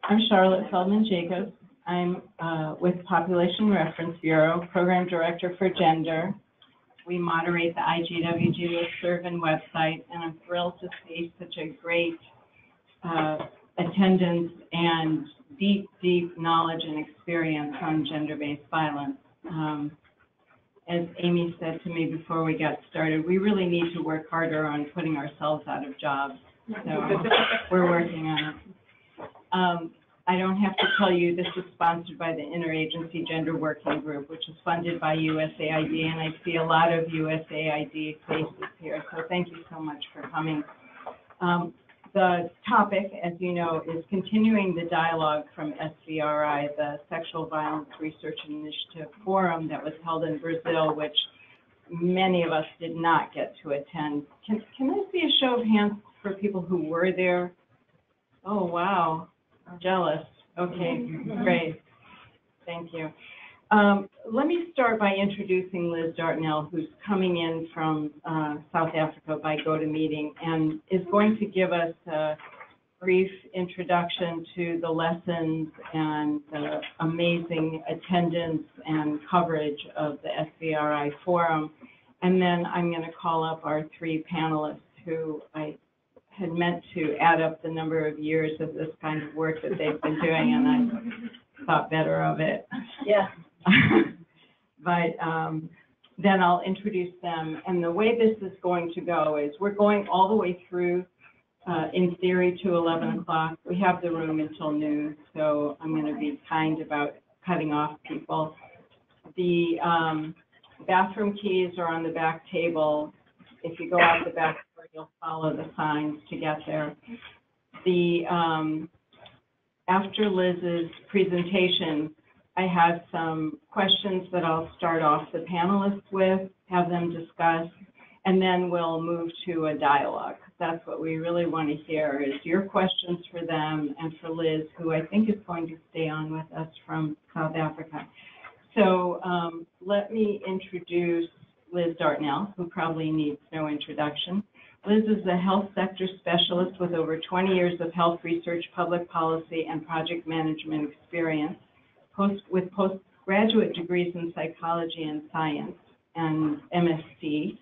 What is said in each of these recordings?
I'm Charlotte Feldman-Jacobs. I'm with Population Reference Bureau, Program Director for Gender. We moderate the IGWG listserv and website, and I'm thrilled to see such a great attendance and deep, deep knowledge and experience on gender-based violence. As Amy said to me before we got started, we really need to work harder on putting ourselves out of jobs. So we're working on it. I don't have to tell you this is sponsored by the Interagency Gender Working Group, which is funded by USAID, and I see a lot of USAID faces here, so thank you so much for coming. The topic, as you know, is continuing the dialogue from SVRI, the Sexual Violence Research Initiative Forum that was held in Brazil, which many of us did not get to attend. Can I see a show of hands for people who were there? Oh, wow. Jealous. Okay, great. Thank you. Let me start by introducing Liz Dartnell, who's coming in from South Africa by GoToMeeting and is going to give us a brief introduction to the lessons and the amazing attendance and coverage of the SVRI forum. And then I'm going to call up our three panelists who I had meant to add up the number of years of this kind of work that they've been doing, and I thought better of it. Yeah. But then I'll introduce them, and the way this is going to go is we're going all the way through, in theory, to 11 o'clock. We have the room until noon, so I'm going to be kind about cutting off people. The bathroom keys are on the back table. If you go out the back door, you'll follow the signs to get there. After Liz's presentation, I have some questions that I'll start off the panelists with, have them discuss, and then we'll move to a dialogue. That's what we really want to hear, is your questions for them and for Liz, who I think is going to stay on with us from South Africa. So let me introduce Liz Dartnell, who probably needs no introduction. Liz is a health sector specialist with over 20 years of health research, public policy, and project management experience, with postgraduate degrees in psychology and science and MSc.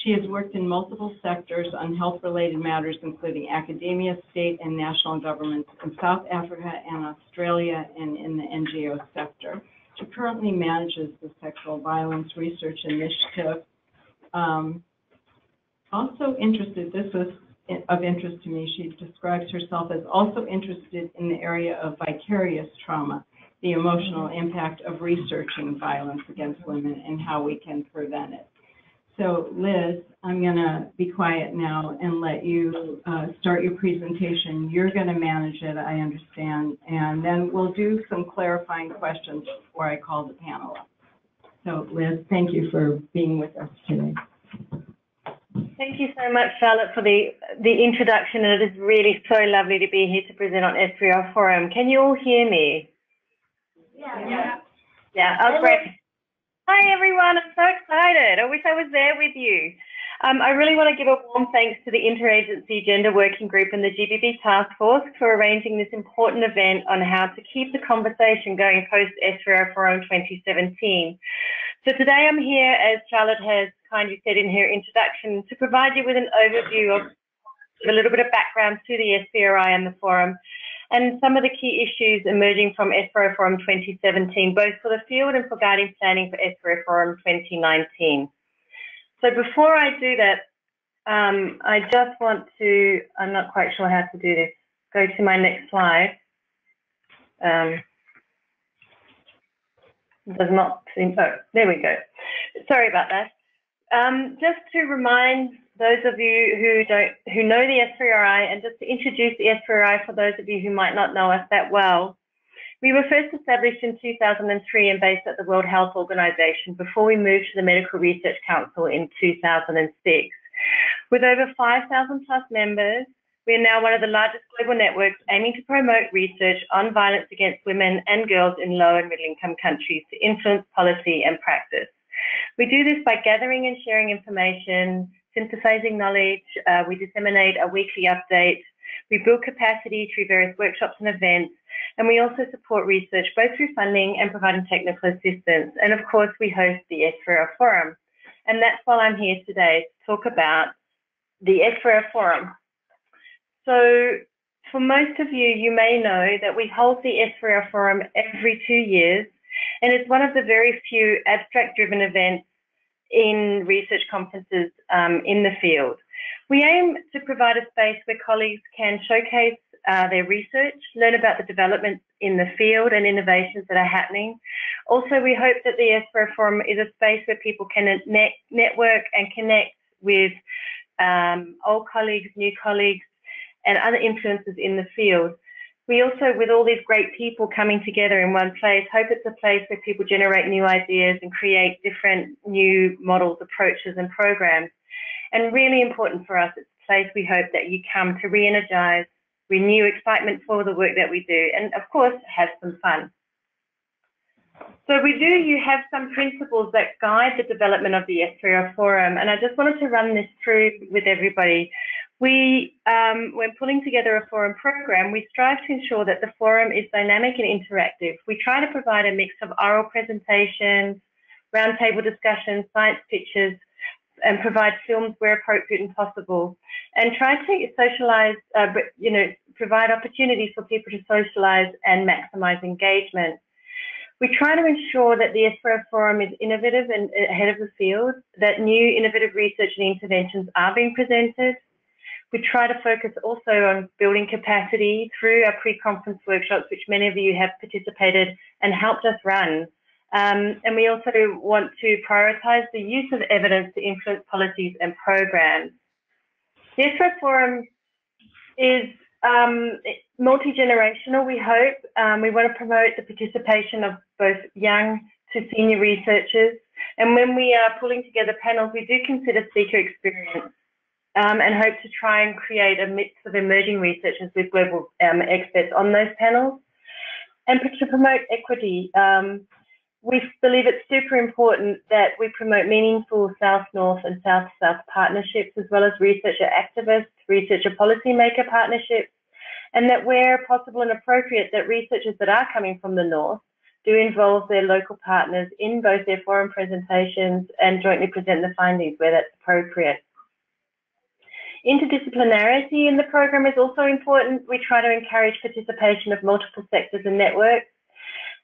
She has worked in multiple sectors on health-related matters, including academia, state, and national governments in South Africa and Australia and in the NGO sector. She currently manages the Sexual Violence Research Initiative. Also interested, this was of interest to me, she describes herself as also interested in the area of vicarious trauma, the emotional impact of researching violence against women and how we can prevent it. So Liz, I'm going to be quiet now and let you start your presentation. You're going to manage it, I understand, and then we'll do some clarifying questions before I call the panel up. So Liz, thank you for being with us today. Thank you so much, Charlotte, for the introduction, and it is really so lovely to be here to present on SVRI Forum. Can you all hear me? Yeah. Oh, great. Hi, everyone. I'm so excited. I wish I was there with you. I really want to give a warm thanks to the Interagency Gender Working Group and the GBV Task Force for arranging this important event on how to keep the conversation going post SVRI Forum 2017. So today I'm here, as Charlotte has kindly said in her introduction, to provide you with an overview of a little bit of background to the SVRI and the forum, and some of the key issues emerging from SVRI Forum 2017, both for the field and for guiding planning for SVRI Forum 2019. So before I do that, I just want to, I'm not quite sure how to do this, go to my next slide. Does not seem, oh, there we go. Sorry about that. Just to remind those of you who know the SVRI, and just to introduce the SVRI for those of you who might not know us that well. We were first established in 2003 and based at the World Health Organization before we moved to the Medical Research Council in 2006. With over 5,000 plus members, we are now one of the largest global networks aiming to promote research on violence against women and girls in low and middle income countries to influence policy and practice. We do this by gathering and sharing information, synthesizing knowledge, we disseminate a weekly update, we build capacity through various workshops and events, And we also support research both through funding and providing technical assistance. And of course, we host the SVRI Forum. And that's why I'm here today to talk about the SVRI Forum. So for most of you, you may know that we hold the SVRI Forum every 2 years, and it's one of the very few abstract-driven events in research conferences in the field. We aim to provide a space where colleagues can showcase their research, learn about the developments in the field and innovations that are happening. Also, we hope that the SVRI Forum is a space where people can network and connect with old colleagues, new colleagues, and other influences in the field. We also, with all these great people coming together in one place, hope it's a place where people generate new ideas and create different new models, approaches, and programs. And really important for us, it's a place we hope that you come to re-energize, renew excitement for the work that we do, and of course, have some fun. So you have some principles that guide the development of the SVRI Forum, and I just wanted to run this through with everybody. When pulling together a forum program, we strive to ensure that the forum is dynamic and interactive. We try to provide a mix of oral presentations, roundtable discussions, science pitches, and provide films where appropriate and possible, and try to socialize, provide opportunities for people to socialize and maximize engagement. We try to ensure that the SVRI Forum is innovative and ahead of the field, that new innovative research and interventions are being presented. We try to focus also on building capacity through our pre-conference workshops, which many of you have participated and helped us run. And we also want to prioritise the use of evidence to influence policies and programs. The SVRI Forum is multi-generational, we hope. We want to promote the participation of both young to senior researchers. And when we are pulling together panels, we do consider speaker experience and hope to try and create a mix of emerging researchers with global experts on those panels. And to promote equity, we believe it's super important that we promote meaningful South-North and South-South partnerships, as well as researcher activists, researcher policymaker partnerships, and that where possible and appropriate, that researchers that are coming from the North do involve their local partners in both their forum presentations and jointly present the findings where that's appropriate. Interdisciplinarity in the program is also important. We try to encourage participation of multiple sectors and networks.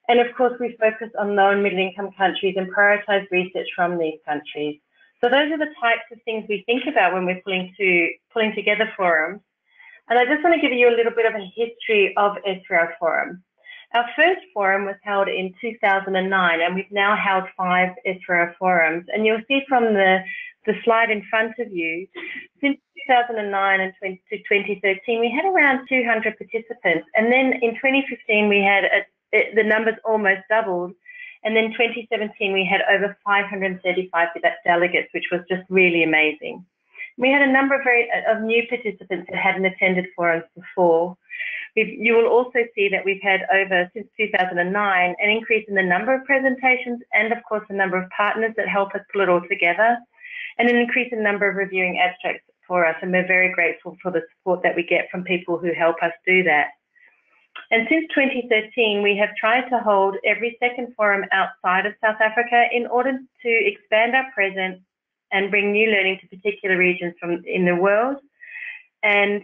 And of course, we focus on low and middle income countries and prioritise research from these countries. So those are the types of things we think about when we're pulling together forums. And I just want to give you a little bit of a history of SVRI Forum. Our first forum was held in 2009, and we've now held 5 SVRI Forums. And you'll see from the slide in front of you, since 2009 and to 2013, we had around 200 participants. And then in 2015, we had the numbers almost doubled. And then 2017, we had over 535 delegates, which was just really amazing. We had a number of new participants that hadn't attended forums before. You will also see that we've had since 2009, an increase in the number of presentations and, of course, the number of partners that help us pull it all together, and an increase in the number of reviewing abstracts for us. And we're very grateful for the support that we get from people who help us do that. And since 2013, we have tried to hold every second forum outside of South Africa in order to expand our presence and bring new learning to particular regions in the world. And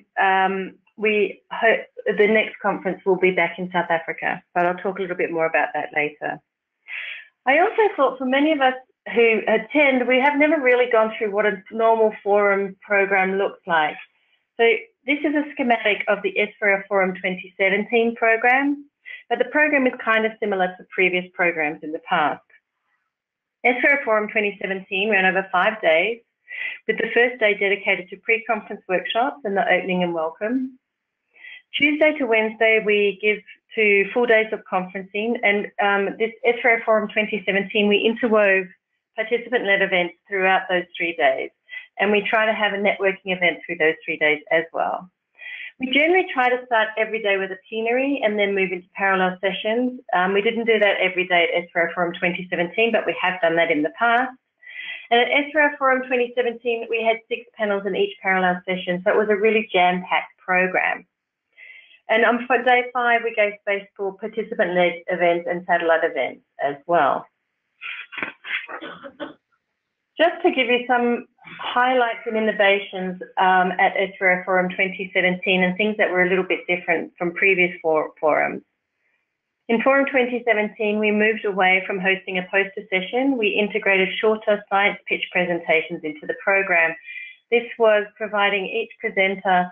we hope the next conference will be back in South Africa, but I'll talk a little bit more about that later. I also thought for many of us who attend, we have never really gone through what a normal forum program looks like. So this is a schematic of the SVRI Forum 2017 program, but the program is kind of similar to previous programs in the past. SVRI Forum 2017 ran over 5 days, with the first day dedicated to pre-conference workshops and the opening and welcome. Tuesday to Wednesday, we give to full days of conferencing, and this SVRI Forum 2017, we interwove participant-led events throughout those 3 days, and we try to have a networking event through those 3 days as well. We generally try to start every day with a plenary and then move into parallel sessions. We didn't do that every day at SVRI Forum 2017, but we have done that in the past. And at SVRI Forum 2017, we had 6 panels in each parallel session, so it was a really jam-packed program. And for day 5, we gave space for participant-led events and satellite events as well. Just to give you some highlights and innovations at SVRI Forum 2017 and things that were a little bit different from previous forums. In Forum 2017, we moved away from hosting a poster session. We integrated shorter science pitch presentations into the program. This was providing each presenter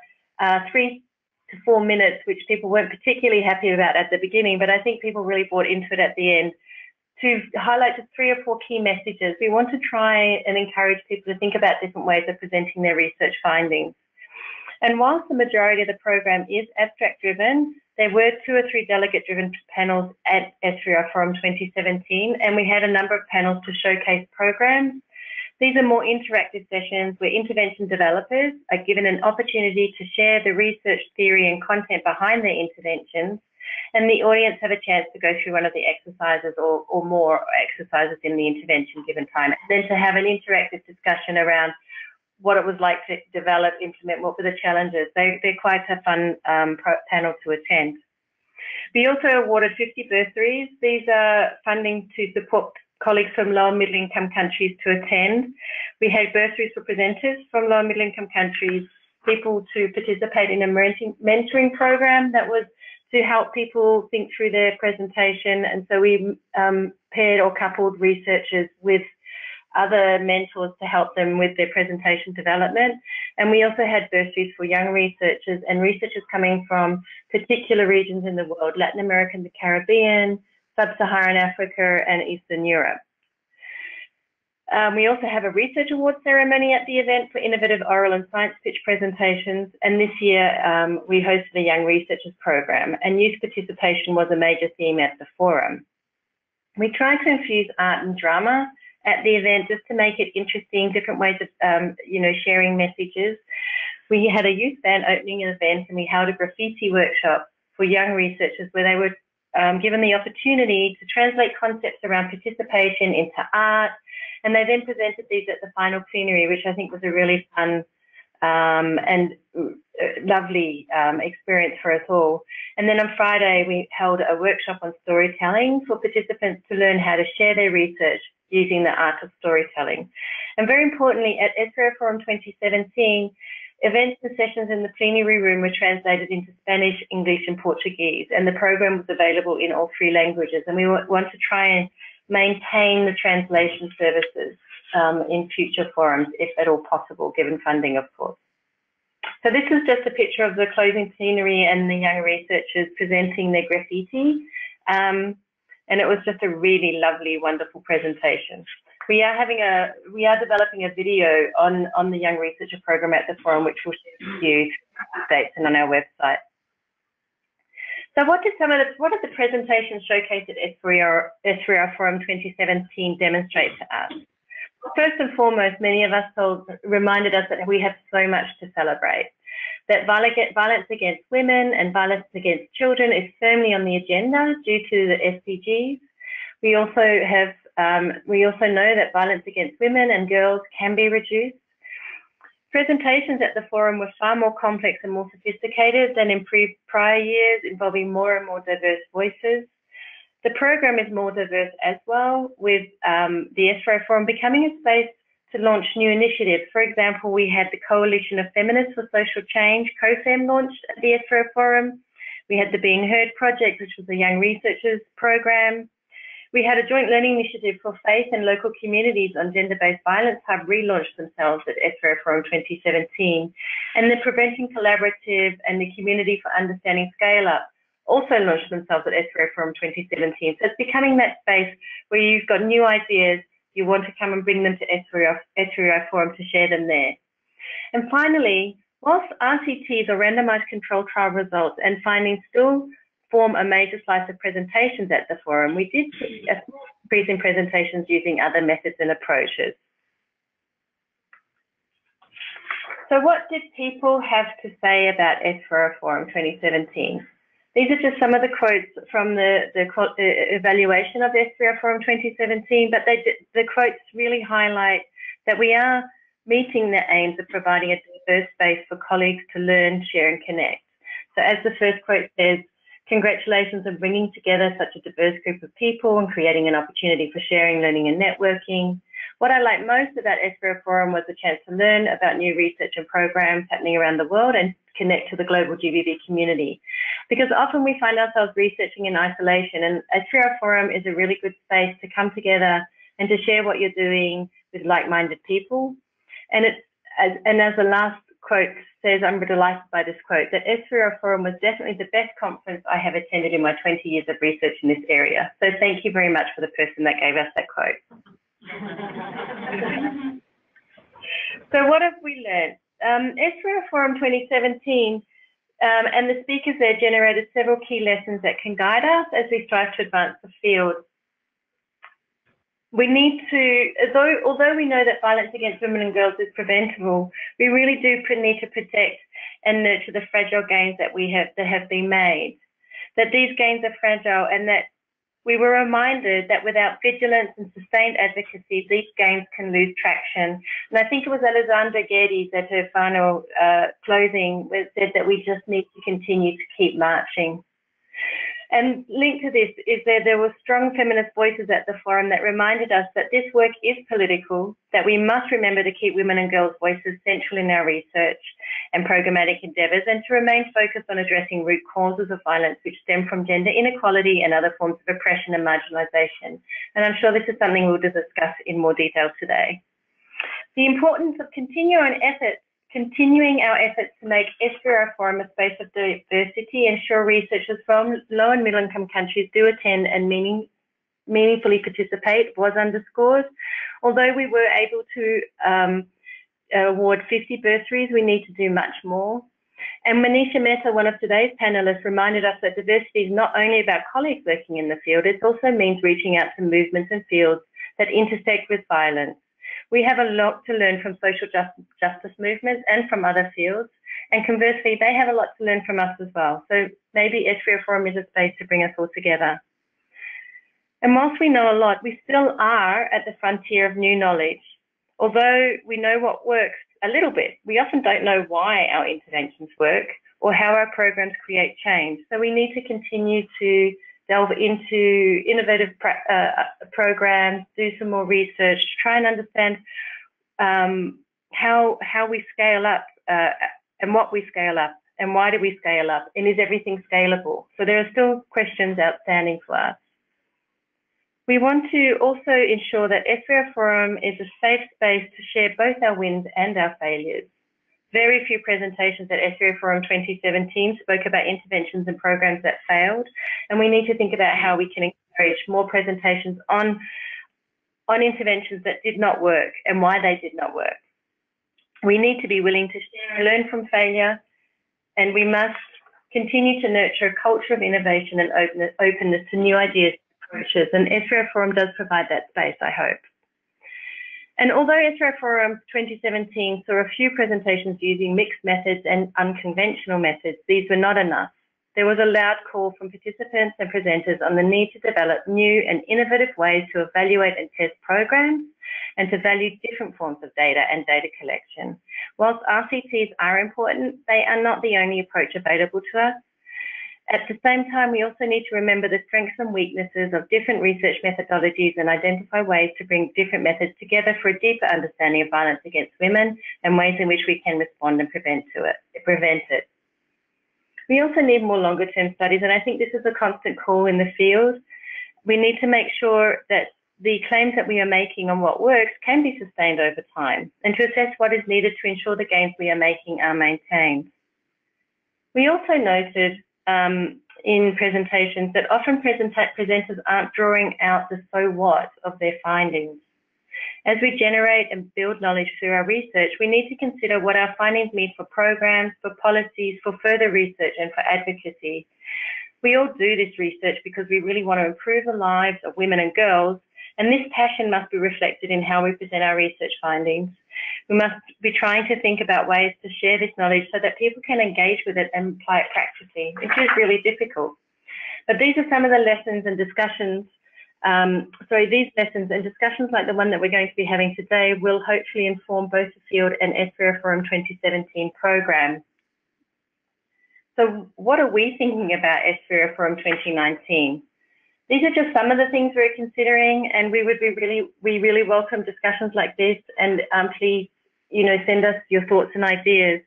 3 to 4 minutes, which people weren't particularly happy about at the beginning, but I think people really bought into it at the end, to highlight just 3 or 4 key messages. We want to try and encourage people to think about different ways of presenting their research findings. And whilst the majority of the program is abstract-driven, there were 2 or 3 delegate-driven panels at SVRI Forum 2017, and we had a number of panels to showcase programs. These are more interactive sessions where intervention developers are given an opportunity to share the research theory and content behind their interventions, and the audience have a chance to go through one of the exercises or more exercises in the intervention given time, and then to have an interactive discussion around what it was like to develop, implement, what were the challenges. They're quite a fun panel to attend. We also awarded 50 bursaries. These are funding to support colleagues from low and middle income countries to attend. We had bursaries for presenters from low and middle income countries, people to participate in a mentoring program that was to help people think through their presentation. And so we paired or coupled researchers with other mentors to help them with their presentation development. And we also had bursaries for young researchers and researchers coming from particular regions in the world, Latin America and the Caribbean, Sub-Saharan Africa, and Eastern Europe. We also have a research award ceremony at the event for innovative oral and science pitch presentations. And this year we hosted a young researchers program, and youth participation was a major theme at the forum. We tried to infuse art and drama at the event just to make it interesting, different ways of sharing messages. We had a youth band opening an event, and we held a graffiti workshop for young researchers where they were given the opportunity to translate concepts around participation into art, and they then presented these at the final plenary, which I think was a really fun and lovely experience for us all. And then on Friday, we held a workshop on storytelling for participants to learn how to share their research using the art of storytelling. And very importantly, at SVRI Forum 2017, events and sessions in the plenary room were translated into Spanish, English, and Portuguese, and the program was available in all 3 languages. And we want to try and maintain the translation services in future forums, if at all possible, given funding, of course. So this is just a picture of the closing plenary and the young researchers presenting their graffiti. And it was just a really lovely, wonderful presentation. We are developing a video on the Young Researcher Program at the forum, which we'll share with you updates and on our website. So what did the presentations showcased at SVRI Forum 2017 demonstrate to us? Well, first and foremost, many of us reminded us that we have so much to celebrate, that violence against women and violence against children is firmly on the agenda due to the SDGs. We also know that violence against women and girls can be reduced. Presentations at the forum were far more complex and more sophisticated than in prior years, involving more and more diverse voices. The program is more diverse as well, with the SVRI Forum becoming a space to launch new initiatives. For example, we had the Coalition of Feminists for Social Change, COFEM, launched at the SVRI Forum. We had the Being Heard Project, which was a young researchers program. We had a joint learning initiative for faith and local communities on gender-based violence hub relaunched themselves at SVRI Forum 2017. And the Preventing Collaborative and the Community for Understanding Scale Up also launched themselves at SVRI Forum 2017. So it's becoming that space where you've got new ideas, you want to come and bring them to SVRI Forum to share them there. And finally, whilst RCTs or randomized control trial results and findings still form a major slice of presentations at the forum, we did see a small increase in presentations using other methods and approaches. So what did people have to say about SVRI Forum 2017? These are just some of the quotes from the evaluation of SVRI Forum 2017, but the quotes really highlight that we are meeting the aims of providing a diverse space for colleagues to learn, share and connect. So as the first quote says, congratulations on bringing together such a diverse group of people and creating an opportunity for sharing, learning and networking. What I liked most about SVRI Forum was the chance to learn about new research and programs happening around the world and connect to the global GBV community. Because often we find ourselves researching in isolation, and SVRI Forum is a really good space to come together and to share what you're doing with like-minded people. And as the last quote says, I'm delighted by this quote, that SVRI Forum was definitely the best conference I have attended in my 20 years of research in this area. So thank you very much for the person that gave us that quote. So what have we learned? SVRI Forum 2017 and the speakers there generated several key lessons that can guide us as we strive to advance the field. We need to, although we know that violence against women and girls is preventable, we really do need to protect and nurture the fragile gains that have been made. That these gains are fragile, and that we were reminded that without vigilance and sustained advocacy, these gains can lose traction. And I think it was Alessandra Geddes at her final closing said that we just need to continue to keep marching. And linked to this is there were strong feminist voices at the forum that reminded us that this work is political, that we must remember to keep women and girls' voices central in our research and programmatic endeavours, and to remain focused on addressing root causes of violence which stem from gender inequality and other forms of oppression and marginalisation. And I'm sure this is something we'll discuss in more detail today. The importance of continuing our efforts to make SVRI Forum a space of diversity, ensure researchers from low and middle income countries do attend and meaningfully participate was underscored. Although we were able to award 50 bursaries, we need to do much more. And Manisha Mehta, one of today's panelists, reminded us that diversity is not only about colleagues working in the field, it also means reaching out to movements and fields that intersect with violence. We have a lot to learn from social justice movements and from other fields, and conversely, they have a lot to learn from us as well. So maybe SVRI Forum is a space to bring us all together. And whilst we know a lot, we still are at the frontier of new knowledge. Although we know what works a little bit, we often don't know why our interventions work or how our programs create change. So we need to continue to delve into innovative programs, do some more research, try and understand how we scale up and what we scale up and why do we scale up, and is everything scalable? So there are still questions outstanding for us. We want to also ensure that SVRI Forum is a safe space to share both our wins and our failures. Very few presentations at SVRI Forum 2017 spoke about interventions and programs that failed, and we need to think about how we can encourage more presentations on interventions that did not work and why they did not work. We need to be willing to share and learn from failure, and we must continue to nurture a culture of innovation and openness to new ideas and approaches, and SVRI Forum does provide that space, I hope. And although SVRI Forum 2017 saw a few presentations using mixed methods and unconventional methods, these were not enough. There was a loud call from participants and presenters on the need to develop new and innovative ways to evaluate and test programs and to value different forms of data and data collection. Whilst RCTs are important, they are not the only approach available to us. At the same time, we also need to remember the strengths and weaknesses of different research methodologies and identify ways to bring different methods together for a deeper understanding of violence against women and ways in which we can respond and prevent it. We also need more longer-term studies, and I think this is a constant call in the field. We need to make sure that the claims that we are making on what works can be sustained over time, and to assess what is needed to ensure the gains we are making are maintained. We also noted in presentations that often presenters aren't drawing out the so what of their findings. As we generate and build knowledge through our research, we need to consider what our findings mean for programs, for policies, for further research and for advocacy. We all do this research because we really want to improve the lives of women and girls, and this passion must be reflected in how we present our research findings. We must be trying to think about ways to share this knowledge so that people can engage with it and apply it practically, which is really difficult. But these are some of the lessons and discussions, these lessons and discussions like the one that we're going to be having today will hopefully inform both the field and SVRI Forum 2017 program. So what are we thinking about SVRI Forum 2019? These are just some of the things we're considering, and we really welcome discussions like this, and please, send us your thoughts and ideas.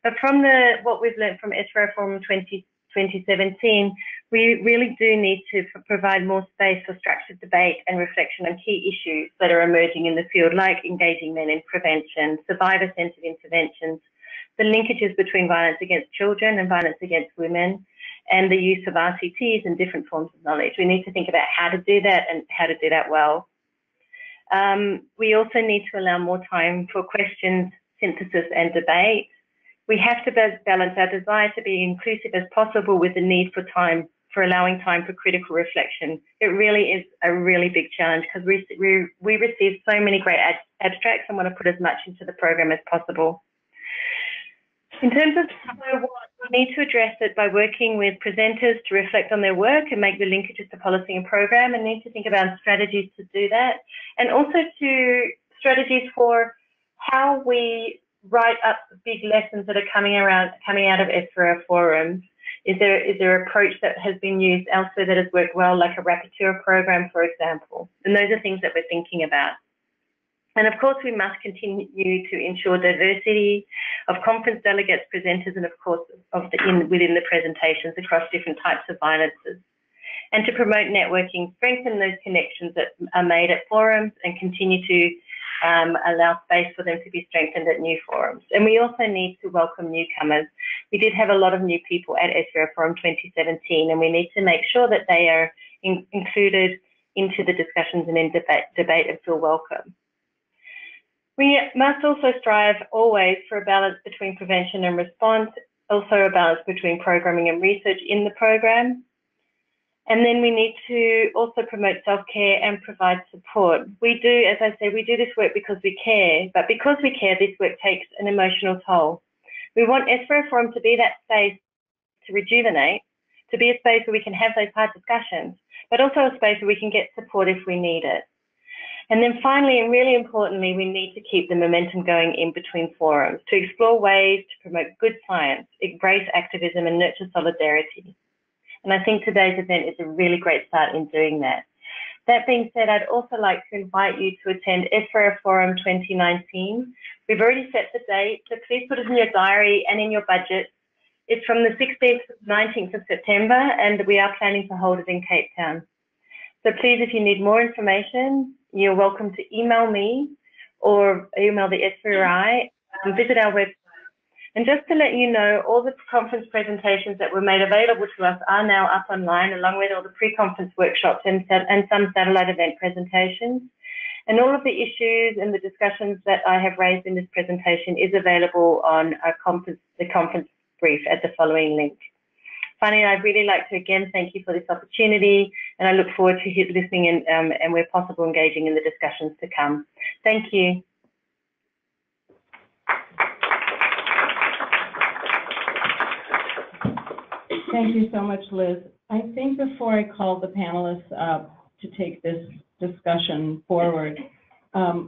But from what we've learned from SVRI Forum 2017, we really do need to provide more space for structured debate and reflection on key issues that are emerging in the field, like engaging men in prevention, survivor-centered interventions, the linkages between violence against children and violence against women, and the use of RCTs and different forms of knowledge. We need to think about how to do that and how to do that well. We also need to allow more time for questions, synthesis, and debate. We have to balance our desire to be inclusive as possible with the need for allowing time for critical reflection. It really is a really big challenge because we receive so many great abstracts and want to put as much into the program as possible. In terms of what, we need to address it by working with presenters to reflect on their work and make the linkages to policy and program, and need to think about strategies to do that, and also strategies for how we write up the big lessons that are coming out of SVRI forums. Is there an approach that has been used elsewhere that has worked well, like a rapporteur program, for example? And those are things that we're thinking about. And of course, we must continue to ensure diversity of conference delegates, presenters, and of course, within the presentations across different types of violences. And to promote networking, strengthen those connections that are made at forums, and continue to allow space for them to be strengthened at new forums. And we also need to welcome newcomers. We did have a lot of new people at SVRI Forum 2017, and we need to make sure that they are included into the discussions and in debate and feel welcome. We must also strive always for a balance between prevention and response, also a balance between programming and research in the program. And then we need to also promote self-care and provide support. We do, as I say, we do this work because we care, but because we care, this work takes an emotional toll. We want SVRI Forum to be that space to rejuvenate, to be a space where we can have those hard discussions, but also a space where we can get support if we need it. And then finally, and really importantly, we need to keep the momentum going in between forums, to explore ways to promote good science, embrace activism, and nurture solidarity. And I think today's event is a really great start in doing that. That being said, I'd also like to invite you to attend SVRI Forum 2019. We've already set the date, so please put it in your diary and in your budget. It's from the 16th to 19th of September, and we are planning to hold it in Cape Town. So please, if you need more information, you're welcome to email me or email the SVRI, visit our website. And just to let you know, all the conference presentations that were made available to us are now up online, along with all the pre-conference workshops and some satellite event presentations. And all of the issues and the discussions that I have raised in this presentation is available on the conference brief at the following link. Finally, I'd really like to again thank you for this opportunity, and I look forward to listening and where possible engaging in the discussions to come. Thank you. Thank you so much, Liz. I think before I call the panelists up to take this discussion forward,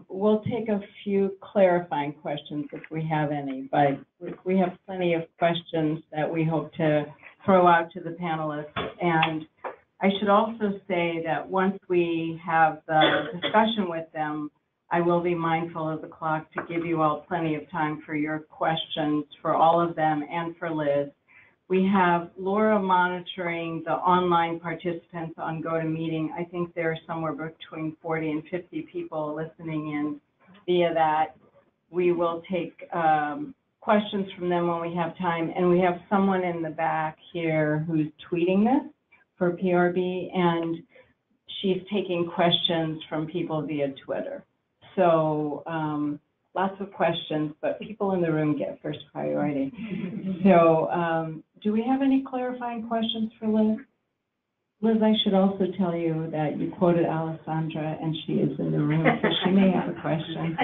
we'll take a few clarifying questions if we have any, but we have plenty of questions that we hope to throw out to the panelists. And I should also say that once we have the discussion with them, I will be mindful of the clock to give you all plenty of time for your questions, for all of them and for Liz. We have Laura monitoring the online participants on GoToMeeting. I think there are somewhere between 40 and 50 people listening in via that. We will take questions from them when we have time. And we have someone in the back here who's tweeting this for PRB, and she's taking questions from people via Twitter. So lots of questions, but people in the room get first priority. So do we have any clarifying questions for Liz? Liz, I should also tell you that you quoted Alessandra, and she is in the room, so she may have a question.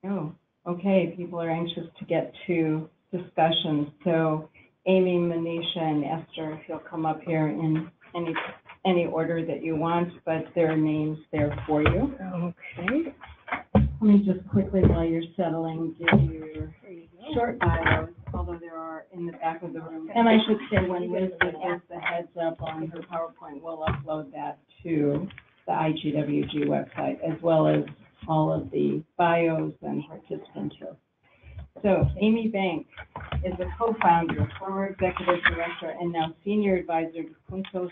Oh, okay, people are anxious to get to discussions. So Amy, Manisha, and Esther, if you'll come up here in any order that you want, but there are names there for you. Okay. Let me just quickly, while you're settling, give you short bios, although there are in the back of the room. And I should say, when Liz gives us the heads up on her PowerPoint, we'll upload that to the IGWG website, as well as all of the bios and participant lists. So Amy Bank is a co-founder, former executive director, and now senior advisor to Puntos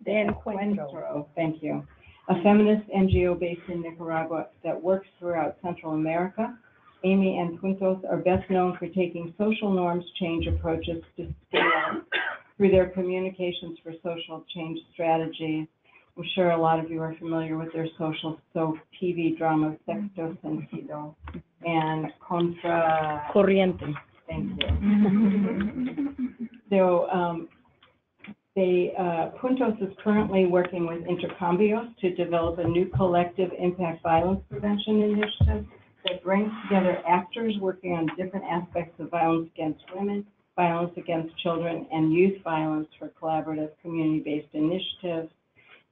de Encuentro, thank you, a feminist NGO based in Nicaragua that works throughout Central America. Amy and Puntos are best known for taking social norms change approaches to scale through their communications for social change strategies. I'm sure a lot of you are familiar with their social soap TV drama, Sexto Sentido and Contra Corriente. Thank you. So Puntos is currently working with Intercambios to develop a new collective impact violence prevention initiative that brings together actors working on different aspects of violence against women, violence against children, and youth violence for collaborative community-based initiatives.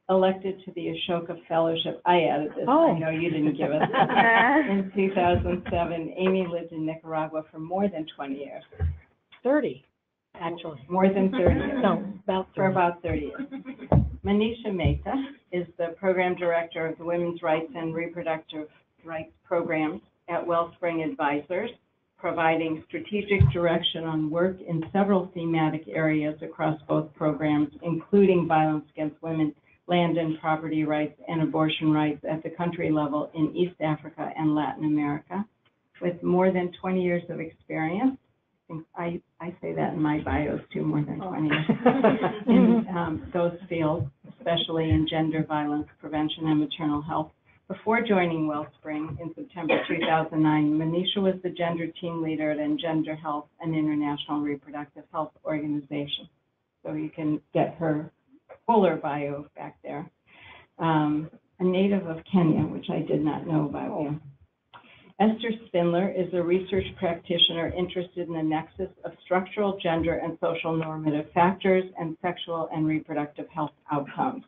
Elected to the Ashoka Fellowship, I added this, I know you didn't give us that. In 2007, Amy lived in Nicaragua for more than 20 years. 30, actually. More than 30 years. No, about 30. For about 30 years. Manisha Mehta is the program director of the Women's Rights and Reproductive Rights Programs at Wellspring Advisors, providing strategic direction on work in several thematic areas across both programs, including violence against women, land and property rights, and abortion rights at the country level in East Africa and Latin America. With more than 20 years of experience, I say that in my bios too, more than 20 years, in those fields, especially in gender violence prevention and maternal health. Before joining Wellspring in September 2009, Manisha was the gender team leader at Engender Health, an international reproductive health organization. So you can get her fuller bio back there. A native of Kenya, which I did not know about you. Esther Spindler is a research practitioner interested in the nexus of structural gender and social normative factors and sexual and reproductive health outcomes.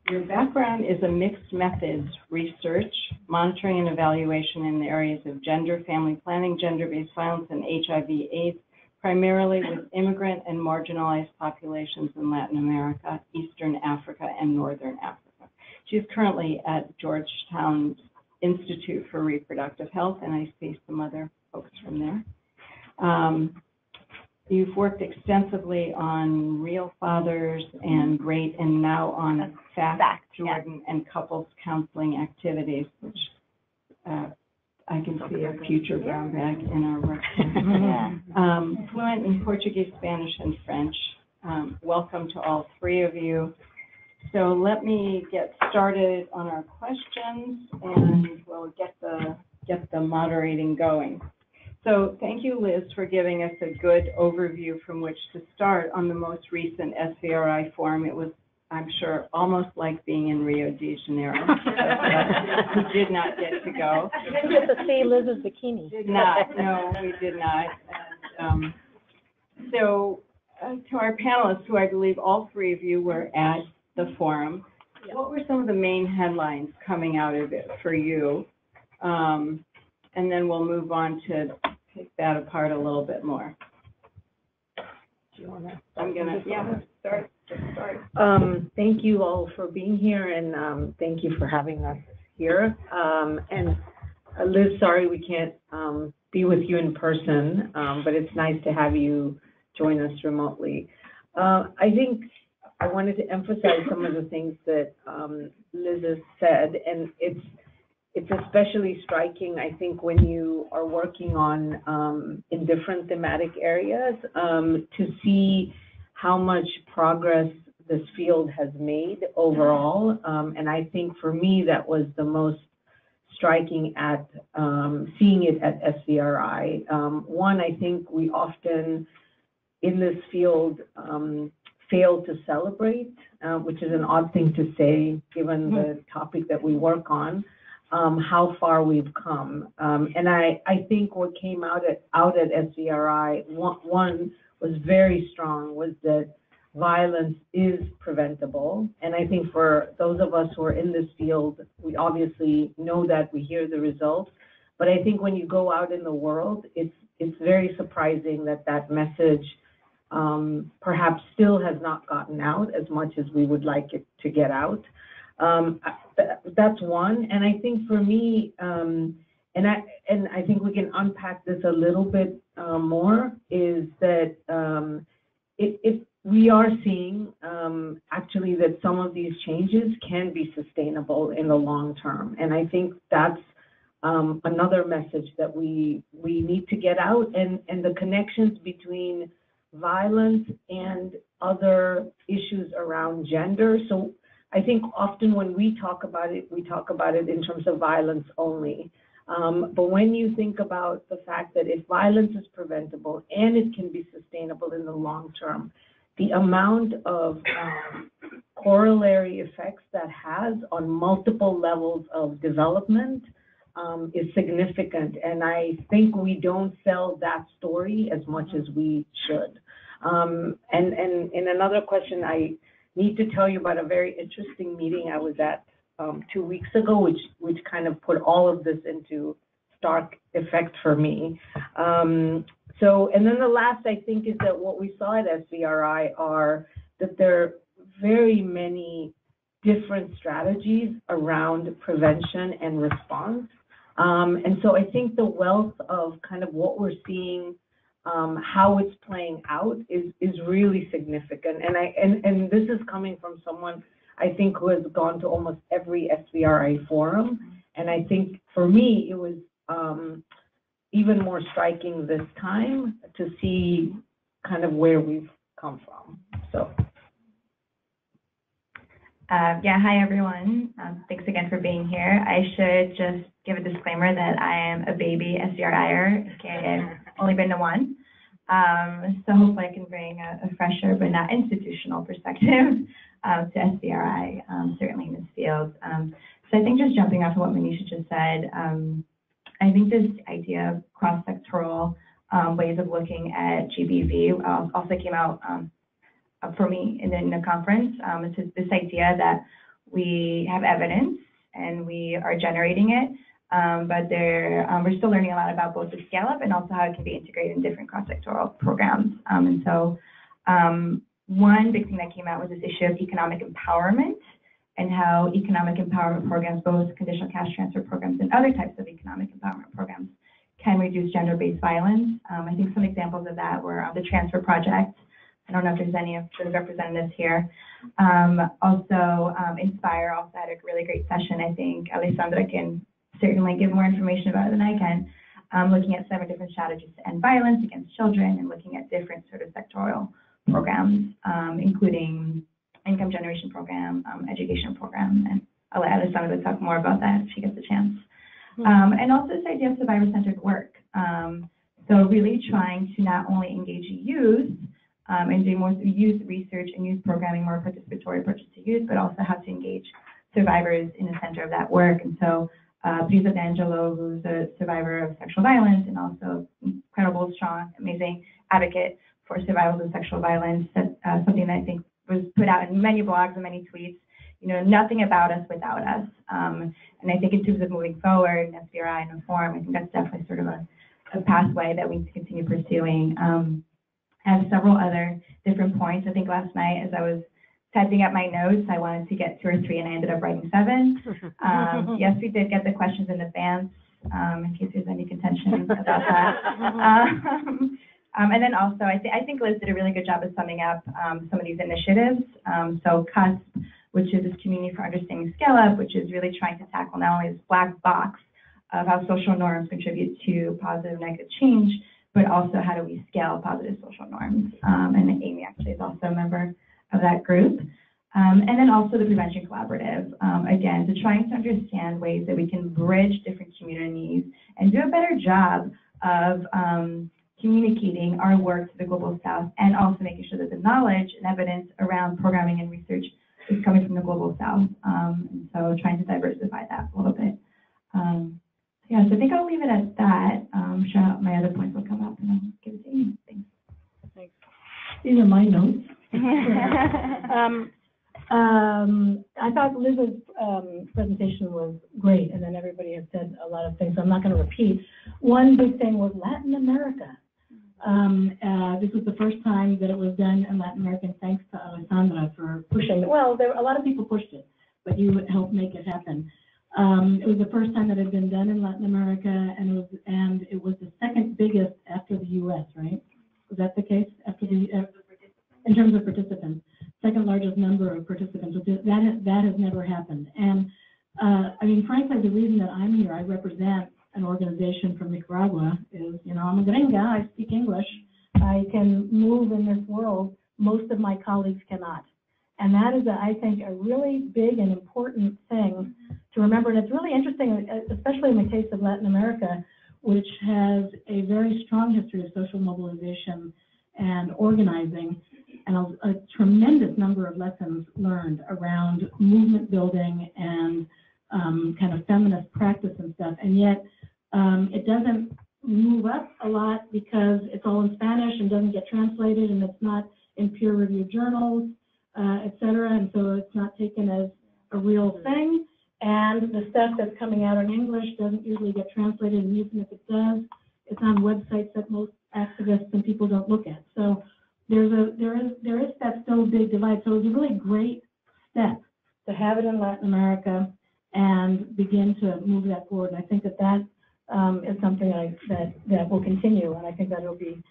Your background is a mixed methods research, monitoring and evaluation in the areas of gender, family planning, gender-based violence, and HIV/AIDS, primarily with immigrant and marginalized populations in Latin America, Eastern Africa, and Northern Africa. She's currently at Georgetown Institute for Reproductive Health, and I see some other folks from there. You've worked extensively on Real Fathers and GREAT, and now on FACT, Jordan, and couples counseling activities, which I can see a future brown bag in our work. Fluent in Portuguese, Spanish, and French. Welcome to all three of you. So let me get started on our questions, and we'll get the moderating going. So thank you, Liz, for giving us a good overview from which to start on the most recent SVRI forum. It was, I'm sure, almost like being in Rio de Janeiro. We did not get to go. Didn't get to see Liz's bikini. Did not, no, we did not. And, to our panelists, who I believe all three of you were at the forum, what were some of the main headlines coming out of it for you? And then we'll move on to take that apart a little bit more. Do you want to? I'm gonna, start. Thank you all for being here, and thank you for having us here. And Liz, sorry we can't be with you in person, but it's nice to have you join us remotely. I think I wanted to emphasize some of the things that Liz has said, and it's especially striking, I think, when you are working on in different thematic areas, to see how much progress this field has made overall. And I think for me, that was the most striking at seeing it at SVRI. One, I think we often in this field fail to celebrate, which is an odd thing to say given the topic that we work on, how far we've come. And I think what came out at SVRI, one was very strong, was that violence is preventable. And I think for those of us who are in this field, we obviously know that, we hear the results, But I think when you go out in the world, it's very surprising that that message perhaps still has not gotten out as much as we would like it to get out. That's one. And I think for me, and I think we can unpack this a little bit more, is that we are seeing actually that some of these changes can be sustainable in the long term. And I think that's another message that we need to get out, and the connections between violence and other issues around gender. So I think often when we talk about it in terms of violence only. But when you think about the fact that if violence is preventable and it can be sustainable in the long term, the amount of corollary effects that has on multiple levels of development is significant. And I think we don't sell that story as much as we should. And in another question, I need to tell you about a very interesting meeting I was at 2 weeks ago, which kind of put all of this into stark effect for me. So, and then the last, I think, is that what we saw at SVRI are that there are very many different strategies around prevention and response. And so I think the wealth of kind of what we're seeing, how it's playing out is really significant. And this is coming from someone, I think, who has gone to almost every SVRI forum. And I think for me, it was even more striking this time to see kind of where we've come from. So. Yeah, hi everyone. Thanks again for being here. I should just give a disclaimer that I am a baby SVRIer, aka I've only been to one. So hopefully I can bring a fresher but not institutional perspective to SVRI, certainly in this field. So I think just jumping off of what Manisha just said, I think this idea of cross-sectoral ways of looking at GBV also came out for me in the conference. It's this idea that we have evidence and we are generating it, but we're still learning a lot about both the scale up and also how it can be integrated in different cross-sectoral programs. And so one big thing that came out was this issue of economic empowerment and how economic empowerment programs, both conditional cash transfer programs and other types of economic empowerment programs, can reduce gender-based violence. I think some examples of that were the transfer project. I don't know if there's any of the representatives here. Also, Inspire also had a really great session. I think Alessandra can certainly give more information about it than I can, looking at 7 different strategies to end violence against children and looking at different sort of sectoral programs, including income generation program, education program, and I'll let Alessandra talk more about that if she gets a chance. And also this idea of survivor-centered work. So really trying to not only engage youth and do more youth research and youth programming, more participatory approaches to youth, but also how to engage survivors in the center of that work. And so Brisa D'Angelo, who's a survivor of sexual violence and also incredible, strong, amazing advocate for survivors of sexual violence, that's something that I think was put out in many blogs and many tweets, you know, nothing about us without us. And I think in terms of moving forward in SVRI and reform, I think that's definitely sort of a pathway that we need to continue pursuing. I have several other different points. I think last night as I was typing up my notes, I wanted to get 2 or 3 and I ended up writing 7. Yes, we did get the questions in advance, in case there's any contention about that. And then also, I think Liz did a really good job of summing up some of these initiatives. So CUSP, which is this Community for Understanding Scale Up, which is really trying to tackle not only this black box of how social norms contribute to positive and negative change, but also how do we scale positive social norms. And Amy actually is also a member of that group. And then also the Prevention Collaborative, again, to trying to understand ways that we can bridge different communities and do a better job of communicating our work to the Global South, and also making sure that the knowledge and evidence around programming and research is coming from the Global South. And so trying to diversify that a little bit. Yeah, so I think I'll leave it at that. I'm sure my other points will come up and I'll give it to Amy. Thanks. These are my notes. I thought Liz's presentation was great, and then everybody has said a lot of things, so I'm not going to repeat. One big thing was Latin America. This was the first time that it was done in Latin America, and thanks to Alessandra for pushing. Well, a lot of people pushed it, but you helped make it happen. It was the first time that it had been done in Latin America, and it was the second biggest after the U.S., right? Was that the case? After the in terms of participants, second largest number of participants. That has never happened. And I mean, frankly, the reason that I'm here, I represent an organization from Nicaragua, is, you know, I'm a gringa, I speak English, I can move in this world, most of my colleagues cannot. And that is, I think, a really big and important thing to remember. And it's really interesting, especially in the case of Latin America, which has a very strong history of social mobilization and organizing, and a tremendous number of lessons learned around movement building and kind of feminist practice and stuff. And yet, it doesn't move up a lot because it's all in Spanish and doesn't get translated, and it's not in peer-reviewed journals, et cetera, and so it's not taken as a real thing. And the stuff that's coming out in English doesn't usually get translated, and even if it does, it's on websites that most activists and people don't look at. So there is that still big divide. So it's a really great step to have it in Latin America and begin to move that forward. And I think that is something that will continue, and I think that will be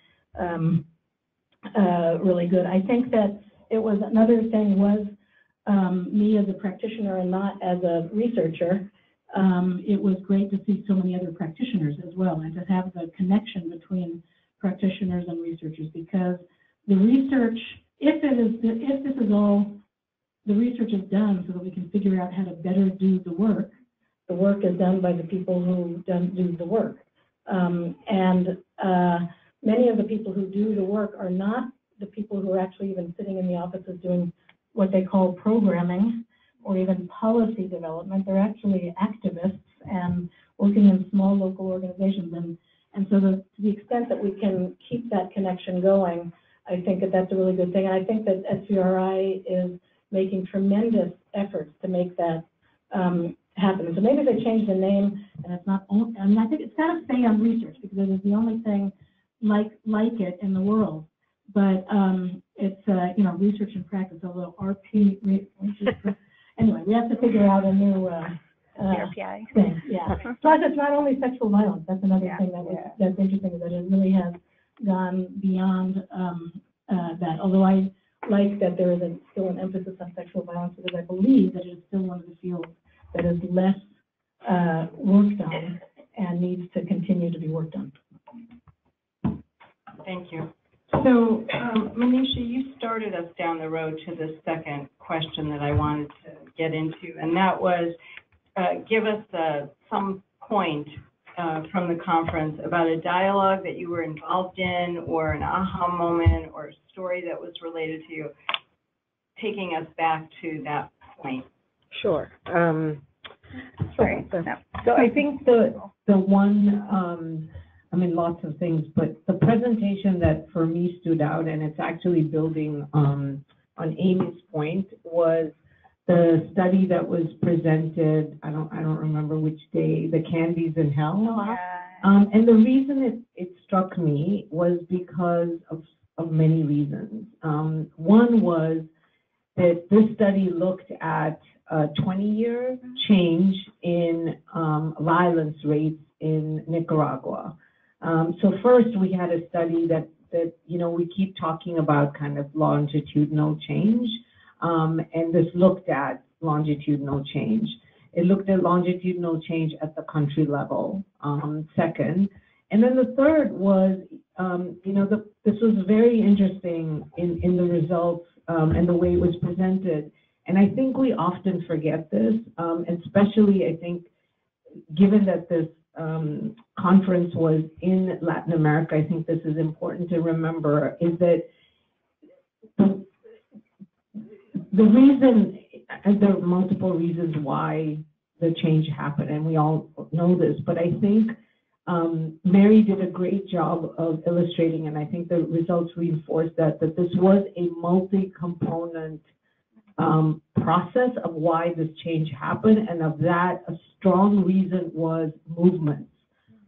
really good. I think that it was another thing was me as a practitioner and not as a researcher. It was great to see so many other practitioners as well, and to have the connection between practitioners and researchers, because the research, if this is all the research is done so that we can figure out how to better do the work is done by the people who do the work. Many of the people who do the work are not the people who are actually even sitting in the offices doing what they call programming or even policy development. They're actually activists and working in small local organizations. And so to the extent that we can keep that connection going, I think that that's a really good thing. And I think that SVRI is making tremendous efforts to make that happen. So maybe they changed the name, and it's not. I mean, I think it's got to stay on research because it is the only thing like it in the world. But it's you know, research and practice. Although RP, anyway, we have to figure out a new RPI thing. Yeah. Plus, it's not only sexual violence. That's another thing that's interesting, is that it really has gone beyond that. Although I like that there is still an emphasis on sexual violence, because I believe that it is still one of the fields that is less worked on and needs to continue to be worked on. Thank you. So, Manisha, you started us down the road to the second question that I wanted to get into, and that was give us some point from the conference about a dialogue that you were involved in, or an aha moment, or a story that was related to you, taking us back to that point. Sure. Sorry. So I think the one, I mean, lots of things, but the presentation that for me stood out, and it's actually building on Amy's point, was the study that was presented. I don't remember which day, the Candies in Hell. And the reason it struck me was because of many reasons. One was that this study looked at a 20-year change in violence rates in Nicaragua. So first, we had a study that you know, we keep talking about kind of longitudinal change, and this looked at longitudinal change. It looked at longitudinal change at the country level, second. And then the third was, you know, this was very interesting in the results and the way it was presented. And I think we often forget this, especially, I think, given that this conference was in Latin America, I think this is important to remember, is that the reason, and there are multiple reasons why the change happened, and we all know this, but I think Mary did a great job of illustrating, and I think the results reinforce that this was a multi-component process of why this change happened, and of that, a strong reason was movements.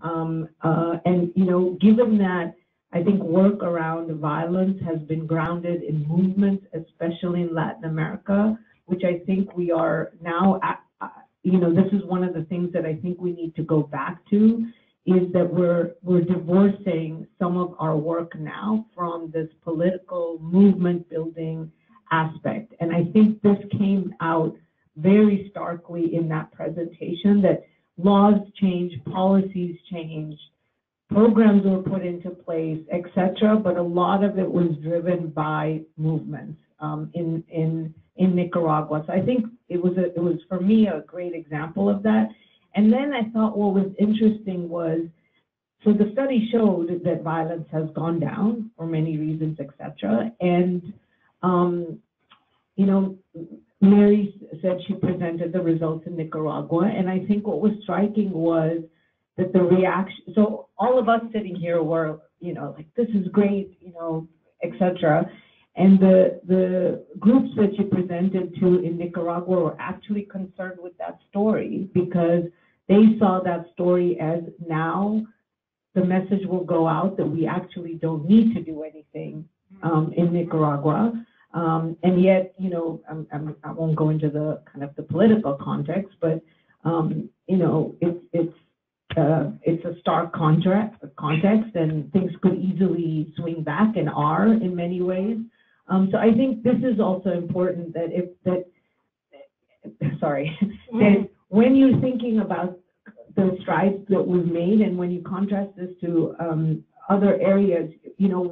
And, you know, given that I think work around violence has been grounded in movements, especially in Latin America, which I think we are now at, you know, this is one of the things that I think we need to go back to, is that we're divorcing some of our work now from this political movement building aspect. And I think this came out very starkly in that presentation, that laws changed, policies changed, programs were put into place, et cetera, but a lot of it was driven by movements in Nicaragua. So I think it was for me a great example of that. And then I thought what was interesting was, so the study showed that violence has gone down for many reasons, et cetera. And, you know, Mary said she presented the results in Nicaragua. And I think what was striking was that the reaction, so all of us sitting here were, you know, like, this is great, you know, et cetera. And the groups that you presented to in Nicaragua were actually concerned with that story, because they saw that story as, now the message will go out that we actually don't need to do anything in Nicaragua. And yet, you know, I won't go into the kind of the political context, but, you know, it's a stark context, and things could easily swing back and are in many ways. So I think this is also important, that that when you're thinking about the strides that we've made, and when you contrast this to other areas, you know,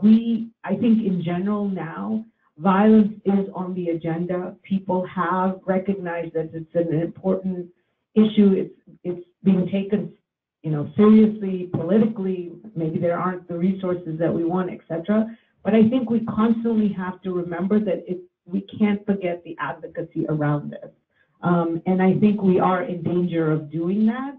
I think in general now, violence is on the agenda. People have recognized that it's an important issue. It's being taken, you know, seriously politically. Maybe there aren't the resources that we want, et cetera. But I think we constantly have to remember that we can't forget the advocacy around this. And I think we are in danger of doing that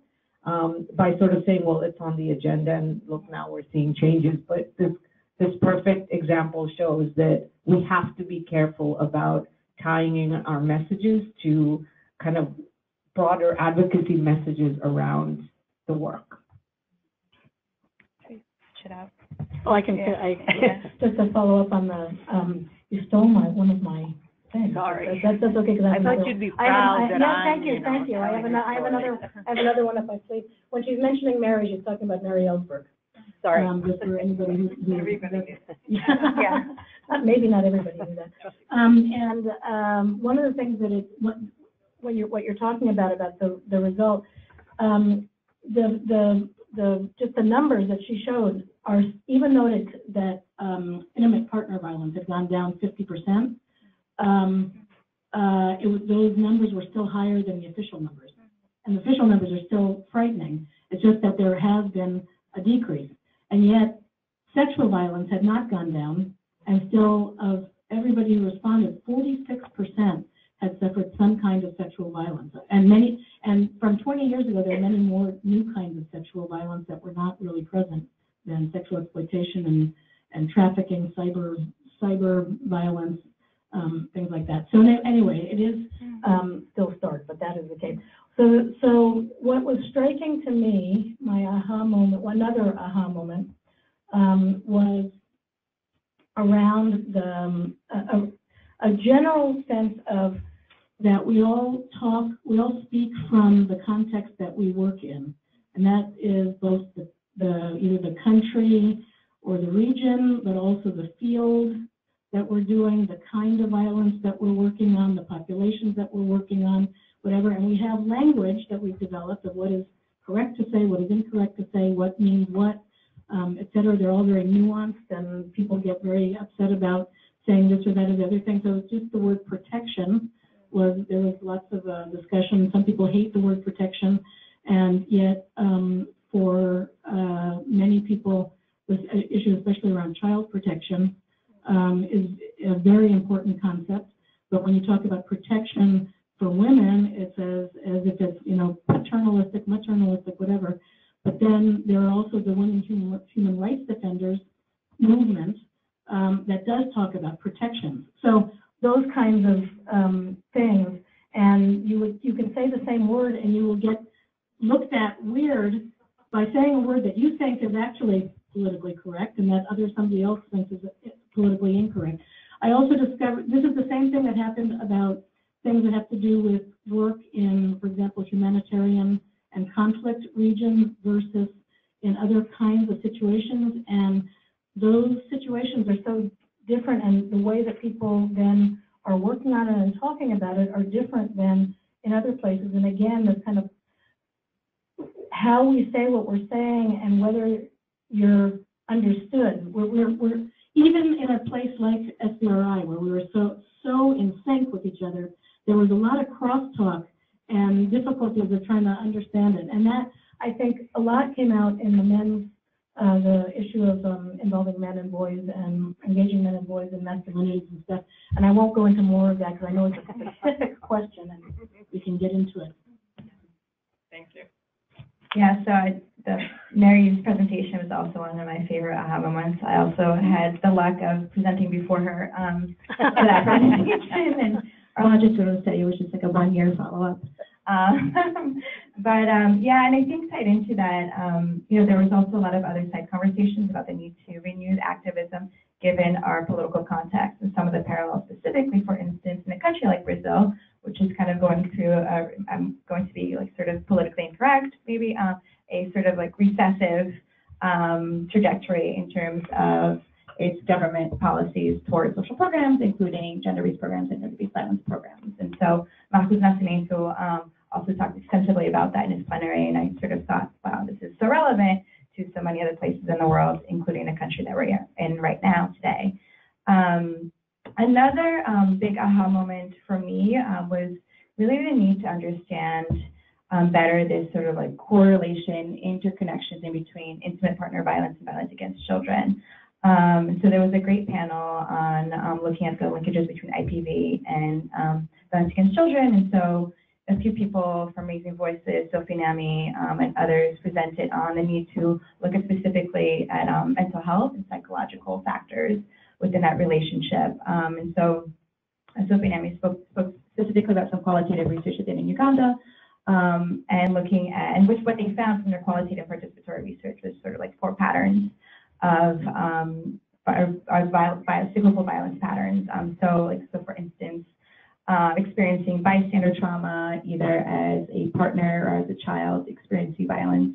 by sort of saying, well, it's on the agenda, and look, now we're seeing changes. But this perfect example shows that we have to be careful about tying in our messages to kind of broader advocacy messages around the work. Oh, I can, just to follow up on the, you stole one of my things. Sorry. That's okay, because I thought you'd be proud that thank you. I have another one up my sleeve. When she's mentioning Mary, she's talking about Mary Ellsberg. Sorry. Just for anybody who Everybody yeah. Maybe not everybody knew that. And one of the things that what you're talking about the result, just the numbers that she showed are, even though that intimate partner violence had gone down 50%, those numbers were still higher than the official numbers. And the official numbers are still frightening. It's just that there has been a decrease. And yet, sexual violence had not gone down, and still, of everybody who responded, 46% had suffered some kind of sexual violence. And from 20 years ago, there are many more new kinds of sexual violence that were not really present than sexual exploitation and trafficking, cyber violence, things like that. So anyway, it is still stark, but that is the case. So what was striking to me, my aha moment, another aha moment, was around a general sense of that we all speak from the context that we work in, and that is both either the country or the region, but also the field that we're doing, the kind of violence that we're working on, the populations that we're working on, whatever. And we have language that we've developed of what is correct to say, what is incorrect to say, what means what, et cetera. They're all very nuanced, and people get very upset about saying this or that or the other thing. So it's just the word protection. There was lots of discussion. Some people hate the word protection, and yet for many people, this issue, especially around child protection, is a very important concept. But when you talk about protection for women, it's as if it's, you know, paternalistic, maternalistic, whatever. But then there are also the women human rights defenders movement that does talk about protection. So those kinds of things. And you can say the same word and you will get looked at weird by saying a word that you think is actually politically correct and that somebody else thinks is politically incorrect. I also discovered, this is the same thing that happened about things that have to do with work in, for example, humanitarian and conflict regions versus in other kinds of situations. And those situations are so different, and the way that people then are working on it and talking about it are different than in other places. And again, this kind of how we say what we're saying and whether you're understood. We're even in a place like SVRI, where we were so in sync with each other, there was a lot of crosstalk and difficulties of trying to understand it. And that, I think, a lot came out in the men's, the issue of involving men and boys and engaging men and boys in masculinities and stuff. And I won't go into more of that because I know it's a specific question and we can get into it. Thank you. Yeah, so Mary's presentation was also one of my favorite aha moments. I also had the luck of presenting before her for that presentation, and our longitudinal study was just like a 1-year follow-up. Yeah, and I think tied into that, there was also a lot of other side conversations about the need to renew activism given our political context and some of the parallels, specifically, for instance, in a country like Brazil, which is kind of going through I'm going to be like sort of politically incorrect, maybe a sort of like recessive trajectory in terms of its government policies towards social programs, including gender-based programs and gender-based violence programs. And so Marcos Nascimento also talked extensively about that in his plenary, and I sort of thought, wow, this is so relevant to so many other places in the world, including the country that we're in right now today. Another big aha moment for me was really the need to understand better this sort of like correlation, interconnections in between intimate partner violence and violence against children. So there was a great panel on looking at the linkages between IPV and violence against children. And so a few people from Raising Voices, Sophie Nami, and others presented on the need to look at specifically at mental health and psychological factors within that relationship. And so Sophie Nami spoke specifically about some qualitative research they did in Uganda, and looking at, and what they found from their qualitative participatory research was sort of like 4 patterns of cyclical violence patterns. So for instance, experiencing bystander trauma, either as a partner or as a child experiencing violence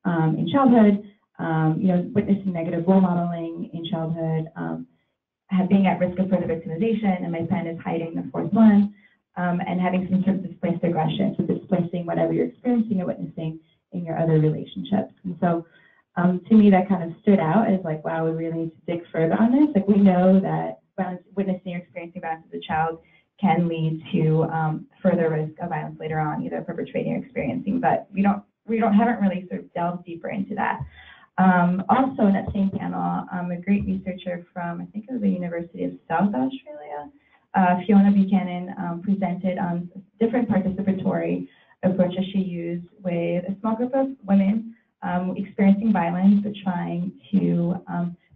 in childhood, witnessing negative role modeling in childhood, being at risk of further victimization, and my pen is hiding the 4th one, and having some sort of displaced aggression, so displacing whatever you're experiencing or witnessing in your other relationships. And so to me, that kind of stood out as like, wow, we really need to dig further on this. Like, we know that witnessing or experiencing violence as a child can lead to further risk of violence later on, either perpetrating or experiencing, but we haven't really sort of delved deeper into that. Also in that same panel, a great researcher from, I think it was the University of South Australia, Fiona Buchanan, presented on different participatory approaches she used with a small group of women experiencing violence but trying to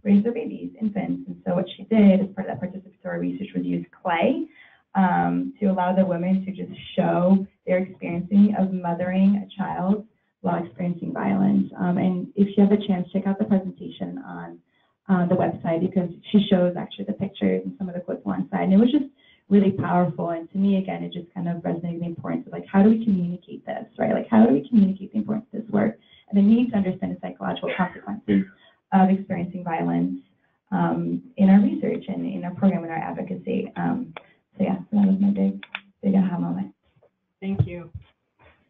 raise their babies, infants. And so what she did as part of that participatory research was use clay to allow the women to just show their experiencing of mothering a child while experiencing violence. And if you have a chance, check out the presentation on the website, because she shows actually the pictures and some of the quotes alongside. And it was just really powerful. And to me, again, it just kind of resonated the importance of like, how do we communicate this, right? Like, how do we communicate the importance of this work and the need to understand the psychological consequences of experiencing violence in our research and in our program and our advocacy. So yeah, so that was my big aha moment. Thank you.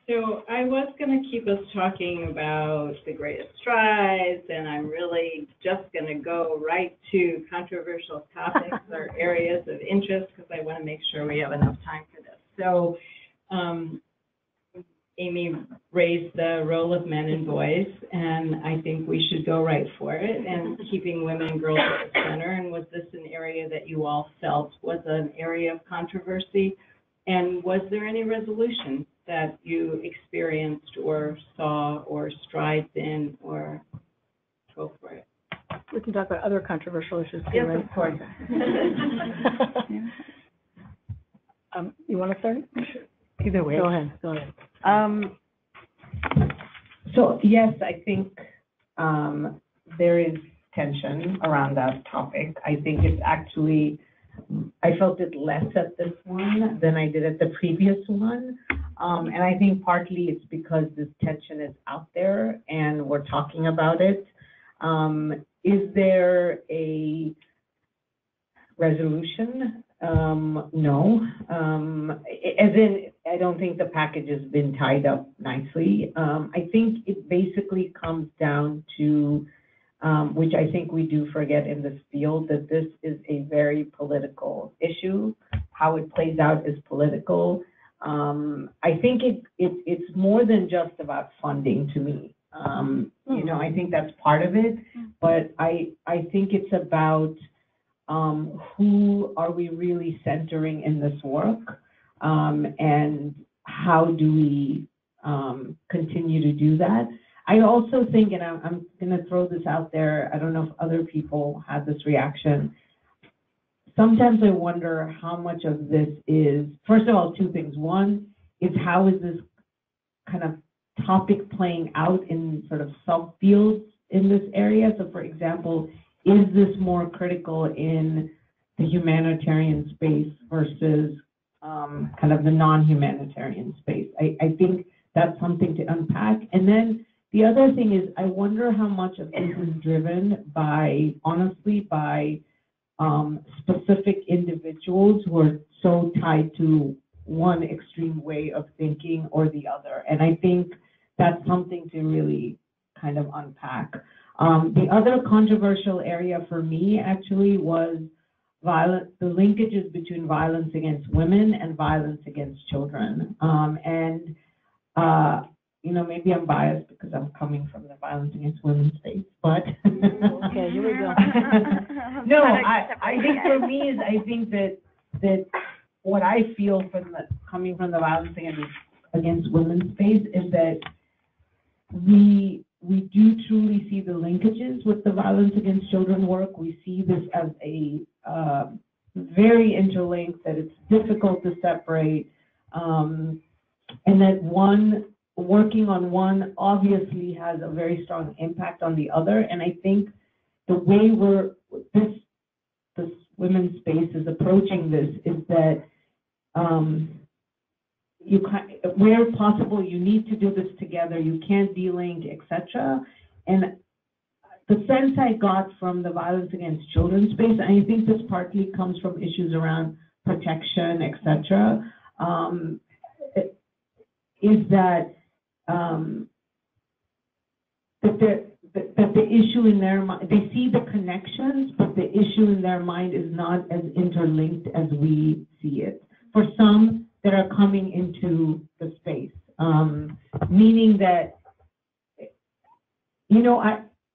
So I was going to keep us talking about the greatest strides, and I'm really just going to go right to controversial topics or areas of interest, because I want to make sure we have enough time for this. So Amy raised the role of men and boys, and I think we should go right for it, and keeping women and girls at the center. And was this an area that you all felt was an area of controversy? And was there any resolution that you experienced or saw or strides in, or go for it? We can talk about other controversial issues too, Yes, right? of course. You want to start? Either way. Go ahead. So yes, I think there is tension around that topic. I think it's actually, I felt it less at this one than I did at the previous one. And I think partly it's because this tension is out there and we're talking about it. Is there a resolution? No. As in, I don't think the package has been tied up nicely. I think it basically comes down to, which I think we do forget in this field, that this is a very political issue. How it plays out is political. I think it's more than just about funding to me. You know, I think that's part of it, but I think it's about who are we really centering in this work, and how do we continue to do that. I also think, and I'm going to throw this out there, I don't know if other people had this reaction. Sometimes I wonder how much of this is, first of all, two things. One is how is this kind of topic playing out in sort of subfields in this area? So for example, is this more critical in the humanitarian space versus kind of the non-humanitarian space? I think that's something to unpack. And then the other thing is, I wonder how much of this is driven by, honestly, by specific individuals who are so tied to one extreme way of thinking or the other. And I think that's something to really kind of unpack. The other controversial area for me actually was the linkages between violence against women and violence against children. You know, maybe I'm biased because I'm coming from the violence against women space, but okay, here we go. No, I think for me is, I think that what I feel from coming from the violence against women space is that we do truly see the linkages with the violence against children work. We see this as a very interlinked, that it's difficult to separate, and that working on one obviously has a very strong impact on the other. And I think the way this women's space is approaching this is that where possible, you need to do this together. You can't de-link, etc. And the sense I got from the violence against children space, and I think this partly comes from issues around protection, etc., is that that the issue in their mind, they see the connections, but the issue in their mind is not as interlinked as we see it. For some that are coming into the space, meaning that, you know,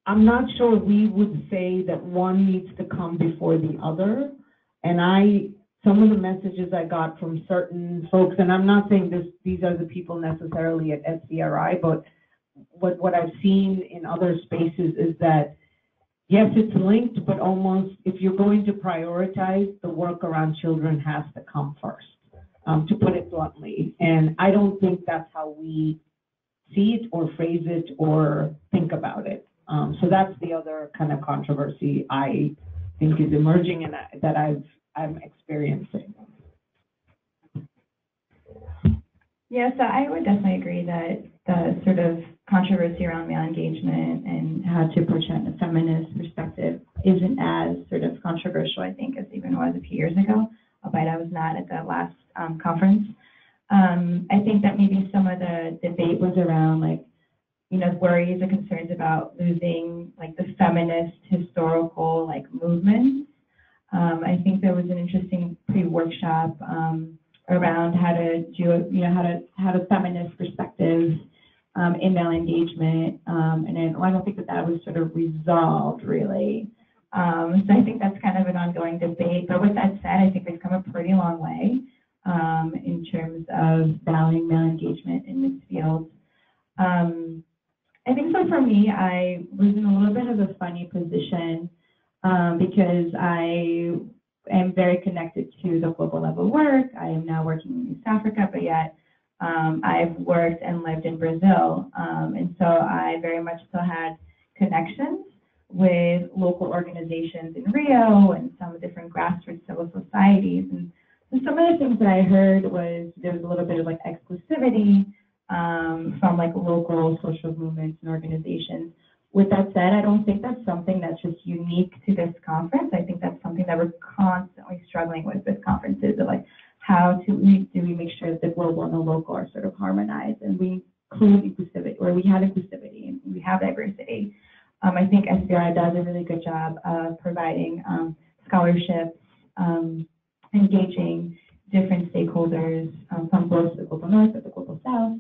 I'm not sure we would say that one needs to come before the other. And some of the messages I got from certain folks, and I'm not saying these are the people necessarily at SVRI, but what I've seen in other spaces is that, yes, it's linked, but almost if you're going to prioritize, the work around children has to come first, to put it bluntly. And I don't think that's how we see it or phrase it or think about it. So that's the other kind of controversy I think is emerging and that I'm experiencing. Yeah, so I would definitely agree that the sort of controversy around male engagement and how to approach it in a feminist perspective isn't as sort of controversial, I think, as even was a few years ago, albeit I was not at the last conference. I think that maybe some of the debate was around, like, you know, worries and concerns about losing, like, the feminist historical, like, movements. I think there was an interesting pre-workshop around how to do, you know, how to have a feminist perspective in male engagement, and I don't think that was sort of resolved really. So I think that's kind of an ongoing debate. But with that said, I think we've come a pretty long way in terms of valuing male engagement in this field. I think so for me, I was in a little bit of a funny position because I am very connected to the global level work. I am now working in East Africa, but yet I've worked and lived in Brazil. And so I very much so had connections with local organizations in Rio and some different grassroots civil societies. And some of the things that I heard was there was a little bit of like exclusivity from like local social movements and organizations. With that said, I don't think that's something that's just unique to this conference. I think that's something that we're constantly struggling with conferences, of like how do we make sure that the global and the local are sort of harmonized, and we include inclusivity, or we have inclusivity and we have diversity. I think SVRI does a really good job of providing scholarships, engaging different stakeholders from both the global north or the global south.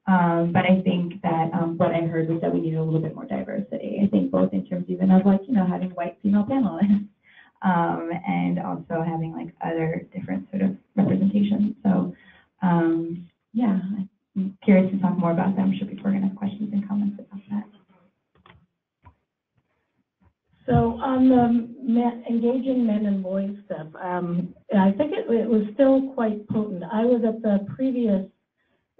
But I think that what I heard was that we needed a little bit more diversity. I think both in terms even of like, having white female panelists and also having like other different sort of representations. So yeah, I'm curious to talk more about that. I'm sure people are going to have questions and comments about that. So on the engaging men and boys stuff, I think it was still quite potent. I was at the previous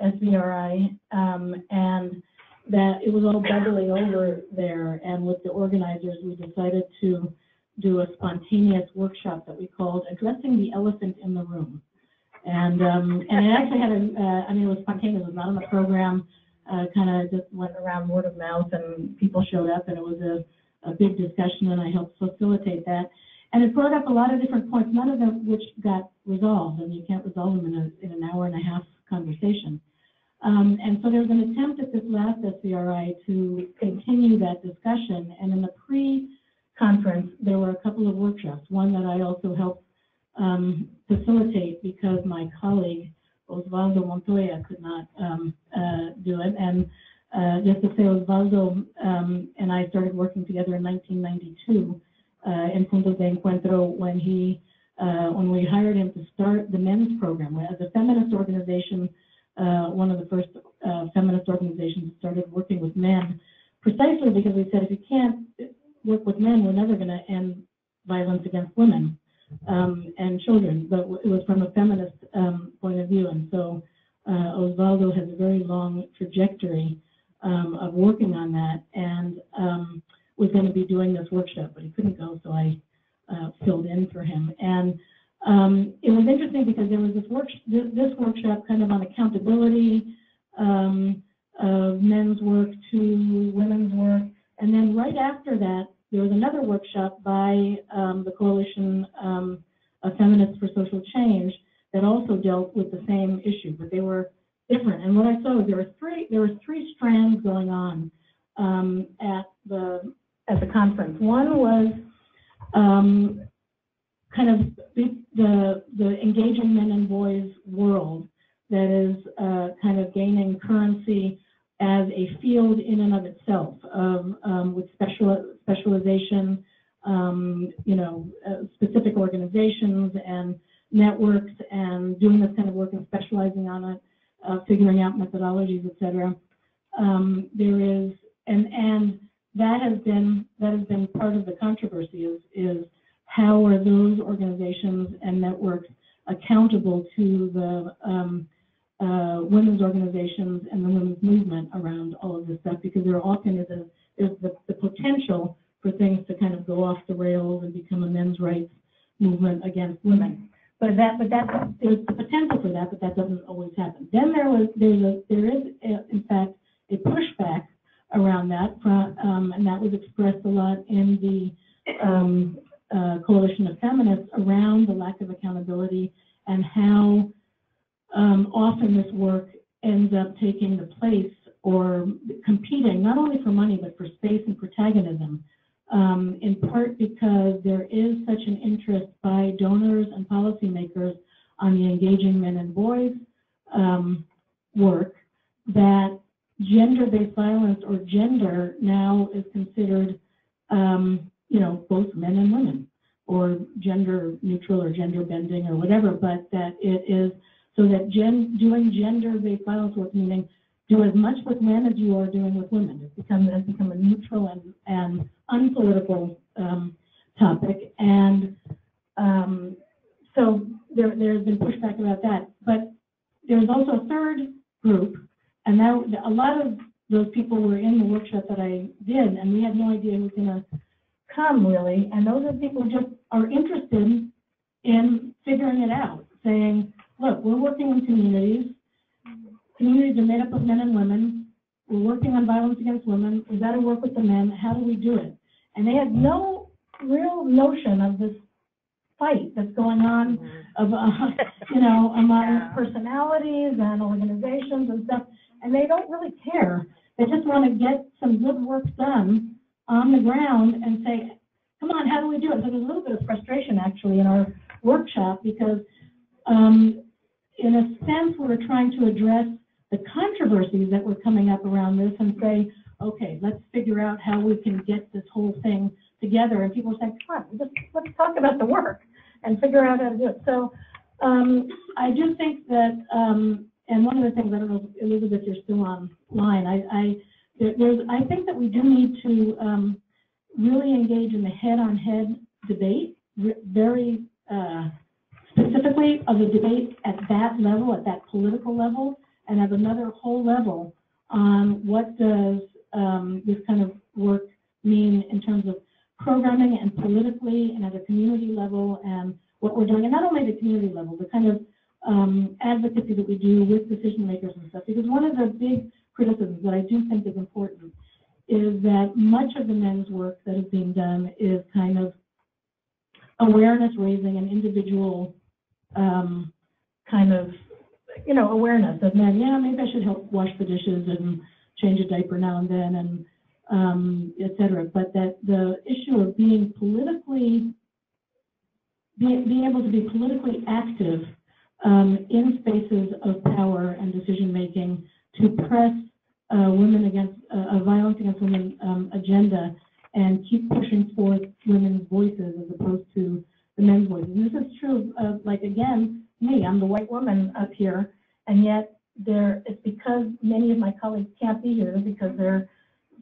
SVRI, and that it was all bubbling over there, and with the organizers, we decided to do a spontaneous workshop that we called Addressing the Elephant in the Room. And it actually had it was spontaneous, it was not on the program, kind of just went around word of mouth, and people showed up, and it was a big discussion, and I helped facilitate that. And it brought up a lot of different points, none of them which got resolved, and you can't resolve them in an hour and a half conversation. And so there was an attempt at this last SVRI to continue that discussion, and in the pre-conference, there were a couple of workshops, one that I also helped facilitate because my colleague, Osvaldo Montoya, could not do it. And just to say, Osvaldo and I started working together in 1992 in Puntos de Encuentro when we hired him to start the men's program. As a feminist organization, one of the first feminist organizations started working with men, precisely because we said if you can't work with men, we're never going to end violence against women and children. But it was from a feminist point of view. And so Osvaldo has a very long trajectory of working on that, and was going to be doing this workshop, but he couldn't go, so I filled in for him. And it was interesting because there was this workshop kind of on accountability of men's work to women's work, and then right after that, there was another workshop by the Coalition of Feminists for Social Change that also dealt with the same issue, but they were different. And what I saw was there were three strands going on at the conference. One was kind of the engaging men and boys world that is kind of gaining currency as a field in and of itself, with specialization, specific organizations and networks, and doing this kind of work and specializing on it, figuring out methodologies, et cetera. There is, and that has been part of the controversy is how are those organizations and networks accountable to the women's organizations and the women's movement around all of this stuff, because there often is the potential for things to kind of go off the rails and become a men's rights movement against women. But there's the potential for that, but that doesn't always happen. Then there is in fact a pushback around that, and that was expressed a lot in the Coalition of Feminists around the lack of accountability and how often this work ends up taking the place or competing not only for money but for space and protagonism, in part because there is such an interest by donors and policymakers on the engaging men and boys work that gender-based violence or gender now is considered, both men and women, or gender neutral or gender bending or whatever, but that it is so that doing gender-based violence work, meaning do as much with men as you are doing with women. Has become a neutral and unpolitical topic, and So there's been pushback about that. But there's also a third group, and now a lot of those people were in the workshop that I did, and we had no idea who was going to come, really. And those are people who just are interested in figuring it out, saying, look, we're working in communities. Communities are made up of men and women. We're working on violence against women. We've got to work with the men. How do we do it? And they had no real notion of this fight that's going on of, among personalities and organizations and stuff. And they don't really care. They just want to get some good work done on the ground and say, come on, how do we do it? So there's a little bit of frustration, actually, in our workshop because, in a sense, we're trying to address the controversies that were coming up around this and say, okay, let's figure out how we can get this whole thing together. And people are saying, come on, let's talk about the work and figure out how to do it. So I do think that, and one of the things, I don't know, Elizabeth, you're still online, I think that we do need to really engage in the head-on-head debate, very specifically of the debate at that level, at that political level, and have another whole level on what does this kind of work mean in terms of programming and politically and at a community level and what we're doing, and not only the community level, the kind of advocacy that we do with decision makers and stuff. Because one of the big criticisms that I do think is important is that much of the men's work that is being done is kind of awareness raising and individual kind of, awareness of men. Yeah, maybe I should help wash the dishes and change a diaper now and then, and et cetera. But that the issue of being politically, being able to be politically active in spaces of power and decision making to press women against a violence against women agenda and keep pushing forth women's voices as opposed to the men's voices. And this is true of, like, again, me, I'm the white woman up here, and yet it's because many of my colleagues can't be here because they're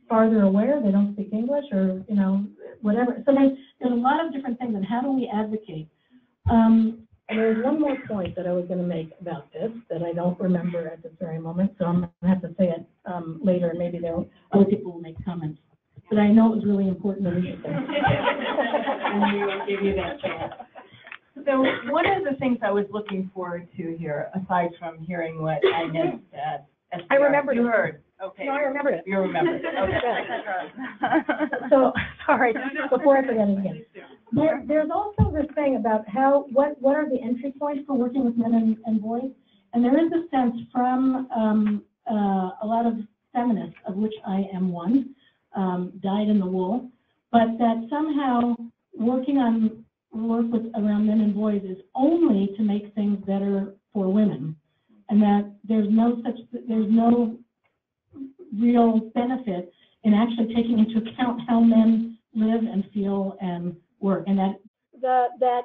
farther away, they don't speak English, or, whatever. So there's a lot of different things, and how do we advocate? And there's one more point that I was going to make about this that I don't remember at this very moment, so I'm going to have to say it later, and maybe other people will make comments. But I know it was really important that we should say. And we will give you that chance. So one of the things I was looking forward to here, aside from hearing what Agnes said, I remembered you it. heard. Okay. No, I remembered it. You remembered. Okay. So, sorry, before I forget it again. There's also this thing about what are the entry points for working with men and boys? And there is a sense from a lot of feminists, of which I am one, dyed in the wool, but that somehow working on work around men and boys is only to make things better for women, and that there's no real benefit in actually taking into account how men live and feel and work, and that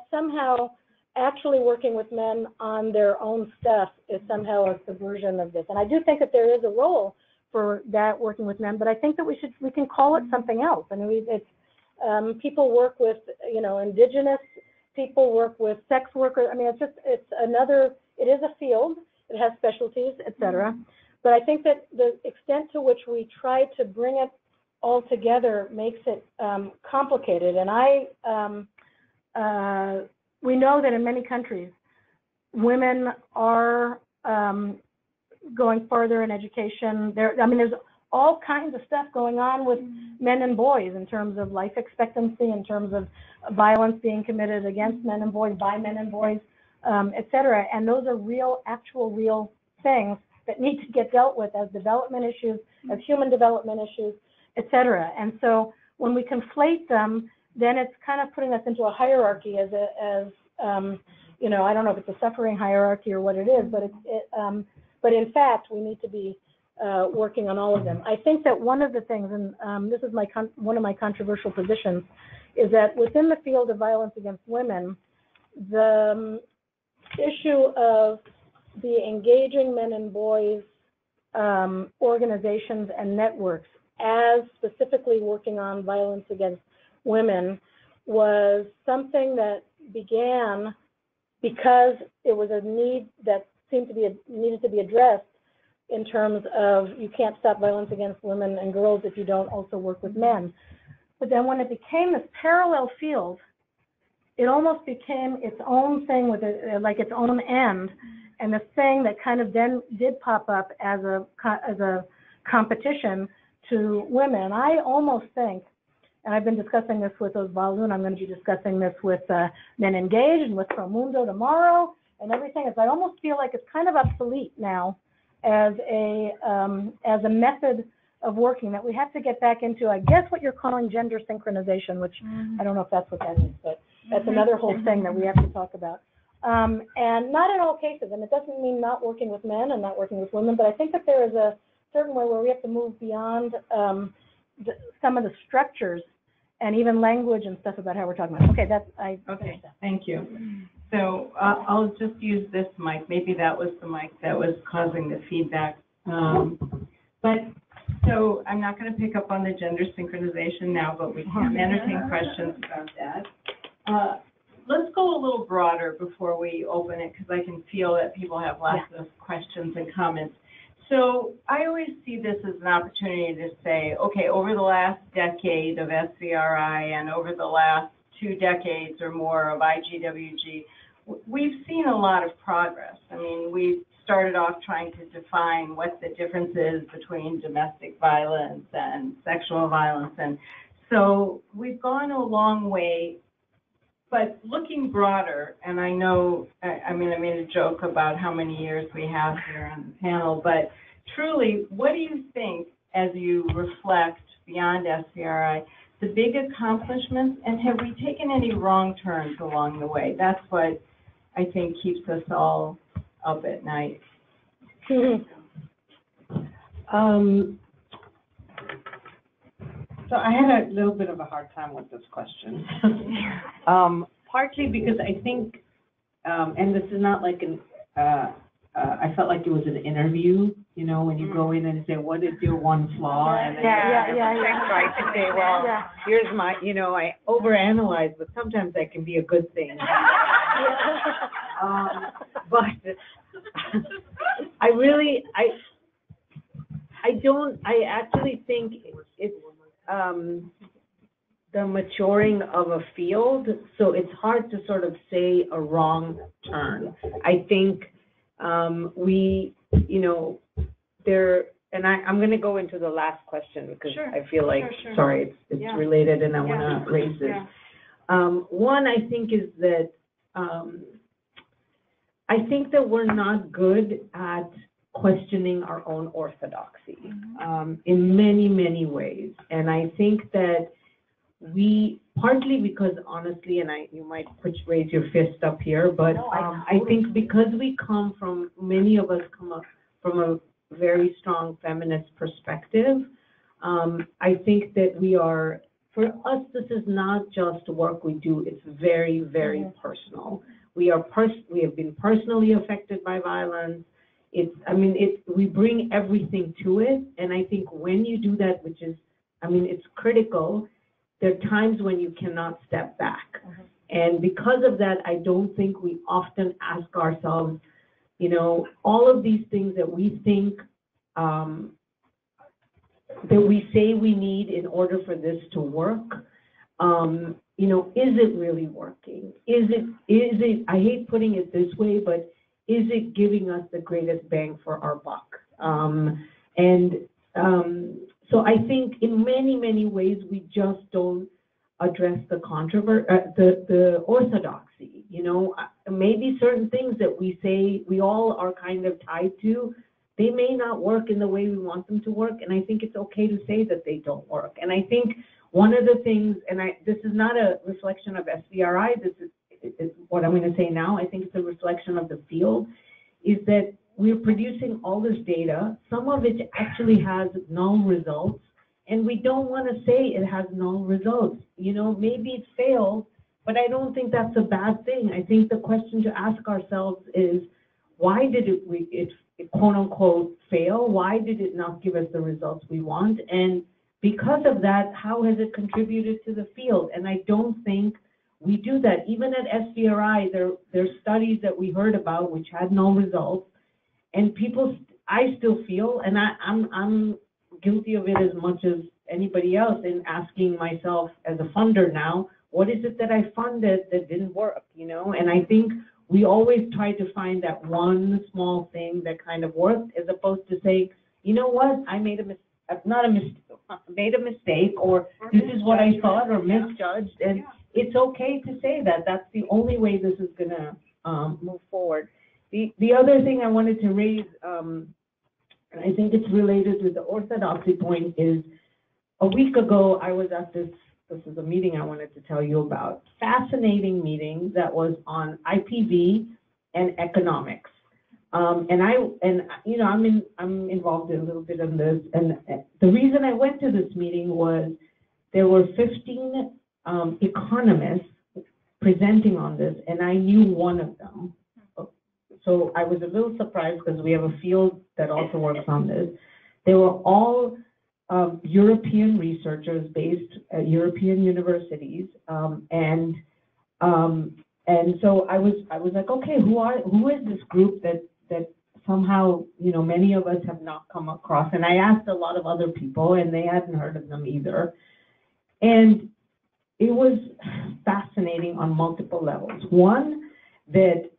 somehow actually working with men on their own stuff is somehow a subversion of this. And I do think that there is a role for that working with men, but I think that we can call it something else. I mean, it's people work with, indigenous people, work with sex workers. I mean, it is a field, it has specialties, et cetera. But I think that the extent to which we try to bring it all together makes it complicated. And we know that in many countries, women are going further in education. There's all kinds of stuff going on with men and boys in terms of life expectancy, in terms of violence being committed against men and boys, by men and boys, et cetera. And those are actual real things that need to get dealt with as development issues, as human development issues, et cetera. And so when we conflate them, then it's kind of putting us into a hierarchy as I don't know if it's a suffering hierarchy or what it is, but in fact, we need to be working on all of them. I think that one of the things, and this is one of my controversial positions, is that within the field of violence against women, the issue of the engaging men and boys organizations and networks as specifically working on violence against women was something that began because it was a need that seemed to be needed to be addressed in terms of you can't stop violence against women and girls if you don't also work with men. But then when it became this parallel field, it almost became its own thing with like its own end, and the thing that kind of then did pop up as a competition to women. I almost think, and I've been discussing this with Osvaldo, and I'm going to be discussing this with Men Engaged and with Promundo tomorrow and everything, is I almost feel like it's kind of obsolete now as a method of working, that we have to get back into, I guess, what you're calling gender synchronization, which I don't know if that's what that is, but that's another whole thing that we have to talk about. And not in all cases, and it doesn't mean not working with men and not working with women, but I think that there is a certain way where we have to move beyond some of the structures and even language and stuff about how we're talking about. Okay, okay, thank you. So I'll just use this mic. Maybe that was the mic that was causing the feedback. So I'm not going to pick up on the gender synchronization now, but we can entertain questions about that. Let's go a little broader before we open it, because I can feel that people have lots of questions and comments. So I always see this as an opportunity to say, okay, over the last decade of SVRI and over the last 2 decades or more of IGWG, we've seen a lot of progress. I mean, we started off trying to define what the difference is between domestic violence and sexual violence. And so we've gone a long way. But looking broader, and I know, I mean, I made a joke about how many years we have here on the panel, but truly, what do you think, as you reflect beyond SVRI, the big accomplishments, and have we taken any wrong turns along the way? That's what I think keeps us all up at night. So I had a little bit of a hard time with this question. Partly because I think, and this is not like I felt like it was an interview, you know, when you go in and say, what is your one flaw? And then try to say, well, here's my, you know, I overanalyze, but sometimes that can be a good thing. But I actually think it's the maturing of a field, so it's hard to sort of say a wrong turn. I think we, you know, and I'm going to go into the last question because I feel like, sorry, it's related and I want to raise this. One, I think, is that I think that we're not good at questioning our own orthodoxy in many, many ways. And I think that we, partly because honestly, and you might raise your fist up here, but I think because we come from, many of us come up from a very strong feminist perspective, I think that we are, for us, this is not just work we do, it's very, very personal. We have been personally affected by violence. We bring everything to it, and I think when you do that, which is, it's critical, there are times when you cannot step back. And because of that, I don't think we often ask ourselves, you know, all of these things that we think, that we say we need in order for this to work, you know, is it really working? Is it, I hate putting it this way, but is it giving us the greatest bang for our buck? So I think in many, many ways, we just don't address the orthodoxy. You know, maybe certain things that we say we all are kind of tied to, they may not work in the way we want them to work, and I think it's okay to say that they don't work. And I think one of the things, and this is not a reflection of SVRI, this is what I'm going to say now, I think it's a reflection of the field, is that we're producing all this data, some of it actually has null results, and we don't want to say it has null results. You know, maybe it failed, but I don't think that's a bad thing. I think the question to ask ourselves is, why did it quote unquote fail? Why did it not give us the results we want? And because of that, how has it contributed to the field? And I don't think we do that. Even at SVRI, there's studies that we heard about which had no results, and I still feel, and I'm guilty of it as much as anybody else in asking myself as a funder now, what is it that I funded that didn't work, you know? And I think we always try to find that one small thing that kind of worked, as opposed to saying, you know what, I made a mistake, or this is what I thought, or misjudged, and it's okay to say that. That's the only way this is gonna move forward. The other thing I wanted to raise, and I think it's related with the orthodoxy point, is a week ago I was at this is a meeting I wanted to tell you about. Fascinating meeting that was on IPV and economics. And you know, I'm involved in a little bit in this, and the reason I went to this meeting was there were 15 economists presenting on this, and I knew one of them. So I was a little surprised because we have a field that also works on this. They were all European researchers based at European universities, and so I was like, okay, who is this group that somehow, you know, many of us have not come across? And I asked a lot of other people, and they hadn't heard of them either. And it was fascinating on multiple levels. One, that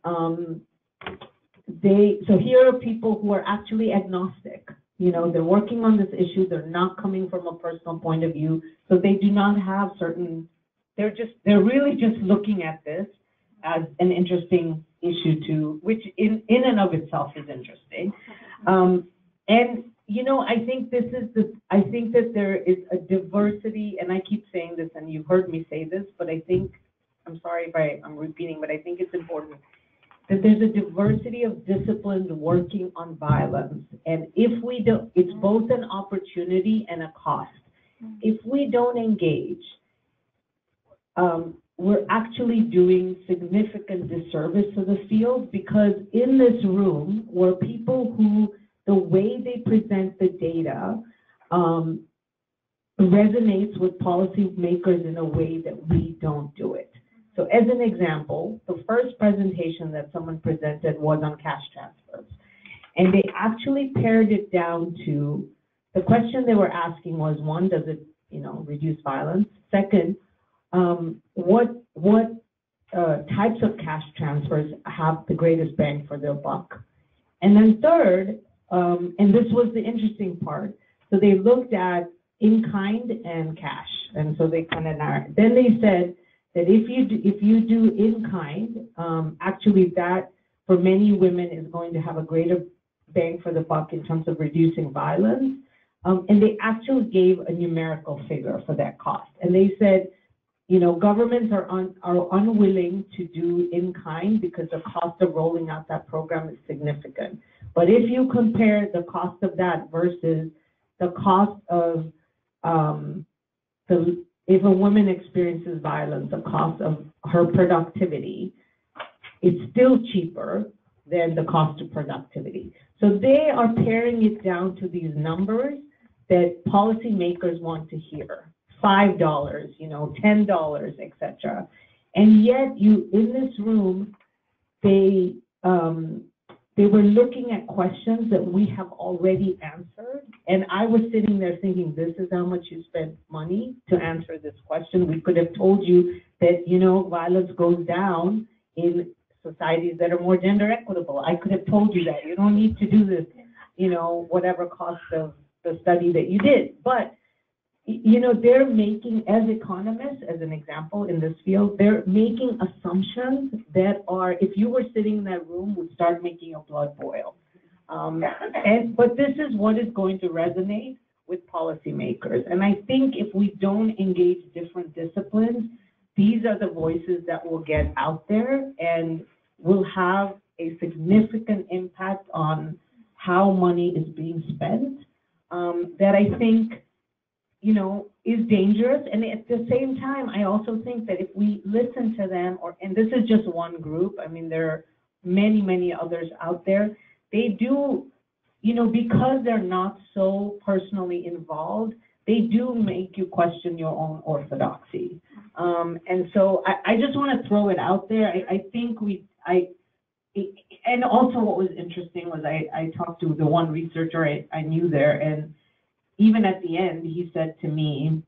so here are people who are actually agnostic. You know, they're working on this issue. They're not coming from a personal point of view. So they do not have certain, they're really just looking at this as an interesting issue which in and of itself is interesting. And, you know, I think that there is a diversity, and I keep saying this, and you've heard me say this, but I think, I'm sorry if I'm repeating, but I think it's important that there's a diversity of disciplines working on violence. And if we don't, it's both an opportunity and a cost. If we don't engage, we're actually doing significant disservice to the field, because in this room were people who, the way they present the data resonates with policymakers in a way that we don't do it. So as an example, the first presentation that someone presented was on cash transfers. And they actually pared it down to, the question they were asking was, one, does it, you know, reduce violence? Second, what types of cash transfers have the greatest bang for their buck? And then third, and this was the interesting part, so they looked at in-kind and cash. And so they kind of narrowed. Then they said that if you do in-kind, actually that for many women is going to have a greater bang for the buck in terms of reducing violence. And they actually gave a numerical figure for that cost. And they said, you know, governments are unwilling to do in-kind because the cost of rolling out that program is significant. But if you compare the cost of that versus the cost of if a woman experiences violence, the cost of her productivity, it's still cheaper than the cost of productivity. So they are paring it down to these numbers that policymakers want to hear. $5, you know, $10, etc. And yet in this room, they were looking at questions that we have already answered. And I was sitting there thinking, this is how much you spent money to answer this question. We could have told you that, you know, violence goes down in societies that are more gender equitable. I could have told you that. You don't need to do this, you know, whatever cost of the study that you did. But, you know, they're making, as economists, as an example in this field, they're making assumptions that are, if you were sitting in that room, would start making your blood boil. But this is what is going to resonate with policymakers. And I think if we don't engage different disciplines, these are the voices that will get out there and will have a significant impact on how money is being spent, that I think, you know, is dangerous. And at the same time, I also think that if we listen to them, and this is just one group, I mean, there are many, many others out there, they do, you know, because they're not so personally involved, they do make you question your own orthodoxy. And so I just want to throw it out there. I think and also what was interesting was I talked to the one researcher I knew there, and even at the end, he said to me,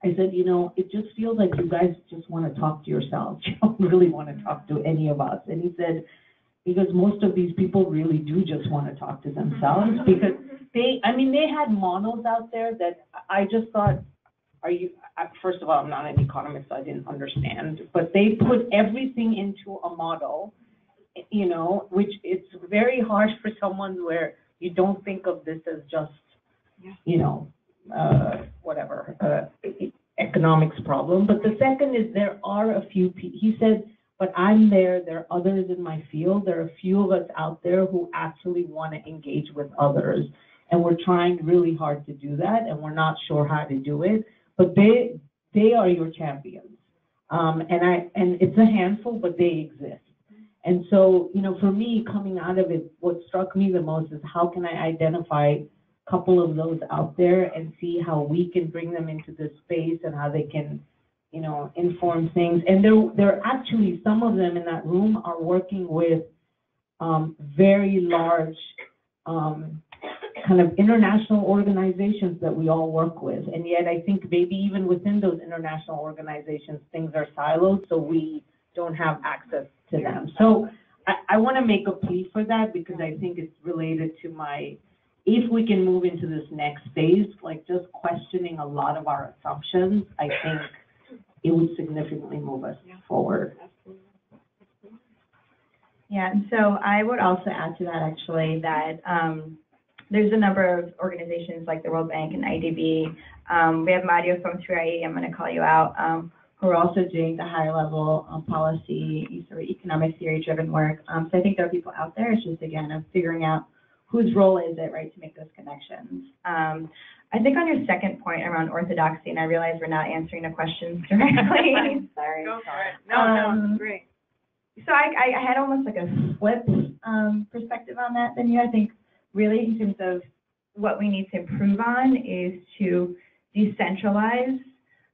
I said, you know, it just feels like you guys just want to talk to yourselves. You don't really want to talk to any of us. And he said, because most of these people really do just want to talk to themselves, because they had models out there that I just thought, first of all, I'm not an economist, so I didn't understand, but they put everything into a model, you know, which it's very hard for someone where you don't think of this as just, you know, economics problem. But the second is there are a few people, he said, but I'm there are others in my field, there are a few of us out there who actually want to engage with others. And we're trying really hard to do that, and we're not sure how to do it. But they are your champions. And it's a handful, but they exist. And so, you know, for me, coming out of it, what struck me the most is how can I identify a couple of those out there and see how we can bring them into this space and how they can, you know, inform things. And there actually, some of them in that room are working with very large kind of international organizations that we all work with. And yet I think maybe even within those international organizations, things are siloed, so we don't have access to them. So I want to make a plea for that, because I think it's related to if we can move into this next phase, like just questioning a lot of our assumptions, I think it would significantly move us forward. Yeah, and so I would also add to that actually that there's a number of organizations like the World Bank and IDB. We have Mario from SVRI, I'm going to call you out, who are also doing the higher level policy, sort of economic theory driven work. So I think there are people out there. It's just, again, of figuring out whose role is it, right, to make those connections. I think on your second point around orthodoxy, and I realize we're not answering the questions directly. Sorry. Go for it. No, great. So I had almost like a flip perspective on that than you. I think really in terms of what we need to improve on is to decentralize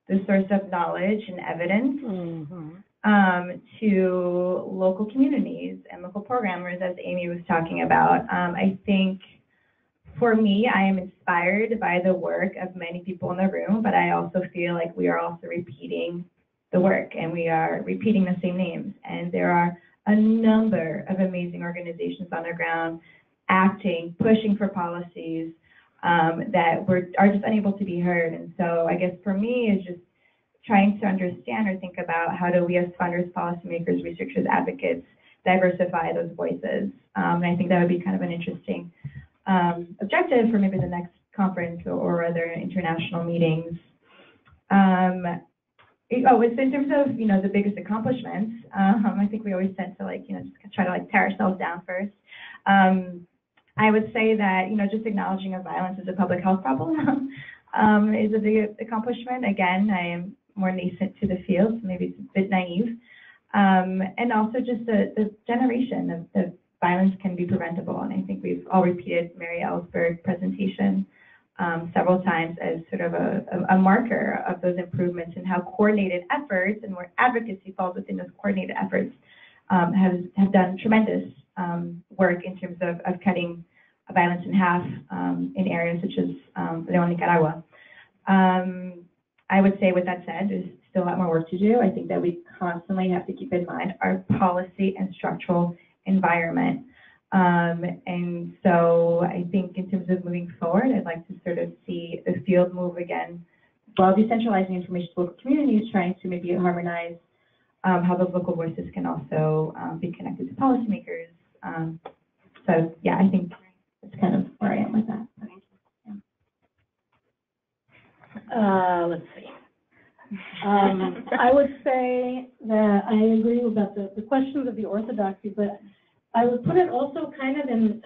the source of knowledge and evidence to local communities and local programmers, as Amy was talking about. I think for me, I am inspired by the work of many people in the room, but I also feel like we are also repeating the work, and we are repeating the same names. And there are a number of amazing organizations on the ground acting, pushing for policies that are just unable to be heard. And so I guess for me is just trying to understand or think about how do we as funders, policymakers, researchers, advocates diversify those voices. And I think that would be kind of an interesting objective for maybe the next conference or other international meetings. It's in terms of, you know, the biggest accomplishments, I think we always tend to just try to tear ourselves down first. I would say that, you know, just acknowledging of violence as a public health problem is a big accomplishment. Again, I am more nascent to the field, so maybe it's a bit naive. And also just the generation of the violence can be preventable. And I think we've all repeated Mary Ellsberg's presentation several times as sort of a marker of those improvements and how coordinated efforts and where advocacy falls within those coordinated efforts have done tremendous work in terms of cutting violence in half in areas such as Nicaragua. I would say, with that said, there's still a lot more work to do. I think that we constantly have to keep in mind our policy and structural environment. And so I think in terms of moving forward, I'd like to sort of see the field move again, while decentralizing information to local communities, trying to maybe harmonize how those local voices can also be connected to policymakers. So yeah, I think that's kind of where I am with that. Let's see. I would say that I agree about the questions of the orthodoxy, but I would put it also kind of in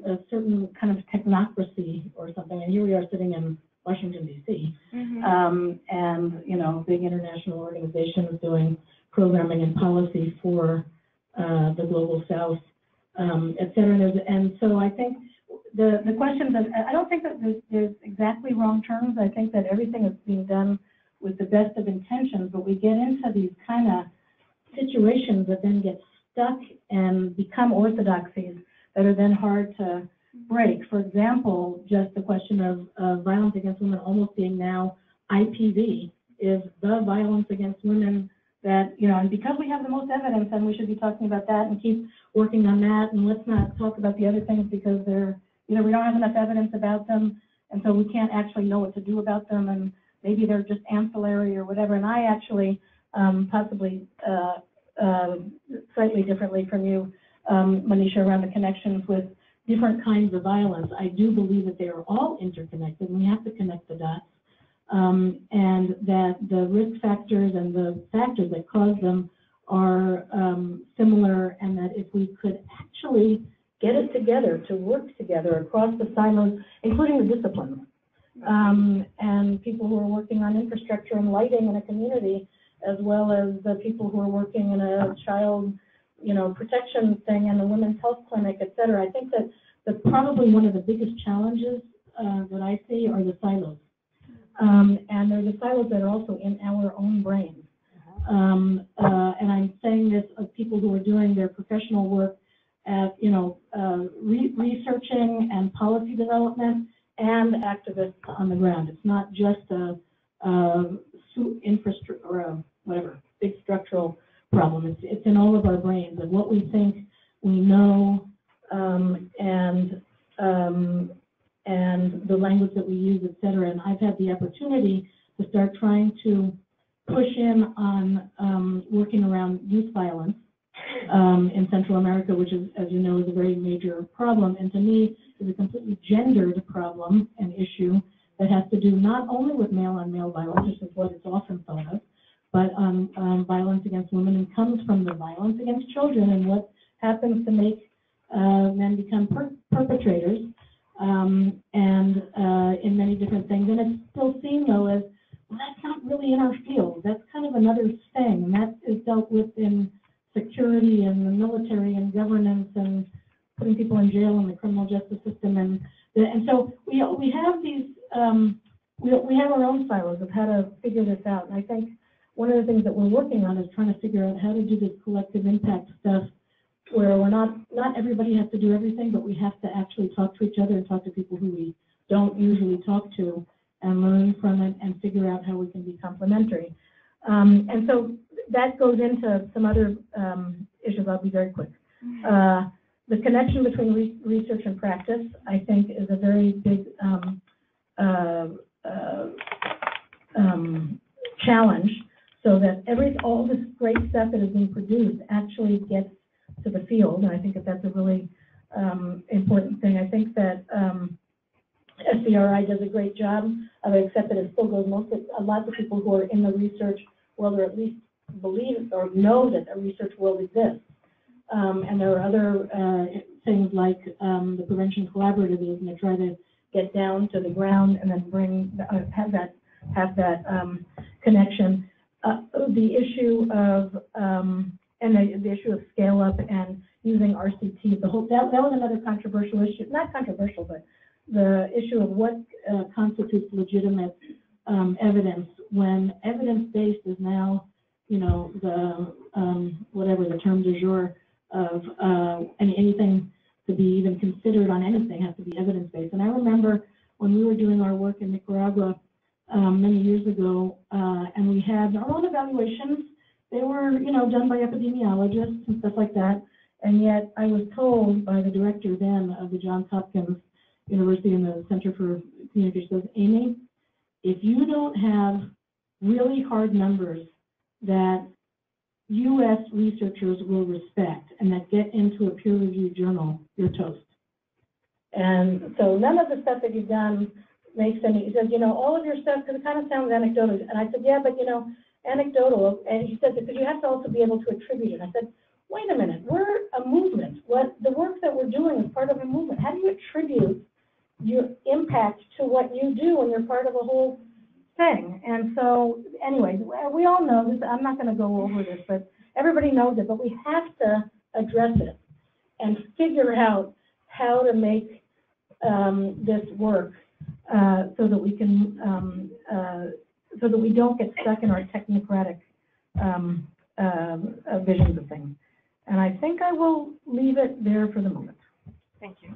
a certain kind of technocracy or something. And here we are sitting in Washington, D.C., and, you know, big international organizations doing programming and policy for the global South, et cetera. And so I think the question that I don't think that there's exactly wrong terms. I think that everything is being done with the best of intentions, but we get into these kind of situations that then get stuck and become orthodoxies that are then hard to break. For example, just the question of violence against women almost being now IPV is the violence against women that, you know, and because we have the most evidence, then we should be talking about that and keep working on that, and let's not talk about the other things because they're, you know, we don't have enough evidence about them, and so we can't actually know what to do about them, and maybe they're just ancillary or whatever. And I actually, possibly slightly differently from you, Manisha, around the connections with different kinds of violence. I do believe that they are all interconnected, and we have to connect the dots, and that the risk factors and the factors that cause them are similar, and that if we could actually get it together to work together across the silos, including the disciplines, and people who are working on infrastructure and lighting in a community, as well as the people who are working in a child, you know, protection thing and the women's health clinic, et cetera. I think that probably one of the biggest challenges that I see are the silos. And they're the silos that are also in our own brains. And I'm saying this of people who are doing their professional work at, you know, researching and policy development and activists on the ground. It's not just a infrastructure or a whatever, big structural problem. It's in all of our brains and what we think we know, and the language that we use, et cetera. And I've had the opportunity to start trying to push in on working around youth violence in Central America, which is, as you know, is a very major problem. And to me, is a completely gendered problem and issue that has to do not only with male-on-male violence, which is what it's often thought of, but violence against women, and comes from the violence against children and what happens to make men become perpetrators, and in many different things. And it's still seen, though, as, well, that's not really in our field. That's kind of another thing, and that is dealt with in security and the military and governance and putting people in jail in the criminal justice system. And so we have these, we have our own silos of how to figure this out. And I think one of the things that we're working on is trying to figure out how to do this collective impact stuff where we're not everybody has to do everything, but we have to actually talk to each other and talk to people who we don't usually talk to and learn from it and figure out how we can be complementary. And so that goes into some other issues. I'll be very quick. The connection between research and practice, I think, is a very big challenge, so that all this great stuff that is being produced actually gets to the field. And I think that that's a really important thing. I think that SVRI does a great job of it, except that it still goes a lot of people who are in the research world, or at least believe or know that the research world exists. And there are other things like the Prevention Collaborative is going to try to get down to the ground and then have that connection. The issue of the issue of scale up and using RCT, that was another controversial issue. Not controversial, but the issue of what constitutes legitimate evidence, when evidence-based is now, you know, the whatever the term du jour of anything to be even considered on anything has to be evidence-based. And I remember when we were doing our work in Nicaragua many years ago, and we had our own evaluations. They were, you know, done by epidemiologists and stuff like that. And yet I was told by the director then of the Johns Hopkins University and the Center for Communications, Amy, if you don't have really hard numbers that U.S. researchers will respect and that get into a peer-reviewed journal, you're toast. And so none of the stuff that you've done makes any, he says, you know, all of your stuff, because it kind of sounds anecdotal. And I said, yeah, but, you know, anecdotal. And he said, because you have to also be able to attribute it. I said, wait a minute, we're a movement. What the work that we're doing is part of a movement. How do you attribute your impact to what you do when you're part of a whole thing? And so, anyway, we all know this. I'm not going to go over this, but everybody knows it. But we have to address it and figure out how to make this work so that we can so that we don't get stuck in our technocratic visions of things. And I think I will leave it there for the moment. Thank you.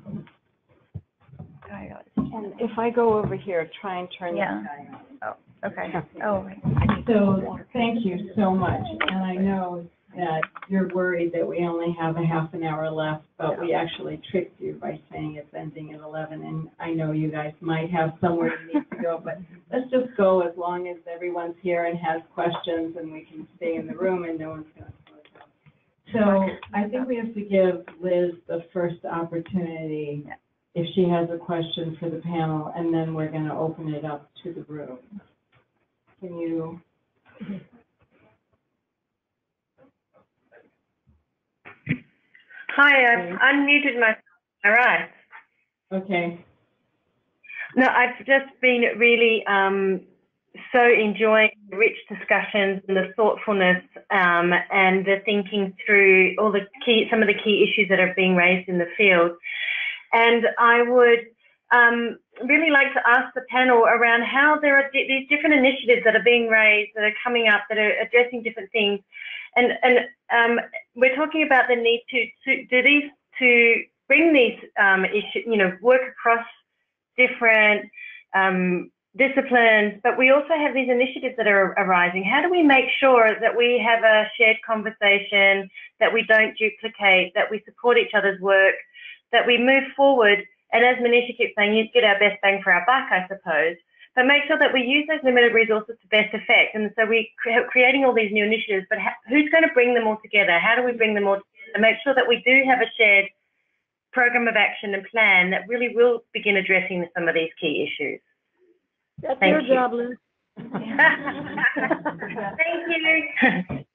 And if I go over here, try and turn this guy on. Oh, okay. Oh, So, thank you so much. And I know that you're worried that we only have a half an hour left, but we actually tricked you by saying it's ending at 11. And I know you guys might have somewhere you need to go, but let's just go as long as everyone's here and has questions and we can stay in the room and no one's going to close out. So I think we have to give Liz the first opportunity if she has a question for the panel, and then we're going to open it up to the room. Can you? Hi, I've unmuted myself. All right. Okay. No, I've just been really so enjoying the rich discussions and the thoughtfulness and the thinking through all the some of the key issues that are being raised in the field. And I would really like to ask the panel around how there are these different initiatives that are being raised, that are coming up, that are addressing different things. And we're talking about the need to bring these issues, work across different disciplines, but we also have these initiatives that are arising. How do we make sure that we have a shared conversation, that we don't duplicate, that we support each other's work, that we move forward, and as Manisha keeps saying, you get our best bang for our buck, I suppose, but make sure that we use those limited resources to best effect. And so we're creating all these new initiatives, but who's going to bring them all together? How do we bring them all together to make sure that we do have a shared program of action and plan that really will begin addressing some of these key issues? That's Thank your you. job, Liz. Thank you.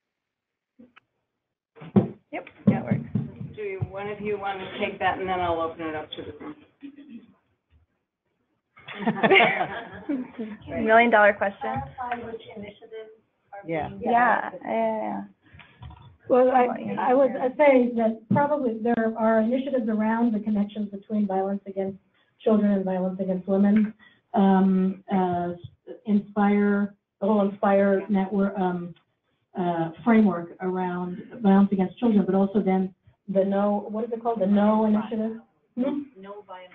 Yep, that works. Do one of you want to take that, and then I'll open it up to the room? $1 million question. Yeah. Yeah. Well, I'd say that probably there are initiatives around the connections between violence against children and violence against women. The whole Inspire network framework around violence against children, but also then the what is it called? The No initiative? No violence.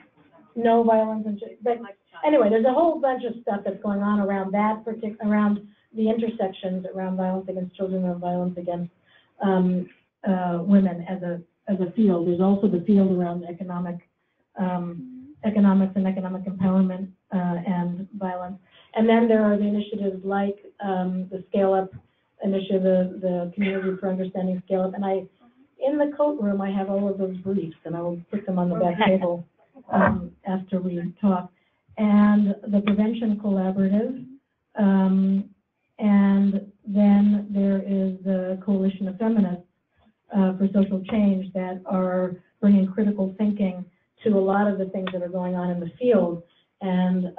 No violence. But anyway, there's a whole bunch of stuff that's going on around that, around the intersections around violence against children and violence against women as a field. There's also the field around economics and economic empowerment and violence. And then there are the initiatives like the Scale Up initiative, the Community for Understanding Scale Up. And in the coat room, I have all of those briefs, and I will put them on the back table after we talk. And the Prevention Collaborative. And then there is the Coalition of Feminists for Social Change that are bringing critical thinking to a lot of the things that are going on in the field, and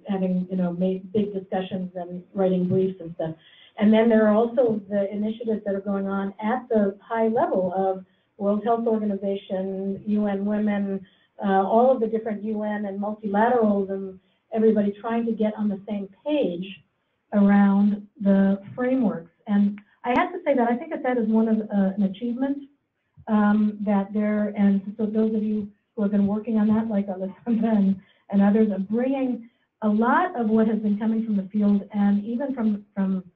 having made big discussions and writing briefs and stuff. And then there are also the initiatives that are going on at the high level of World Health Organization, UN Women, all of the different UN and multilaterals, and everybody trying to get on the same page around the frameworks. And I have to say that I think that is one of an achievement and so those of you who have been working on that, like Alessandra and others, are bringing a lot of what has been coming from the field and even from feminist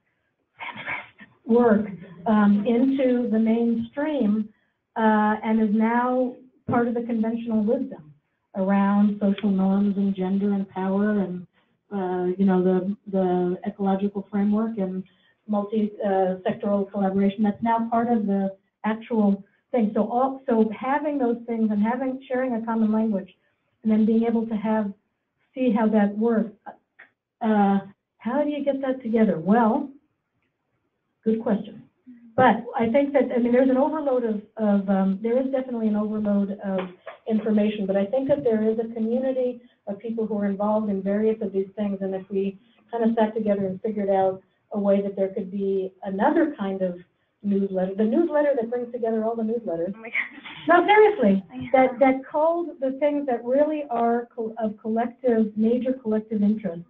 work into the mainstream and is now part of the conventional wisdom around social norms and gender and power and the ecological framework and multi-sectoral collaboration. That's now part of the actual thing. So having those things and sharing a common language, and then being able to see how that works. How do you get that together? Well, good question. But I think that, there's an overload there is definitely an overload of information, but I think that there is a community of people who are involved in various of these things, and if we kind of sat together and figured out a way that there could be another kind of newsletter, the newsletter that brings together all the newsletters. Oh my gosh. No, seriously, that called the things that really are of major collective interest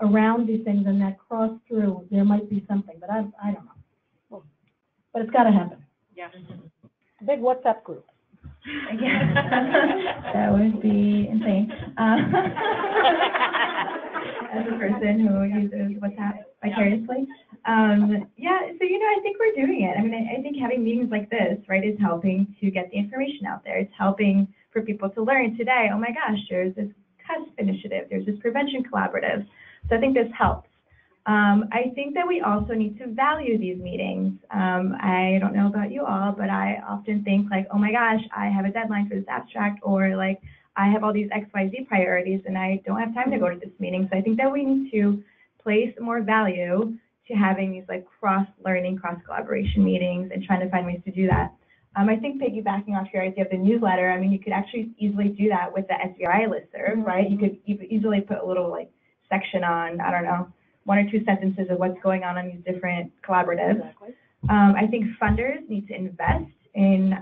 around these things and that cross through, there might be something, but I don't know. But it's got to happen. Yeah. Big WhatsApp group. Again, that would be insane. As a person who uses WhatsApp vicariously. Yeah, so, I think we're doing it. I mean, I think having meetings like this, right, is helping to get the information out there. It's helping for people to learn today, oh my gosh, there's this CUSP initiative, there's this prevention collaborative. So I think this helps. I think that we also need to value these meetings. I don't know about you all, but I often think like, oh my gosh, I have a deadline for this abstract, or like, I have all these XYZ priorities and I don't have time to go to this meeting. So I think that we need to place more value to having these like cross-learning, cross-collaboration meetings and trying to find ways to do that. I think piggybacking off your idea of the newsletter, I mean, you could actually easily do that with the SVRI listserv, right? You could easily put a little like section on, I don't know, 1 or 2 sentences of what's going on these different collaboratives. Exactly. I think funders need to invest in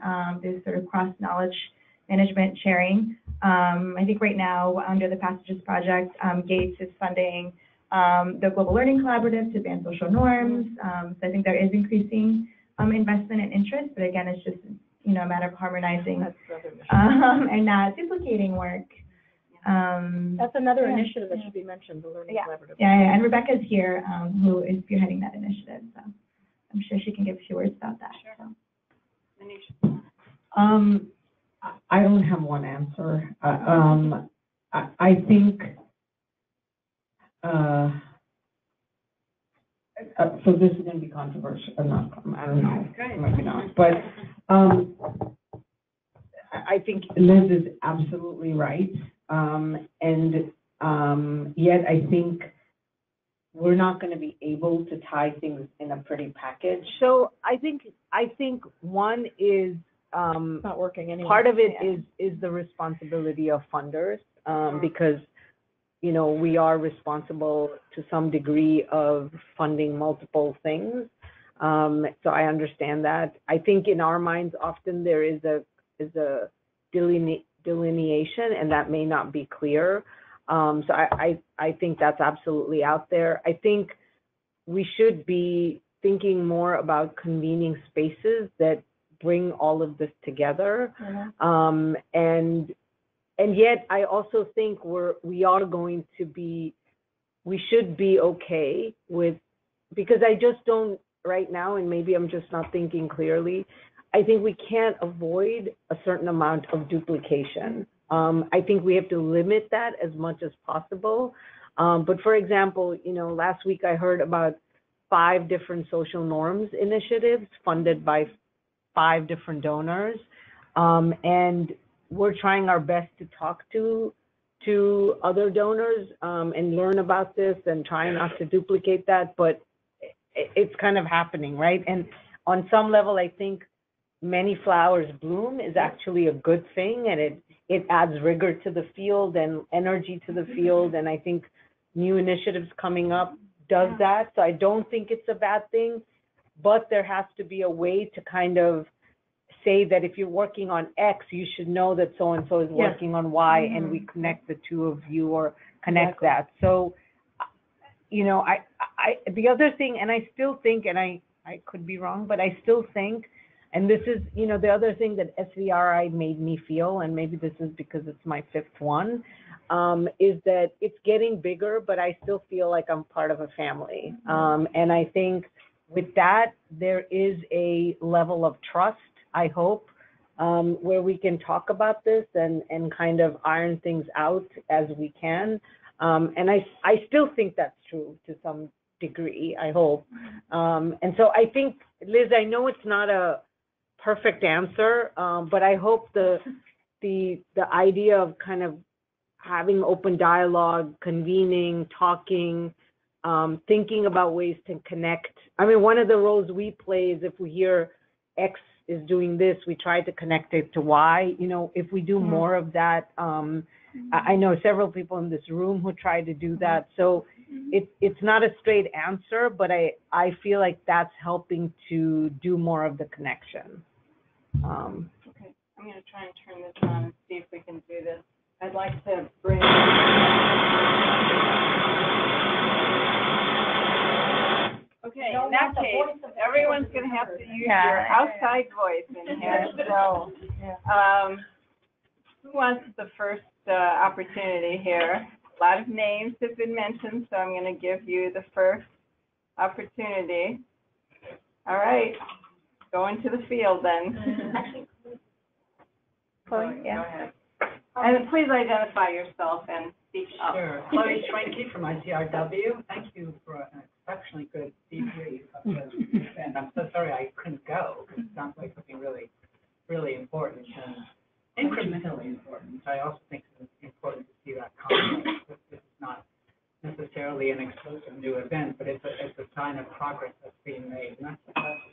this sort of cross-knowledge management sharing. I think right now, under the Passages Project, Gates is funding the Global Learning Collaborative to advance social norms. So I think there is increasing investment and interest, but again, it's just, a matter of harmonizing and not duplicating work. That's another initiative that should be mentioned, the Learning Collaborative. Yeah, and Rebecca's here, who is spearheading that initiative, so I'm sure she can give a few words about that. Sure. So. I don't have one answer. I think, so this is going to be controversial, or not, I don't know, maybe not, but I think Liz is absolutely right, and yet I think we're not going to be able to tie things in a pretty package. So I think one is, It's not working anyway. part of it is the responsibility of funders, because, we are responsible to some degree of funding multiple things. So I understand that. I think in our minds, often there is a delineation, and that may not be clear. So I think that's absolutely out there. I think we should be thinking more about convening spaces that bring all of this together. And yet I also think we should be okay with, because I just don't right now, and maybe I'm just not thinking clearly, I think we can't avoid a certain amount of duplication. I think we have to limit that as much as possible. But for example, last week I heard about 5 different social norms initiatives funded by 5 different donors. And we're trying our best to talk to other donors and learn about this and try not to duplicate that, but it's kind of happening, right? And on some level, I think many flowers bloom is actually a good thing, and it adds rigor to the field and energy to the field, and I think new initiatives coming up does that. So I don't think it's a bad thing, but there has to be a way to kind of say that if you're working on X, you should know that so-and-so is working on Y, and we connect the two of you, or connect that. So, the other thing, and I still think, and I could be wrong, but I still think, and this is, the other thing that SVRI made me feel, and maybe this is because it's my 5th one, is that it's getting bigger, but I still feel like I'm part of a family. And I think with that, there is a level of trust, I hope, where we can talk about this and kind of iron things out as we can. And I still think that's true to some degree, I hope. And so I think, Liz, I know it's not a perfect answer, but I hope the idea of kind of having open dialogue, convening, talking, thinking about ways to connect. I mean, one of the roles we play is if we hear X is doing this, we try to connect it to Y. If we do more of that, I know several people in this room who try to do that. So it's not a straight answer, but I feel like that's helping to do more of the connection. Okay, I'm going to try and turn this on and see if we can do this. I'd like to bring Okay, in that case, everyone's gonna have to use your outside voice in here, so, who wants the first, opportunity here? A lot of names have been mentioned, so I'm gonna give you the first opportunity. All right, go into the field then. Chloe, Go ahead. And please identify yourself and speak up. Sure. Chloe Schwenke from ICRW. Thank you for an exceptionally good debrief. And I'm so sorry I couldn't go, because it sounds like something really, really important and incrementally important. I also think it's important to see that context. This is not necessarily an explosive new event, but it's a sign of progress that's being made, and that's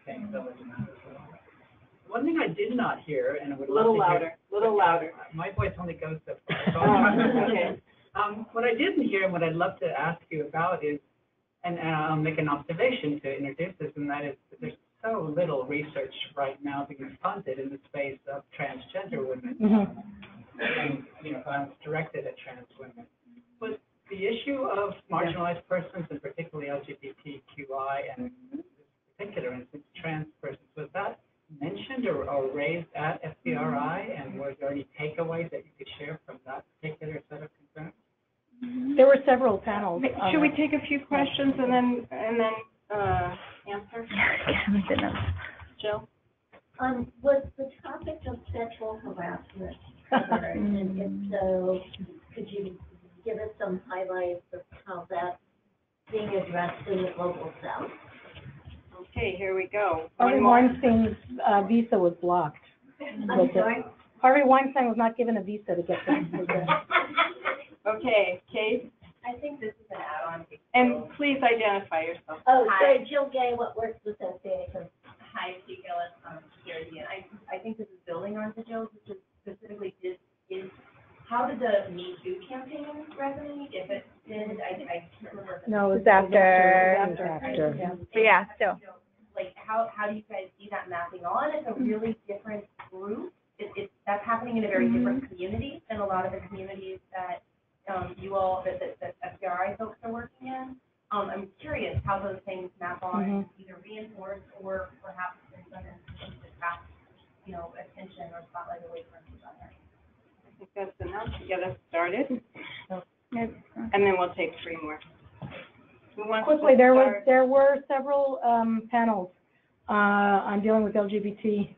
sustainability matters. One thing I did not hear, and I would love to hear. Little louder. My voice only goes so far. Okay. What I didn't hear and what I'd love to ask you about is, and I'll make an observation to introduce this, and that is that there's so little research right now being funded in the space of transgender women and violence directed at trans women. Was the issue of marginalized persons, and particularly LGBTQI, and in this particular instance trans persons, was that mentioned or raised at SVRI, and were there any takeaways that you could share from that particular set of concerns? There were several panels. Should we take a few questions and then answer? Jill? Was the topic of sexual harassment covered? And if so, could you give us some highlights of how that's being addressed in the Global South? Okay, here we go. Harvey Weinstein's visa was blocked. I'm sorry? Harvey Weinstein was not given a visa to get there. Okay, Kate, I think this is an add-on. and please identify yourself. Oh, sorry, Jill Gay, what works with Association? Hi, Steve Gillis from Security. And I think this is building on to Jill's, which is specifically is how did the Me Too campaign resonate? If it did, I can't remember. No, it was after. Yeah. But yeah, still. Like, how do you guys see that mapping on? It's a really different group. That's happening in a very different community than a lot of the communities that you all, that SVRI folks are working in. I'm curious how those things map on, either reinforce or perhaps in some instances attract, attention or spotlight away from each other. I think that's enough to get us started. And then we'll take 3 more. Who wants Quickly, to start? there were several panels on dealing with LGBT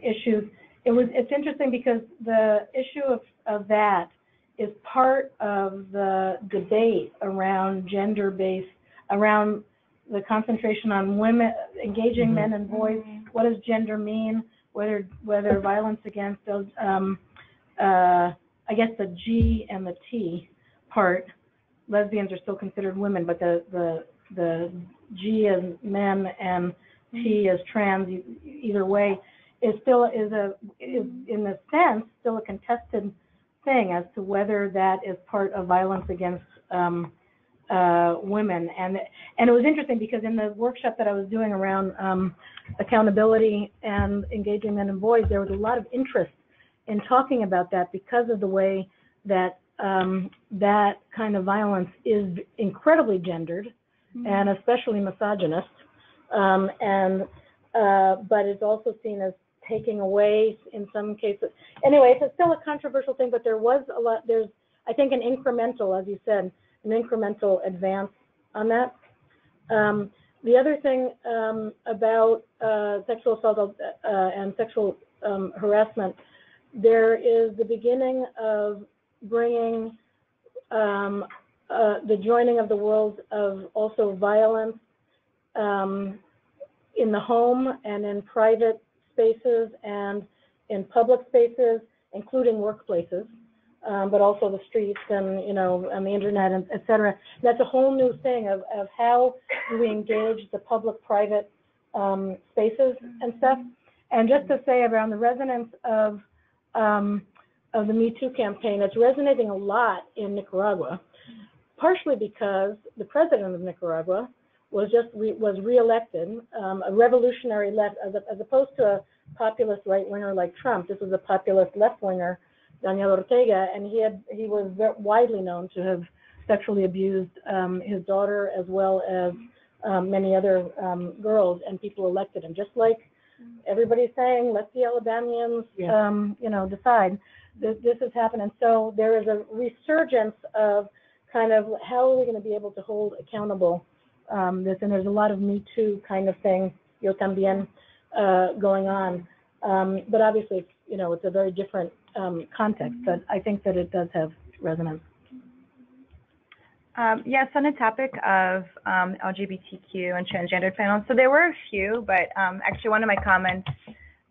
issues. It's interesting because the issue of that is part of the debate around gender-based, around the concentration on women, engaging men and boys. What does gender mean? Whether violence against, I guess the G and the T part, lesbians are still considered women, but the G as men and T as trans, either way, is in a sense still a contested thing as to whether that is part of violence against women. And it was interesting because in the workshop that I was doing around accountability and engaging men and boys, there was a lot of interest in talking about that because of the way that that kind of violence is incredibly gendered and especially misogynist, but it's also seen as taking away in some cases. Anyway, it's still a controversial thing, but there's, I think, an incremental, as you said, an incremental advance on that. The other thing about sexual assault and sexual harassment, there is the beginning of bringing the joining of the world of also violence in the home and in private spaces and in public spaces, including workplaces, but also the streets and, on the internet, and et cetera. That's a whole new thing of how do we engage the public-private spaces and stuff. And just to say around the resonance of the Me Too campaign, it's resonating a lot in Nicaragua, partially because the president of Nicaragua was reelected, a revolutionary left, as opposed to a populist right-winger like Trump. This was a populist left-winger, Daniel Ortega, and he was widely known to have sexually abused his daughter as well as many other girls, and people elected him. Just like everybody's saying, let the Alabamians, you know, decide. This is happening. So there is a resurgence of kind of how are we going to be able to hold accountable this, and there's a lot of Me Too kind of thing, yo también, going on. But obviously, it's, you know, it's a very different context, but I think that it does have resonance. Yes, on the topic of LGBTQ and transgendered panels, so there were a few, but actually one of my comments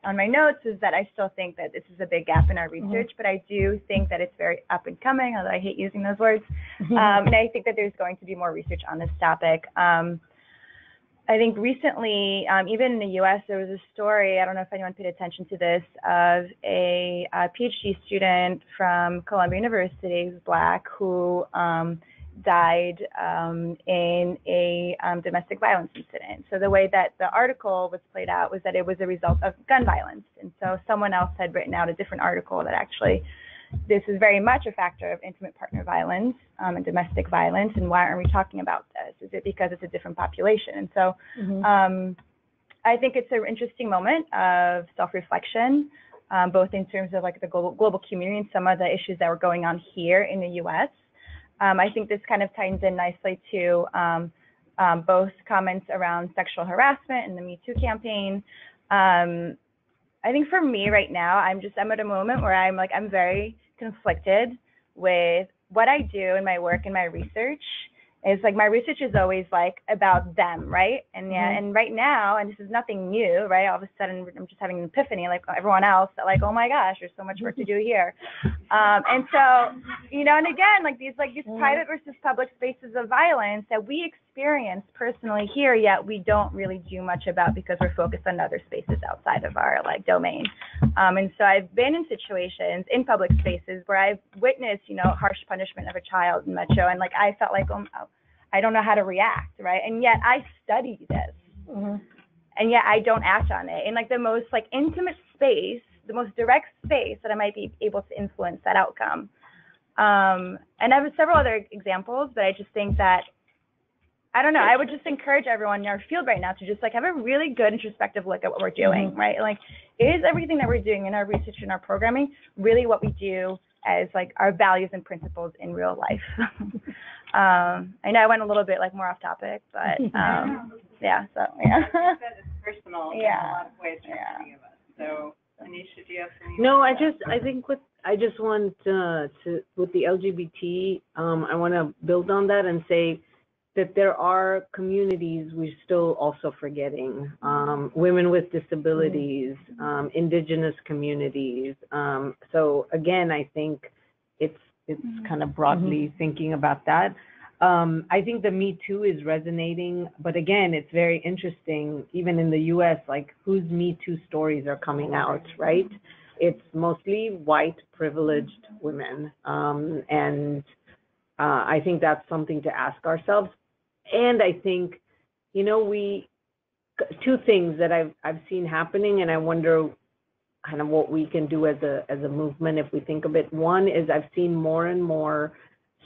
on my notes is that I still think that this is a big gap in our research, but I do think that it's very up and coming, although I hate using those words. And I think that there's going to be more research on this topic. I think recently, even in the US, there was a story, I don't know if anyone paid attention to this, of a PhD student from Columbia University, who's Black, who died in a domestic violence incident. So the way that the article was played out was that it was a result of gun violence. And so someone else had written out a different article that actually this is very much a factor of intimate partner violence and domestic violence. And why aren't we talking about this? Is it because it's a different population? And so I think it's an interesting moment of self-reflection, both in terms of like the global community and some of the issues that were going on here in the US. I think this kind of ties in nicely to both comments around sexual harassment and the Me Too campaign. I think for me right now, I'm at a moment where I'm very conflicted with what I do in my work and my research. It's like my research is always like about them, right? And yeah, and right now, and this is nothing new, right? All of a sudden, I'm just having an epiphany, like everyone else, that like, oh my gosh, there's so much work to do here. And so, you know, and again, like these private versus public spaces of violence that we experience personally here, yet we don't really do much about because we're focused on other spaces outside of our like domain. And so I've been in situations in public spaces where I've witnessed, you know, harsh punishment of a child in Metro, and like I felt like, oh, I don't know how to react, right? And yet I study this, and yet I don't act on it in like the most like intimate space, the most direct space that I might be able to influence that outcome. And I have several other examples, but I just think that, I don't know, I would just encourage everyone in our field right now to just like have a really good introspective look at what we're doing, right? Like, is everything that we're doing in our research and our programming really what we do as like our values and principles in real life? I know I went a little bit like more off topic, but yeah, so yeah. That is personal in a lot of ways for many of us. So, Anisha, do you have something? No, I just want to with the LGBT, I want to build on that and say that there are communities we're still also forgetting, women with disabilities, indigenous communities. So again, I think it's kind of broadly thinking about that. I think the Me Too is resonating, but again, it's very interesting, even in the US, like whose Me Too stories are coming out, right? It's mostly white privileged women. And I think that's something to ask ourselves. And I think, you know, two things that I've seen happening, and I wonder kind of what we can do as a movement if we think of it. One is I've seen more and more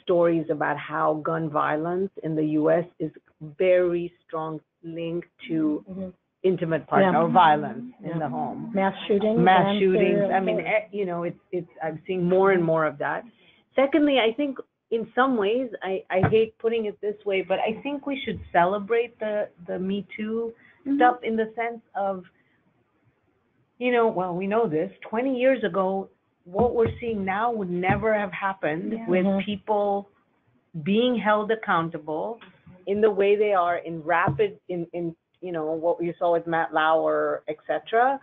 stories about how gun violence in the U.S. is very strong linked to intimate partner or violence in the home. Mass shootings. I mean, you know, I'm seeing more and more of that. Secondly, I think in some ways, I hate putting it this way, but I think we should celebrate the Me Too stuff in the sense of, you know, well, we know this, 20 years ago, what we're seeing now would never have happened with people being held accountable in the way they are in you know, what you saw with Matt Lauer, et cetera.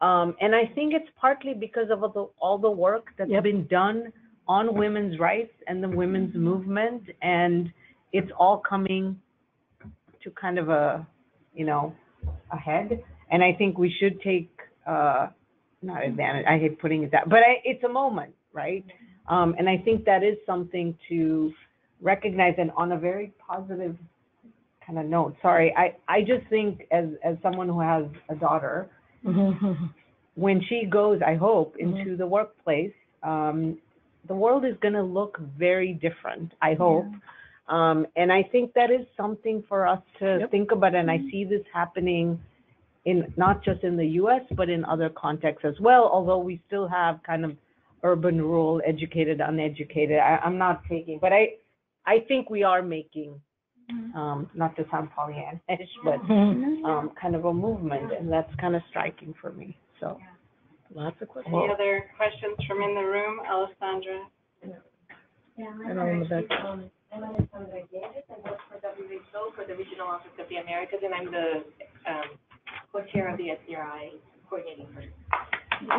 And I think it's partly because of all the work that's been done on women's rights and the women's movement, and it's all coming to kind of a, you know, ahead. And I think we should take, not advantage, I hate putting it that, but it's a moment, right? And I think that is something to recognize. And on a very positive kind of note, sorry, I just think as someone who has a daughter, when she goes, I hope, into the workplace, the world is going to look very different, I hope. And I think that is something for us to think about, and I see this happening in, not just in the US, but in other contexts as well, although we still have kind of urban, rural, educated, uneducated. I'm not taking, but I think we are making, not to sound Pollyannish, but kind of a movement, and that's kind of striking for me. So, lots of questions. Any other questions from in the room? Alessandra? Yeah, And all in the back. I'm Alessandra Guedes. I work for WHO, for the Regional Office of the Americas, and I'm the co-chair of the SVRI coordinating person. I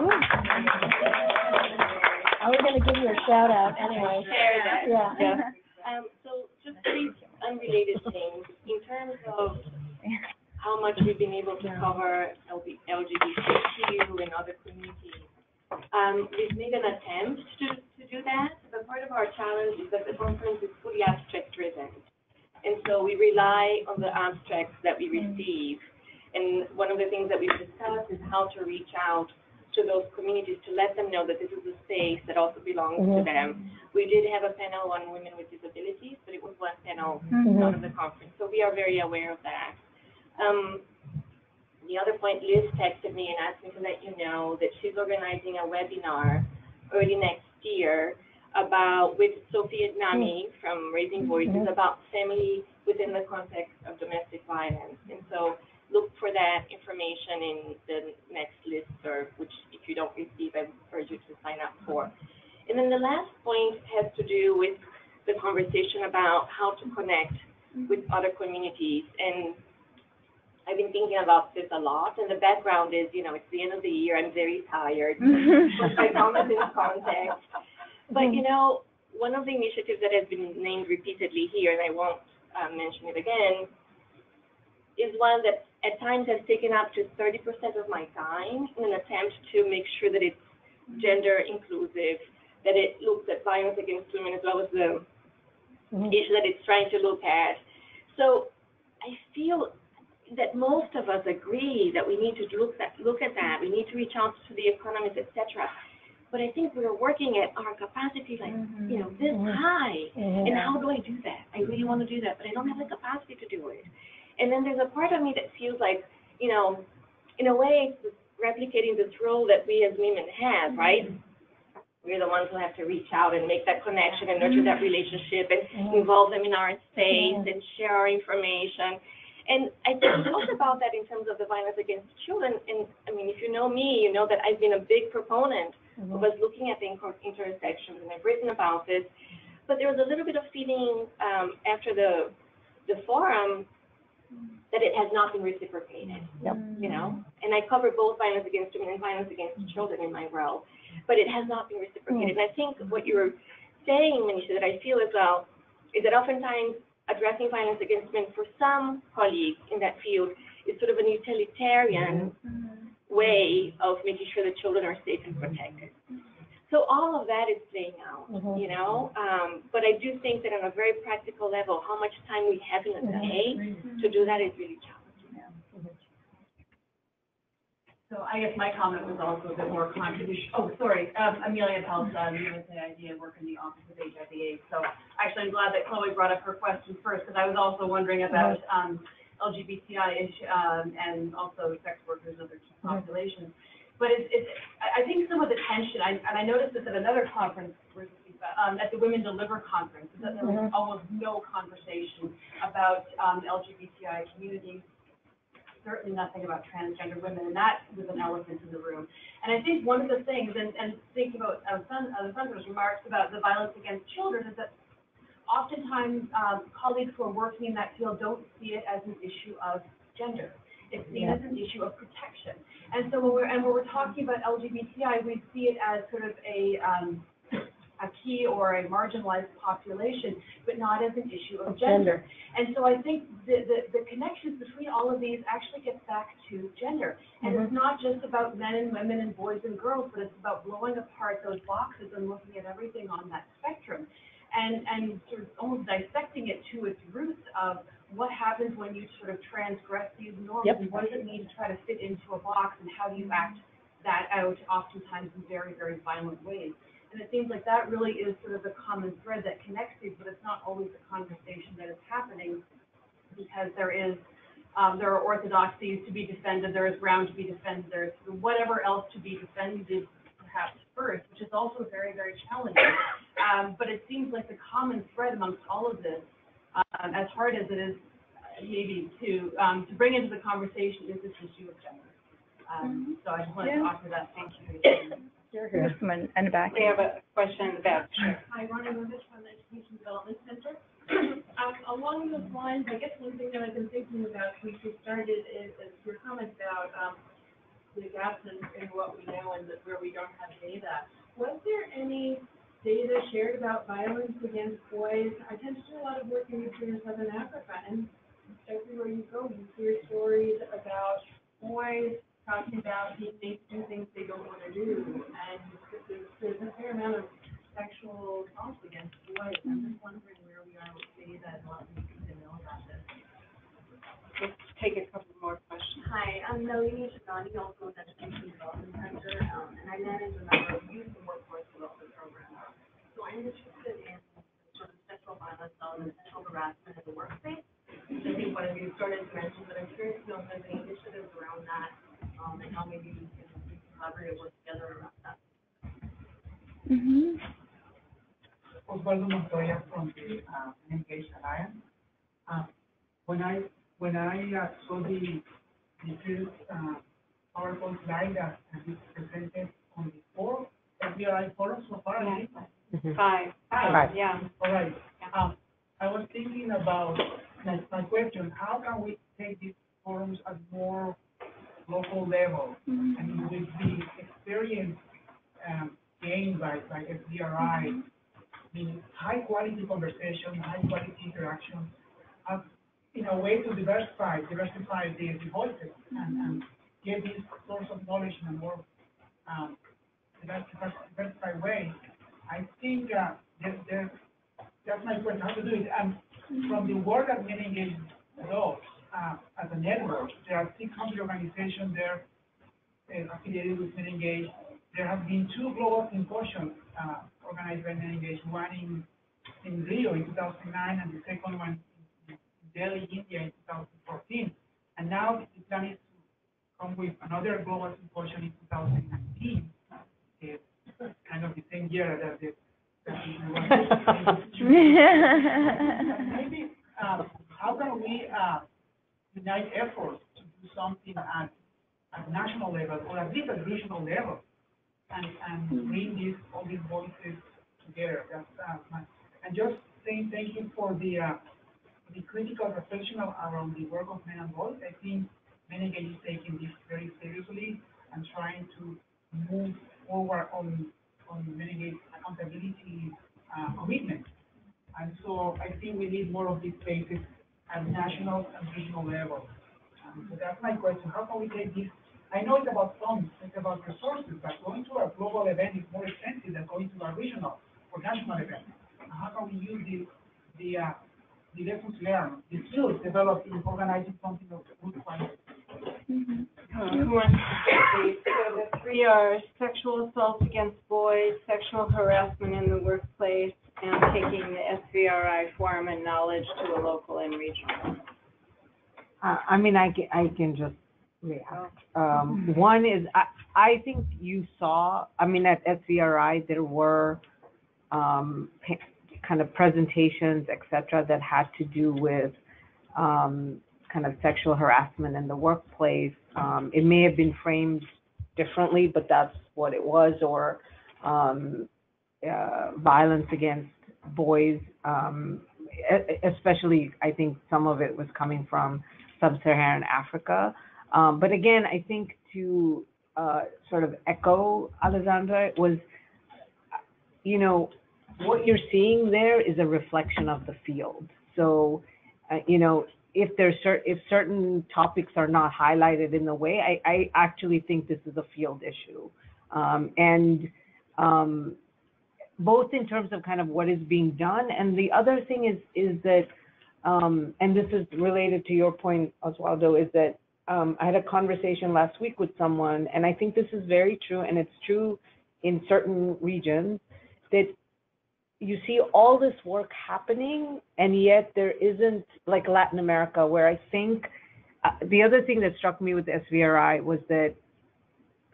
was gonna give you a shout out anyway. Share that. Yeah. So just three unrelated things. In terms of how much we've been able to cover LGBTQ and other communities, we've made an attempt to do that, but part of our challenge is that the conference is fully abstract driven. And so we rely on the abstracts that we receive. And one of the things that we've discussed is how to reach out to those communities to let them know that this is a space that also belongs to them. We did have a panel on women with disabilities, but it was one panel out of the conference. So we are very aware of that. The other point, Liz texted me and asked me to let you know that she's organizing a webinar early next year with Sophia Nami from Raising Voices about family within the context of domestic violence. And so look for that information in the next listserv, which if you don't receive, I urge you to sign up for. And then the last point has to do with the conversation about how to connect with other communities. And I've been thinking about this a lot, and the background is, it's the end of the year, I'm very tired, put my comments in context. But, one of the initiatives that has been named repeatedly here, and I won't mention it again, is one that at times has taken up to 30% of my time in an attempt to make sure that it's gender inclusive, that it looks at violence against women as well as the issue that it's trying to look at. So I feel that most of us agree that we need to look at that. We need to reach out to the economists, etc. But I think we're working at our capacity this high. And how do I do that? I really want to do that, but I don't have the capacity to do it. And then there's a part of me that feels like, in a way, it's replicating this role that we as women have, right? We're the ones who have to reach out and make that connection and nurture that relationship and involve them in our space and share our information. And I talked about that in terms of the violence against children. And I mean, if you know me, you know that I've been a big proponent of us looking at the intersections, and I've written about this. But there was a little bit of feeling after the forum that it has not been reciprocated, And I cover both violence against women and violence against children in my role, but it has not been reciprocated. And I think what you were saying, Manisha, that I feel as well, is that oftentimes addressing violence against women for some colleagues in that field is sort of a utilitarian way of making sure that children are safe and protected. So all of that is playing out, but I do think that on a very practical level, how much time we have in a day to do that is really challenging. So I guess my comment was also a bit more contribution. Oh, sorry, Amelia Pelsa, USA ID, work in the Office of HIV/AIDS. So actually, I'm glad that Chloe brought up her question first, because I was also wondering about LGBTI and also sex workers and other key populations. But I think some of the tension, and I noticed this at another conference, at the Women Deliver conference, is that there was almost no conversation about LGBTI communities, certainly nothing about transgender women, and that was an elephant in the room. And I think one of the things, and thinking about Alessandra's remarks about the violence against children, is that oftentimes colleagues who are working in that field don't see it as an issue of gender. It's seen as an issue of protection. And so when we're talking about LGBTI, we see it as sort of a key or a marginalized population, but not as an issue of gender. And so I think the connections between all of these actually gets back to gender. And it's not just about men and women and boys and girls, but it's about blowing apart those boxes and looking at everything on that spectrum. And sort of almost dissecting it to its roots of what happens when you sort of transgress these norms, and what does it mean to try to fit into a box, and how do you act that out, oftentimes in very, very violent ways. And it seems like that really is sort of the common thread that connects these, but it's not always the conversation that is happening, because there are orthodoxies to be defended, there is ground to be defended, there is whatever else to be defended perhaps first, which is also very, very challenging. But it seems like the common thread amongst all of this, as hard as it is maybe to bring into the conversation, is this issue of gender. So I just wanted to offer that. Thank you. There's someone in the back. We have a question in the back. Hi, Ronnie Rubich from the Education Development Center. Along those lines, I guess one thing that I've been thinking about since we started is your comment about the gaps in what we know and where we don't have data. Was there any data shared about violence against boys? I tend to do a lot of work in Eastern and Southern Africa, and everywhere you go, you hear stories about boys talking about being made to do things they don't want to do, and there's a fair amount of sexual assault against boys. I'm just wondering where we are with data and what we need to know about this. Let's take a couple more questions. Hi, I'm Nalini Shivani, also with Education Development Center, and I manage a number of youth and workforce development programs. So I'm interested in sort of sexual violence and sexual harassment in the workplace. I think one of you started to mention, but I'm curious to know if there's any initiatives around that, and how maybe we can collaborate and work together around that. Osvaldo Montoya from the Re-Energize Alliance. When I saw the first PowerPoint slide that you presented on the 4 SVRI forums so far, I think? Five, yeah. All right. I was thinking about my question: how can we take these forums at more local level? And with the experience gained by SVRI, the high quality conversation, high quality interaction, in a way to diversify the voices and get this source of knowledge in a more diversified way. I think that's my question, how to do it. And from the work that Re-Energize does as a network, there are 600 organizations there affiliated with Re-Energize. There have been 2 global symposiums organized by Re-Energize, one in Rio in 2009 and the second one in Delhi, India in 2014. And now the plan is to come with another global symposium in 2019. It's kind of the same year that maybe how can we unite efforts to do something at national level or at least at regional level and bring all these voices together? And just saying thank you for the critical reflection around the work of men and boys. I think Re-Energize is taking this very seriously and trying to move forward on Re-Energize accountability commitment. And so I think we need more of these spaces at national and regional level. So that's my question. How can we take this? I know it's about funds, it's about resources, but going to a global event is more expensive than going to a regional or national event. How can we use the lessons learned, the skills developed in organizing something of good quality? Who wants to speak? So the 3 are sexual assault against boys, sexual harassment in the workplace, and taking the SVRI form and knowledge to a local and regional. I mean, I can just react. One is, I think you saw, I mean, at SVRI, there were kind of presentations, et cetera, that had to do with kind of sexual harassment in the workplace. It may have been framed differently, but that's what it was, or violence against boys, especially, I think some of it was coming from sub-Saharan Africa. But again, I think to sort of echo Alessandra was, you know, what you're seeing there is a reflection of the field. So, you know, if certain topics are not highlighted in the way, I actually think this is a field issue. Both in terms of kind of what is being done, and the other thing is that, and this is related to your point, Osvaldo, is that I had a conversation last week with someone, and I think this is very true, and it's true in certain regions, that you see all this work happening, and yet there isn't, like Latin America, where I think, the other thing that struck me with SVRI was that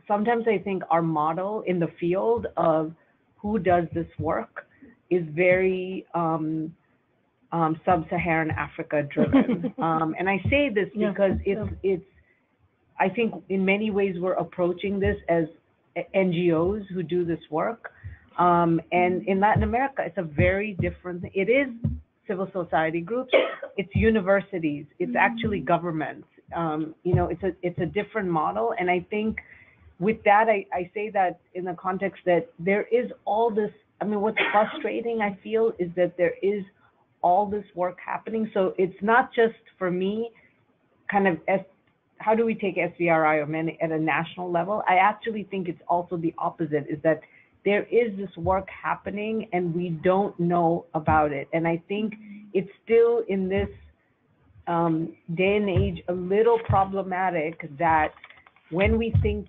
sometimes I think our model in the field of who does this work is very sub-Saharan Africa driven. And I say this because it's, I think in many ways we're approaching this as NGOs who do this work. And in Latin America, it's a very different, it is civil society groups, it's universities, it's actually governments. You know, it's a different model. And I think with that, I say that in the context that there is all this, I mean, what's frustrating, I feel, is that there is all this work happening. So it's not just for me, kind of, how do we take SVRI or men at a national level? I actually think it's also the opposite, is that there is this work happening and we don't know about it. And I think it's still in this day and age a little problematic that when we think,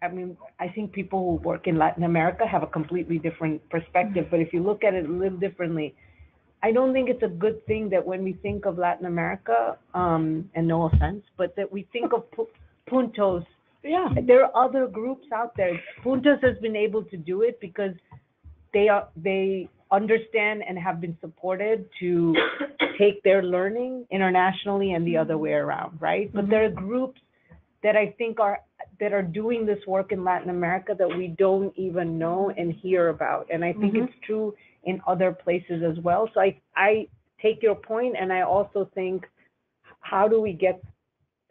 I mean, I think people who work in Latin America have a completely different perspective, but if you look at it a little differently, I don't think it's a good thing that when we think of Latin America, and no offense, but that we think of puntos. Yeah, there are other groups out there. Puntos has been able to do it because they understand and have been supported to take their learning internationally and the other way around, right? But there are groups that I think are doing this work in Latin America that we don't even know and hear about. And I think it's true in other places as well. So I take your point, and I also think, how do we get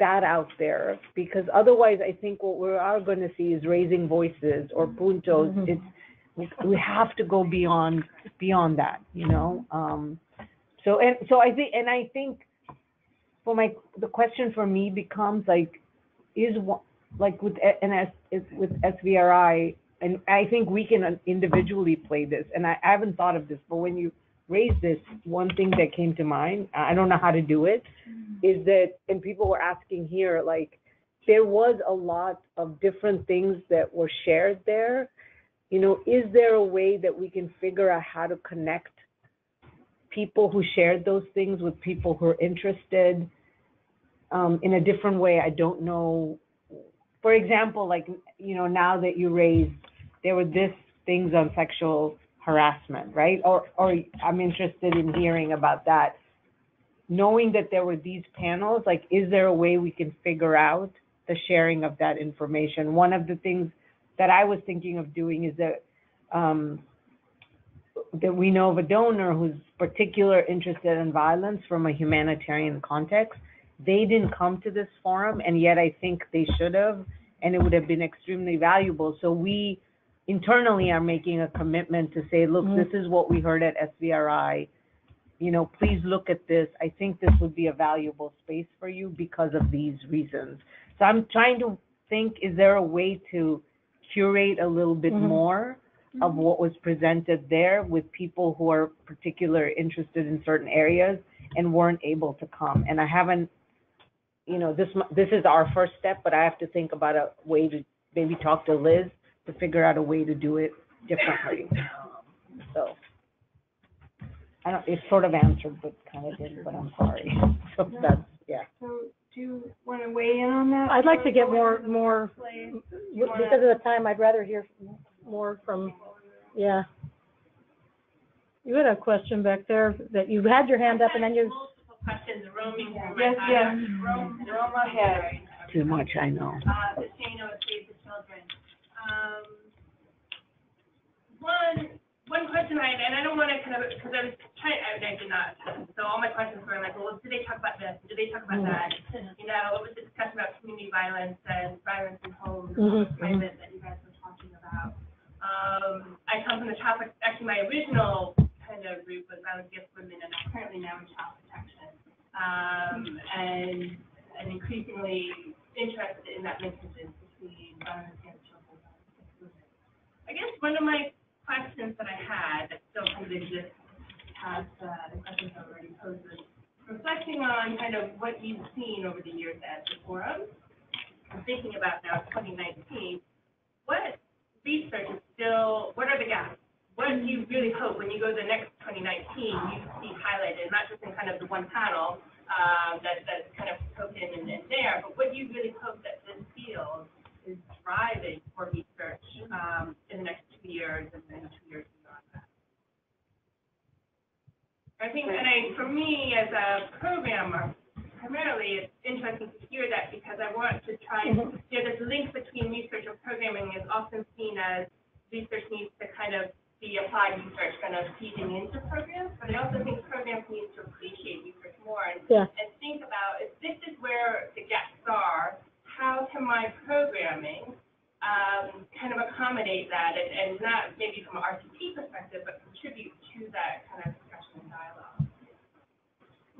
that out there? Because otherwise, I think what we are going to see is raising voices or puntos. We have to go beyond that, you know. So I think for the question for me becomes like, with SVRI, and I think we can individually play this, and I haven't thought of this, but when you raised this, one thing that came to mind, I don't know how to do it, is that, and people were asking here, like, there was a lot of different things that were shared there. You know, is there a way that we can figure out how to connect people who shared those things with people who are interested in a different way? I don't know. For example, like, you know, now that you raised, there were things on sexual harassment, right? Or I'm interested in hearing about that. Knowing that there were these panels, like, is there a way we can figure out the sharing of that information? One of the things that I was thinking of doing is that that we know of a donor who's particularly interested in violence from a humanitarian context. They didn't come to this forum, and yet I think they should have, and it would have been extremely valuable. So we internally are making a commitment to say, look, this is what we heard at SVRI. You know, please look at this. I think this would be a valuable space for you because of these reasons. So I'm trying to think, is there a way to curate a little bit more of what was presented there with people who are particularly interested in certain areas and weren't able to come? And I haven't, you know, this is our first step, but I have to think about a way to maybe talk to Liz to figure out a way to do it differently. So I don't, it's sort of answered, but kind of didn't, but I'm sorry. So that's, yeah. So do you want to weigh in on that? I'd like to get more, because of the time, I'd rather hear more from, yeah. You had a question back there that you had your hand up and then you. Multiple questions roaming through my mind. Roam ahead. Too much, I know. Shane with Save the Children. One question I had, and I don't want to kind of, because I was trying, I did not, so all my questions were like, well, did they talk about this? Did they talk about that? You know, what was the discussion about community violence and violence in homes, private that you guys were talking about? I come from the topic, actually my original kind of route was violence against women, and I'm currently now in child protection. And increasingly interested in that linkages between violence against children and violence against women. I guess one of my questions that I had that still kind of exists past the questions I've already posed was reflecting on kind of what you've seen over the years at the forum. I'm thinking about now 2019, what research is still, what are the gaps? what do you really hope when you go to the next 2019, you see highlighted, not just in kind of the one panel that's kind of spoken in there, but what do you really hope that this field is driving for research in the next 2 years and then 2 years beyond that? I think, for me as a programmer, primarily it's interesting to hear that because I want to try, this link between research and programming is often seen as research needs to kind of be applied research kind of feeding into programs, but I also think programs need to appreciate research more and think about if this is where the gaps are, how can my programming kind of accommodate that and not maybe from an RCT perspective, but contribute to that kind of discussion and dialogue.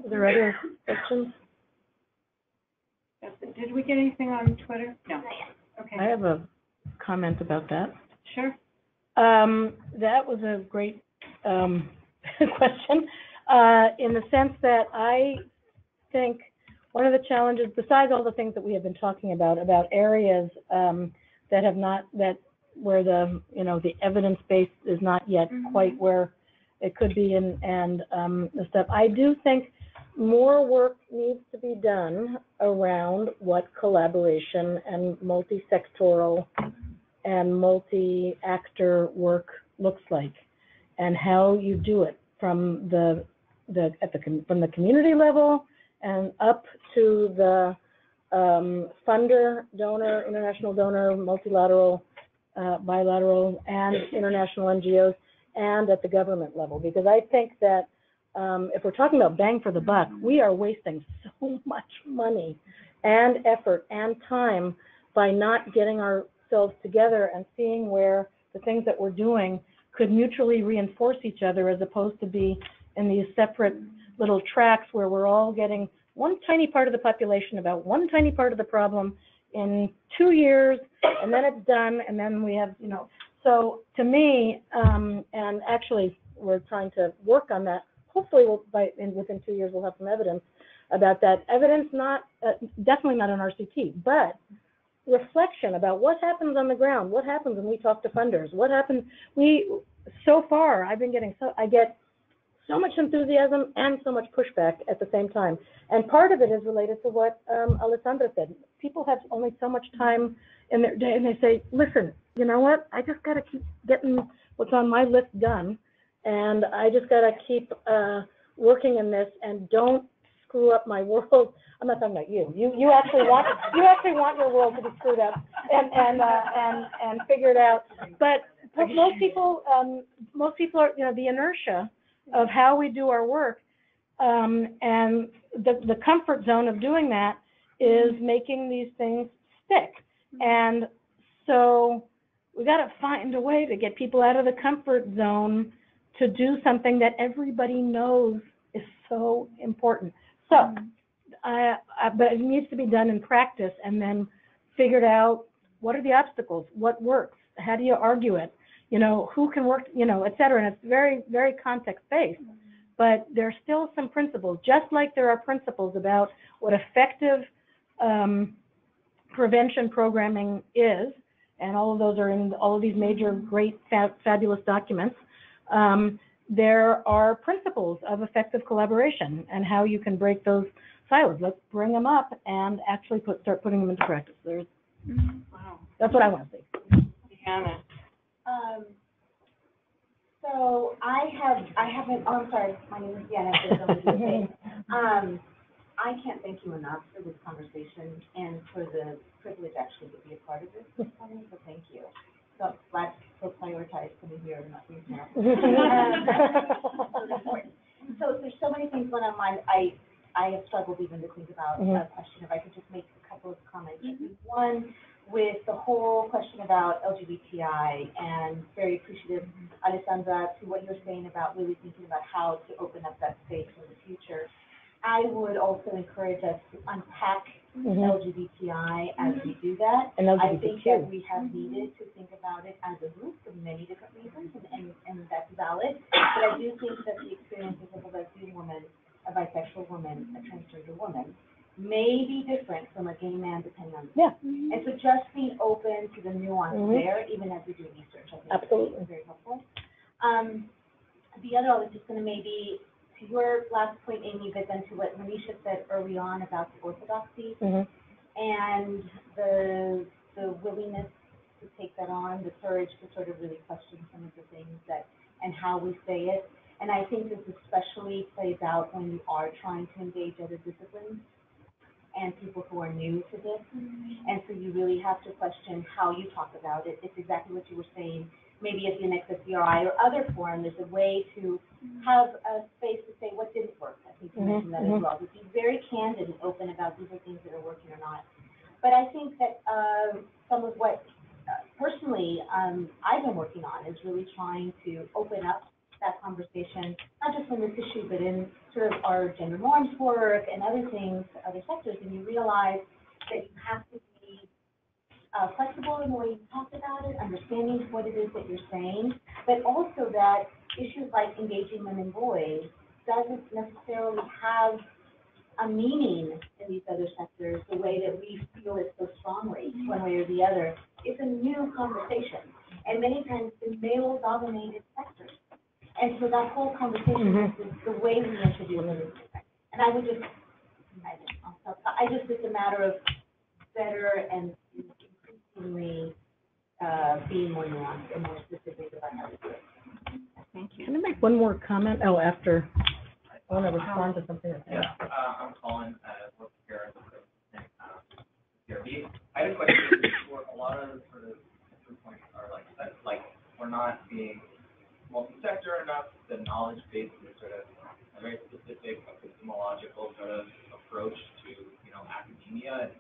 Are there other questions? Did we get anything on Twitter? No. Okay. I have a comment about that. Sure. That was a great question, in the sense that I think one of the challenges, besides all the things that we have been talking about areas that have not, where the, the evidence base is not yet quite where it could be, and the stuff, I do think more work needs to be done around what collaboration and multi-sectoral and multi-actor work looks like, and how you do it from the community level and up to the funder, donor, international donor, multilateral, bilateral, and international NGOs, and at the government level. Because I think that if we're talking about bang for the buck, we are wasting so much money and effort and time by not getting ourselves together and seeing where the things that we're doing could mutually reinforce each other, as opposed to be in these separate little tracks where we're all getting one tiny part of the population about one tiny part of the problem in 2 years, and then it's done, and then we have, So to me, and actually we're trying to work on that. Hopefully within 2 years we'll have some evidence about that. Evidence not, definitely not an RCT, but reflection about what happens on the ground, what happens when we talk to funders, what happens, so far I get so much enthusiasm and so much pushback at the same time. And part of it is related to what Alessandra said. People have only so much time in their day, and they say, listen, you know what, I just got to keep getting what's on my list done, and I just got to keep working in this, and don't screw up my world. I'm not talking about you. You actually want your world to be screwed up and figured out. But most people are, the inertia of how we do our work, and the comfort zone of doing that is making these things stick. And so we got to find a way to get people out of the comfort zone to do something that everybody knows is so important. So, but it needs to be done in practice, and then figured out what are the obstacles, what works, how do you argue it, who can work, et cetera. And it's very, very context-based, but there's still some principles, just like there are principles about what effective prevention programming is, and all of those are in all of these major, great, fabulous documents. There are principles of effective collaboration and how you can break those silos. Let's bring them up and actually start putting them into practice. Wow. That's what I want to see. Deanna. So I'm sorry, my name is Deanna. I can't thank you enough for this conversation and for the privilege actually to be a part of this morning, so thank you. So let's prioritize coming here and not being here. So there's so many things going on my mind. I have struggled even to think about a question. If I could just make a couple of comments. One, with the whole question about LGBTI, and very appreciative, Alessandra, to what you're saying about really thinking about how to open up that space in the future. I would also encourage us to unpack LGBTI as we do that. And I think that we have needed to think about it as a group for many different reasons, and that's valid. But I do think that the experiences of a lesbian woman, a bisexual woman, a transgender woman may be different from a gay man depending on the And so just being open to the nuance there, even as we do research, I think is very helpful. The other, I was just gonna maybe, to your last point, Amy, but then to what Manisha said early on about the orthodoxy and the willingness to take that on, the courage to sort of really question some of the things that, and how we say it. And I think this especially plays out when you are trying to engage other disciplines and people who are new to this. And so you really have to question how you talk about it. It's exactly what you were saying. Maybe at the next SVRI or other forum, there's a way to have a space to say what didn't work. I think you mentioned that as well. To be very candid and open about these are things that are working or not. But I think that some of what personally I've been working on is really trying to open up that conversation, not just in this issue, but in sort of our gender norms work and other things, other sectors, and you realize that you have to be flexible in the way you talk about it, understanding what it is that you're saying, but also that issues like engaging women and boys doesn't necessarily have a meaning in these other sectors the way that we feel it so strongly, one way or the other. It's a new conversation, and many times in male-dominated sectors. And so that whole conversation is the way we introduce it. And I would just, it's a matter of better and increasingly being more nuanced and more specific about how to do it. Thank you. Can I make one more comment? Oh, after, I want to respond to something. I'm Colin, work here at the CRB. I had a question for a lot of sort of points are like we're not being multi-sector enough, the knowledge base is sort of a very specific epistemological sort of approach to, academia. And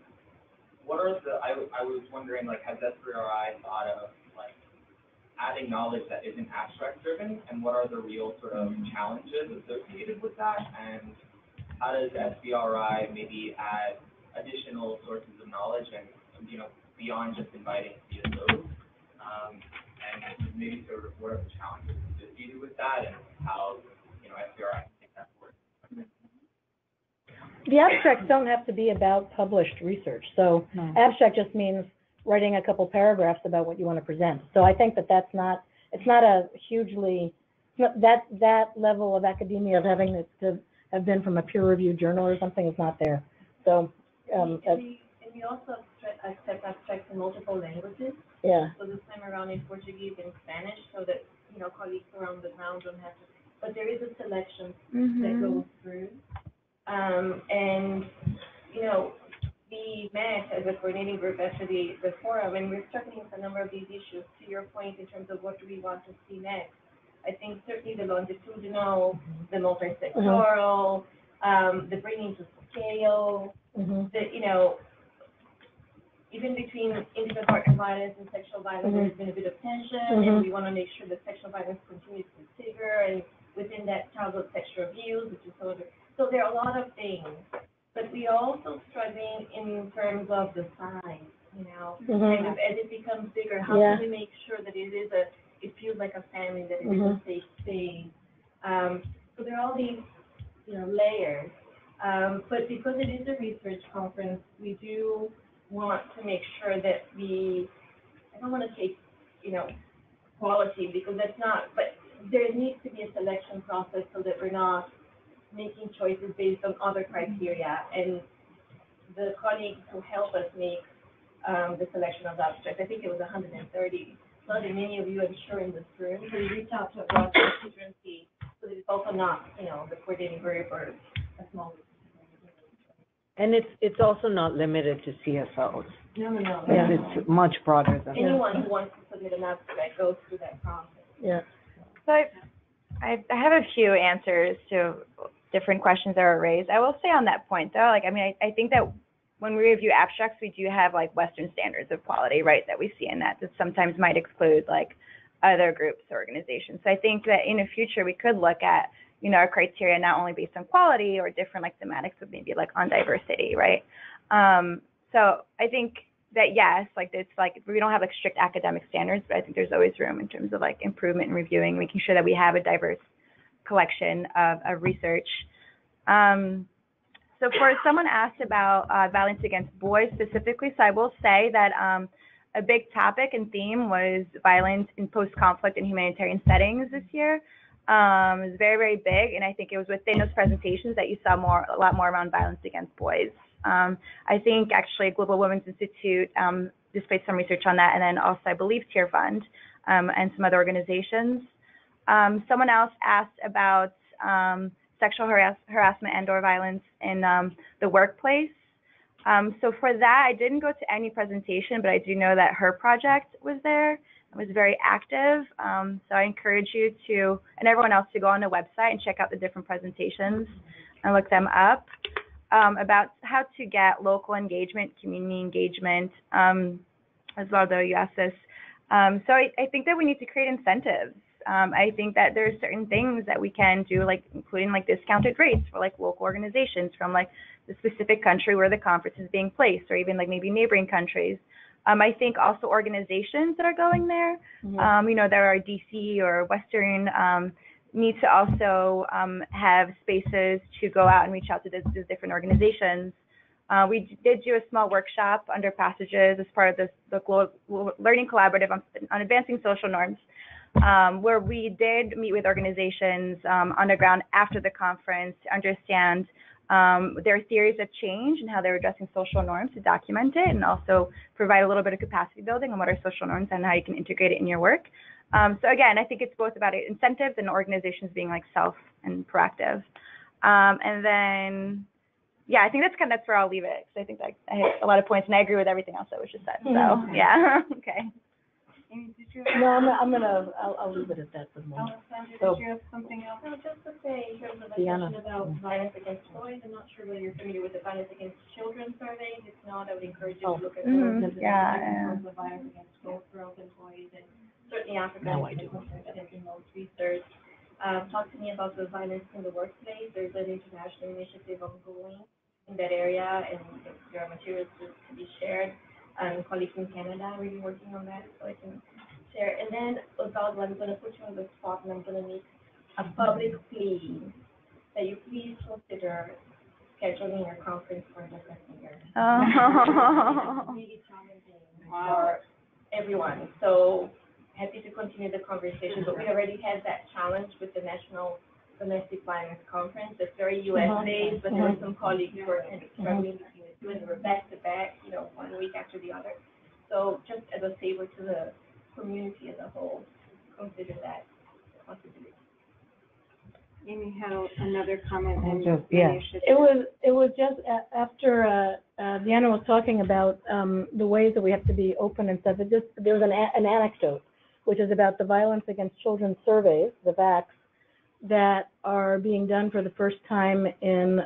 what are I was wondering, like, has SVRI thought of, like, adding knowledge that isn't abstract driven, and what are the real sort of challenges associated with that, and how does SVRI maybe add additional sources of knowledge and, beyond just inviting CSOs, and maybe sort of what are the challenges associated with that, and how, SVRI can take that forward. The abstracts don't have to be about published research. So abstract just means writing a couple paragraphs about what you want to present. So I think it's not a hugely, that level of academia of having it to have been from a peer-reviewed journal or something is not there. So, and we also accept abstracts in multiple languages. Yeah. So this time around in Portuguese and Spanish, so that, colleagues around the town don't have to, but there is a selection that goes through. And, we met as a coordinating group after the forum, and we're struggling with a number of these issues. To your point, in terms of what do we want to see next, I think certainly the longitudinal, the multisectoral, the bringing to scale, the, even between intimate partner violence and sexual violence, there's been a bit of tension, and we want to make sure that sexual violence continues to figure, and within that, childhood sexual abuse, which is sort of, so there are a lot of things. But we are also struggling in terms of the size, kind of as it becomes bigger, how do we make sure that it feels like a family, that it is a safe space. So there are all these, layers. But because it is a research conference, we do want to make sure that I don't want to take, quality, because that's not, but there needs to be a selection process so that we're not making choices based on other criteria, and the colleagues who help us make the selection of abstracts, I think it was 130, so that many of you, I'm sure, in this room, so we reach out to a broad constituency, so that it's also not, the coordinating group or a small group. And it's also not limited to CSOs. No. It's much broader than anyone who wants to submit an abstract goes through that process. Yeah. So I have a few answers to different questions that were raised. I will say on that point, though, I think that when we review abstracts, we do have, Western standards of quality, right, that we see in that sometimes might exclude, other groups or organizations. So I think that in the future, we could look at, our criteria not only based on quality or different, thematics, but maybe, on diversity, right? So I think that, yes, we don't have, strict academic standards, but I think there's always room in terms of, improvement and reviewing, making sure that we have a diverse collection of research. So for someone asked about violence against boys specifically, so I will say that a big topic and theme was violence in post-conflict and humanitarian settings this year. It was very, very big, and I think it was within those presentations that you saw a lot more around violence against boys. I think actually Global Women's Institute displayed some research on that, and then also I believe Tier Fund and some other organizations. Someone else asked about sexual harassment and/or violence in the workplace. So for that, I didn't go to any presentation, but I do know that her project was there. It was very active. So I encourage you to, and everyone else, to go on the website and check out the different presentations and look them up about how to get local engagement, community engagement, as well, though you asked this. So I think that we need to create incentives. I think that there's certain things that we can do, like including like discounted rates for like local organizations from like the specific country where the conference is being placed, or even like maybe neighboring countries. I think also organizations that are going there, you know, there are DC or Western, need to also have spaces to go out and reach out to these different organizations. We did do a small workshop under Passages as part of the Global Learning Collaborative on advancing social norms, where we did meet with organizations on the ground after the conference to understand their theories of change and how they're addressing social norms, to document it and also provide a little bit of capacity building on what are social norms and how you can integrate it in your work. So again, I think it's both about incentives and organizations being like self and proactive. And then, yeah, I think that's where I'll leave it, because I think I hit a lot of points and I agree with everything else that was just said. So yeah, okay. Amy, did you No, I'll leave it at that for the moment. Alessandra, did you have something else? No, just to say, in terms of the Diana. question about violence against boys, I'm not sure whether you're familiar with the violence against children survey. If not, I would encourage you to look at the terms of violence against both girls and boys, and certainly Africa is a concern that is in most research. Talk to me about the violence in the workplace. There's an international initiative ongoing in that area, and if there are materials to be shared. Colleagues in Canada are really working on that, so I can share. And then, Osvaldo, I'm going to put you on the spot, and I'm going to make a public plea that you please consider scheduling your conference for a different year. It's really challenging for everyone. So happy to continue the conversation, but we already had that challenge with the National Domestic Violence Conference. It's very US-based, but there were some colleagues who were kind of struggling between the two, and they were back-to-back, you know, 1 week after the other. So just as a favor to the community as a whole, consider that possibility. Amy had another comment. And Yeah, it was just after Diana was talking about the ways that we have to be open and stuff. There was an anecdote, which is about the violence against children surveys, the VACs, that are being done for the first time in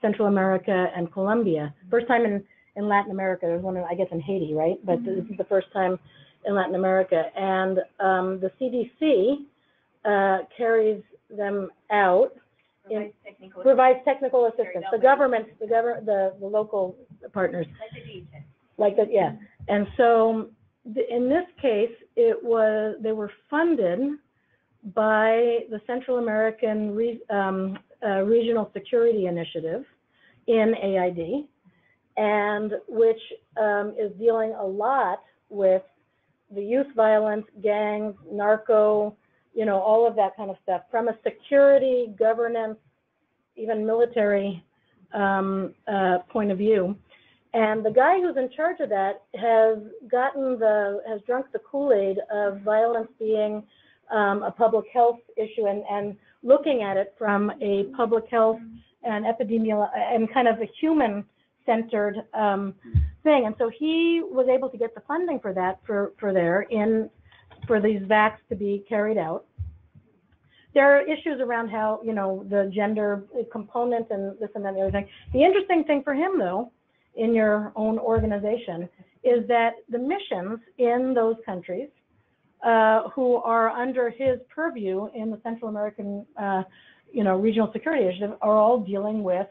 Central America and Colombia. First time in Latin America. There's one, I guess, in Haiti, right? But this is the first time in Latin America. And the CDC carries them out, provides technical assistance. The government, the local partners. Like that, yeah. And so in this case, they were funded by the Central American Regional Security Initiative in AID, and which is dealing a lot with the youth violence, gangs, narco, you know, all of that kind of stuff from a security, governance, even military point of view. And the guy who's in charge of that has drunk the Kool-Aid of violence being a public health issue, and looking at it from a public health and epidemiology and kind of a human-centered thing. And so he was able to get the funding for that for these VACs to be carried out. There are issues around how, you know, the gender component and this and that and the other thing. The interesting thing for him, though, in your own organization, is that the missions in those countries who are under his purview in the Central American, Regional Security Initiative are all dealing with,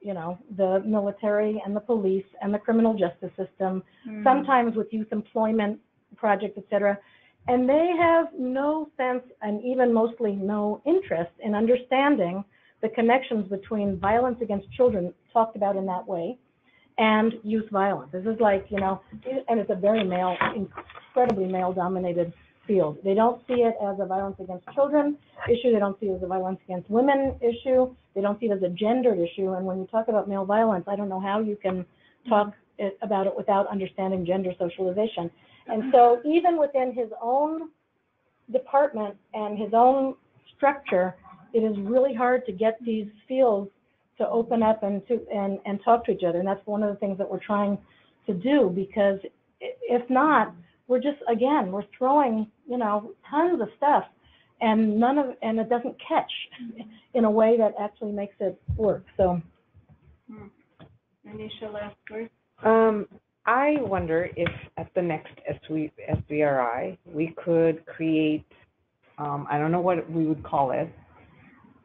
you know, the military and the police and the criminal justice system, sometimes with youth employment projects, et cetera. And they have no sense, and even mostly no interest in understanding the connections between violence against children, talked about in that way, and youth violence. This is like, and it's a very incredibly male-dominated field. They don't see it as a violence against children issue. They don't see it as a violence against women issue. They don't see it as a gendered issue. And when you talk about male violence, I don't know how you can talk about it without understanding gender socialization. And so even within his own department and his own structure, it is really hard to get these fields to open up and talk to each other. And that's one of the things that we're trying to do, because if not, we're just, again, we're throwing, tons of stuff, and it doesn't catch in a way that actually makes it work. So, Anisha, last word. I wonder if at the next SVRI we could create, I don't know what we would call it,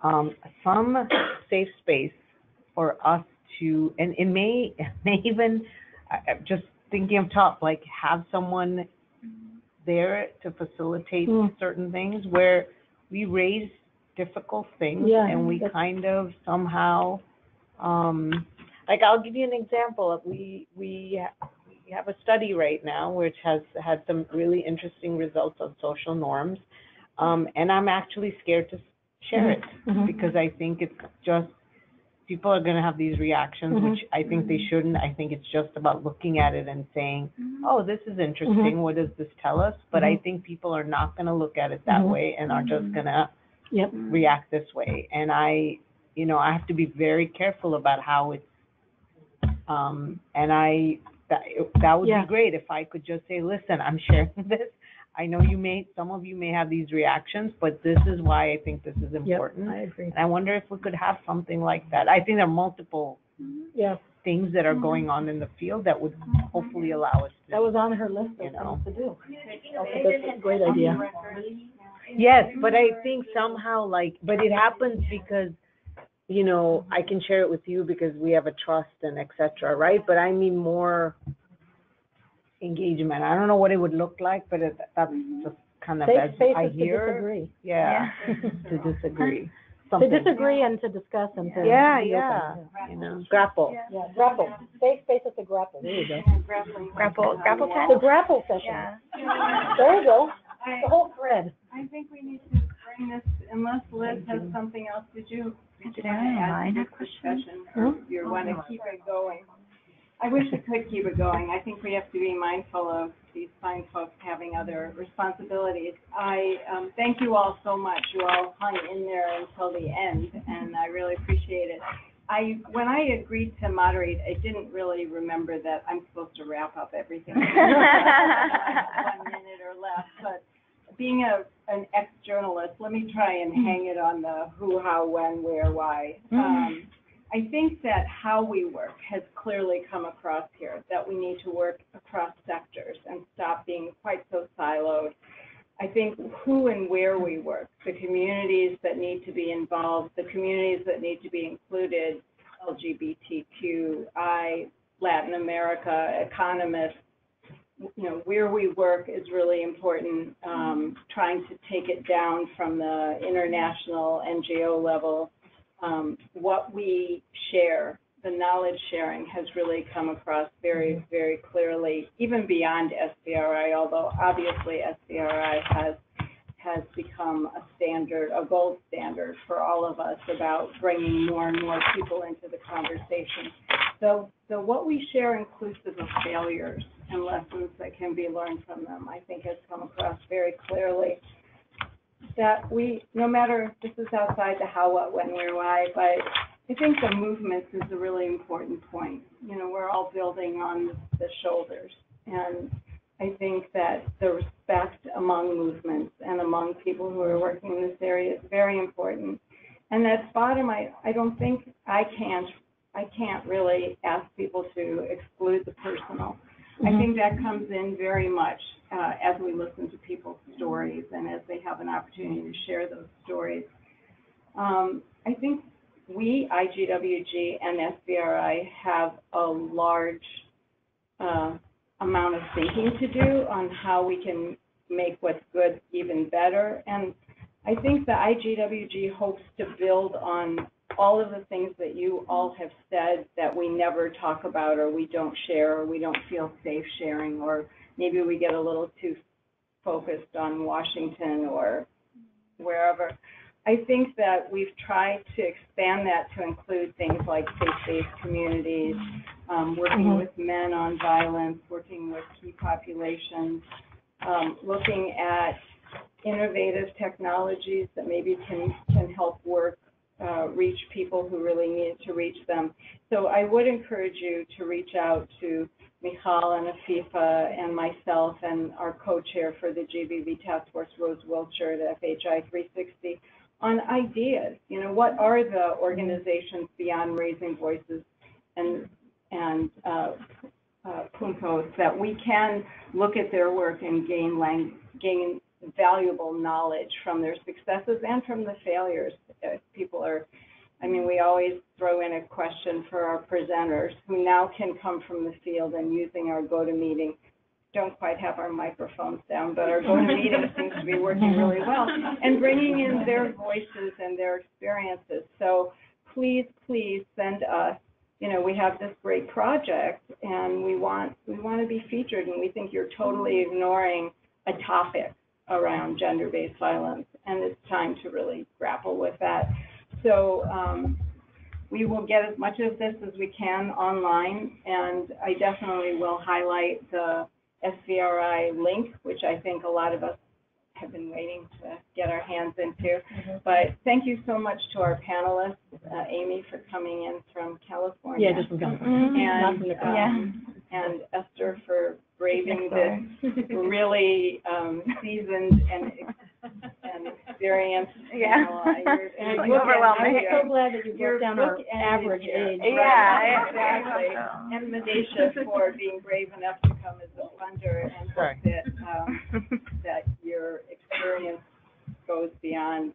some safe space for us to, and it may even, just thinking of top, like have someone there to facilitate certain things where we raise difficult things and we kind of somehow, like I'll give you an example of we have a study right now which has had some really interesting results on social norms, and I'm actually scared to share it because I think it's just, people are going to have these reactions, which I think they shouldn't. I think it's just about looking at it and saying, oh, this is interesting. What does this tell us? But I think people are not going to look at it that way and are just going to react this way. And I have to be very careful about how it's, and that would be great if I could just say, listen, I'm sharing this. I know some of you may have these reactions, but this is why I think this is important. I agree. And I wonder if we could have something like that. I think there are multiple things that are going on in the field that would hopefully allow us to. That was on her list of things to do. That's a great idea. Yes, but I think somehow but it happens because, I can share it with you because we have a trust and et cetera, right? But I mean more engagement. I don't know what it would look like, but that's just kind of as I hear. To disagree. Yeah, to disagree. To disagree and to discuss and to grapple. Yeah, grapple. Safe spaces to grapple. There you go. Grapple time? The grapple session. Yeah. There you go. The whole thread. I think we need to bring this, unless Liz has something else. Did you add to the discussion, or you want to keep it going? I wish we could keep it going. I think we have to be mindful of these fine folks having other responsibilities. I thank you all so much. You all hung in there until the end, and I really appreciate it. When I agreed to moderate, I didn't really remember that I'm supposed to wrap up everything. 1 minute or less, but being an ex-journalist, let me try and hang it on the who, how, when, where, why. I think that how we work has clearly come across here, that we need to work across sectors and stop being quite so siloed. I think who and where we work, the communities that need to be involved, the communities that need to be included, LGBTQI, Latin America, economists, where we work is really important, trying to take it down from the international NGO level. What we share, the knowledge sharing has really come across very, very clearly, even beyond SVRI, although obviously SVRI has become a standard, a gold standard for all of us about bringing more and more people into the conversation. So what we share inclusive of failures and lessons that can be learned from them, I think has come across very clearly. That we, no matter, this is outside the how, what, when, where, why, but I think the movements is a really important point. We're all building on the shoulders, and I think that the respect among movements and among people who are working in this area is very important. And that's bottom, I don't think, I can't really ask people to exclude the personal. I think that comes in very much as we listen to people's stories and as they have an opportunity to share those stories. I think we, IGWG and SVRI, have a large amount of thinking to do on how we can make what's good even better. And I think the IGWG hopes to build on all of the things that you all have said that we never talk about, or we don't share, or we don't feel safe sharing, or maybe we get a little too focused on Washington or wherever. I think that we've tried to expand that to include things like faith-based communities, working with men on violence, working with key populations, looking at innovative technologies that maybe can help reach people who really need to reach them. So I would encourage you to reach out to Michal and Afifa and myself and our co-chair for the GBV Task Force, Rose Wiltshire at FHI 360, on ideas. You know, what are the organizations beyond Raising Voices and PUNCOs that we can look at their work and gain valuable knowledge from their successes and from the failures. People are, I mean, we always throw in a question for our presenters who now can come from the field and using our GoToMeeting. Don't quite have our microphones down, but our GoToMeeting seems to be working really well, and bringing in their voices and their experiences. So please, please send us, you know, we have this great project and we want to be featured, and we think you're totally ignoring a topic around gender-based violence, and it's time to really grapple with that. So we will get as much of this as we can online, and I definitely will highlight the SVRI link, which I think a lot of us have been waiting to get our hands into. But thank you so much to our panelists, Amy for coming in from California. Yeah, just from California. And Esther for braving this really seasoned and experienced. Yeah. You're overwhelming. I'm so glad that you broke down our average age. Yeah, exactly. And Manisha for being brave enough to come as a funder, and hope that that your experience goes beyond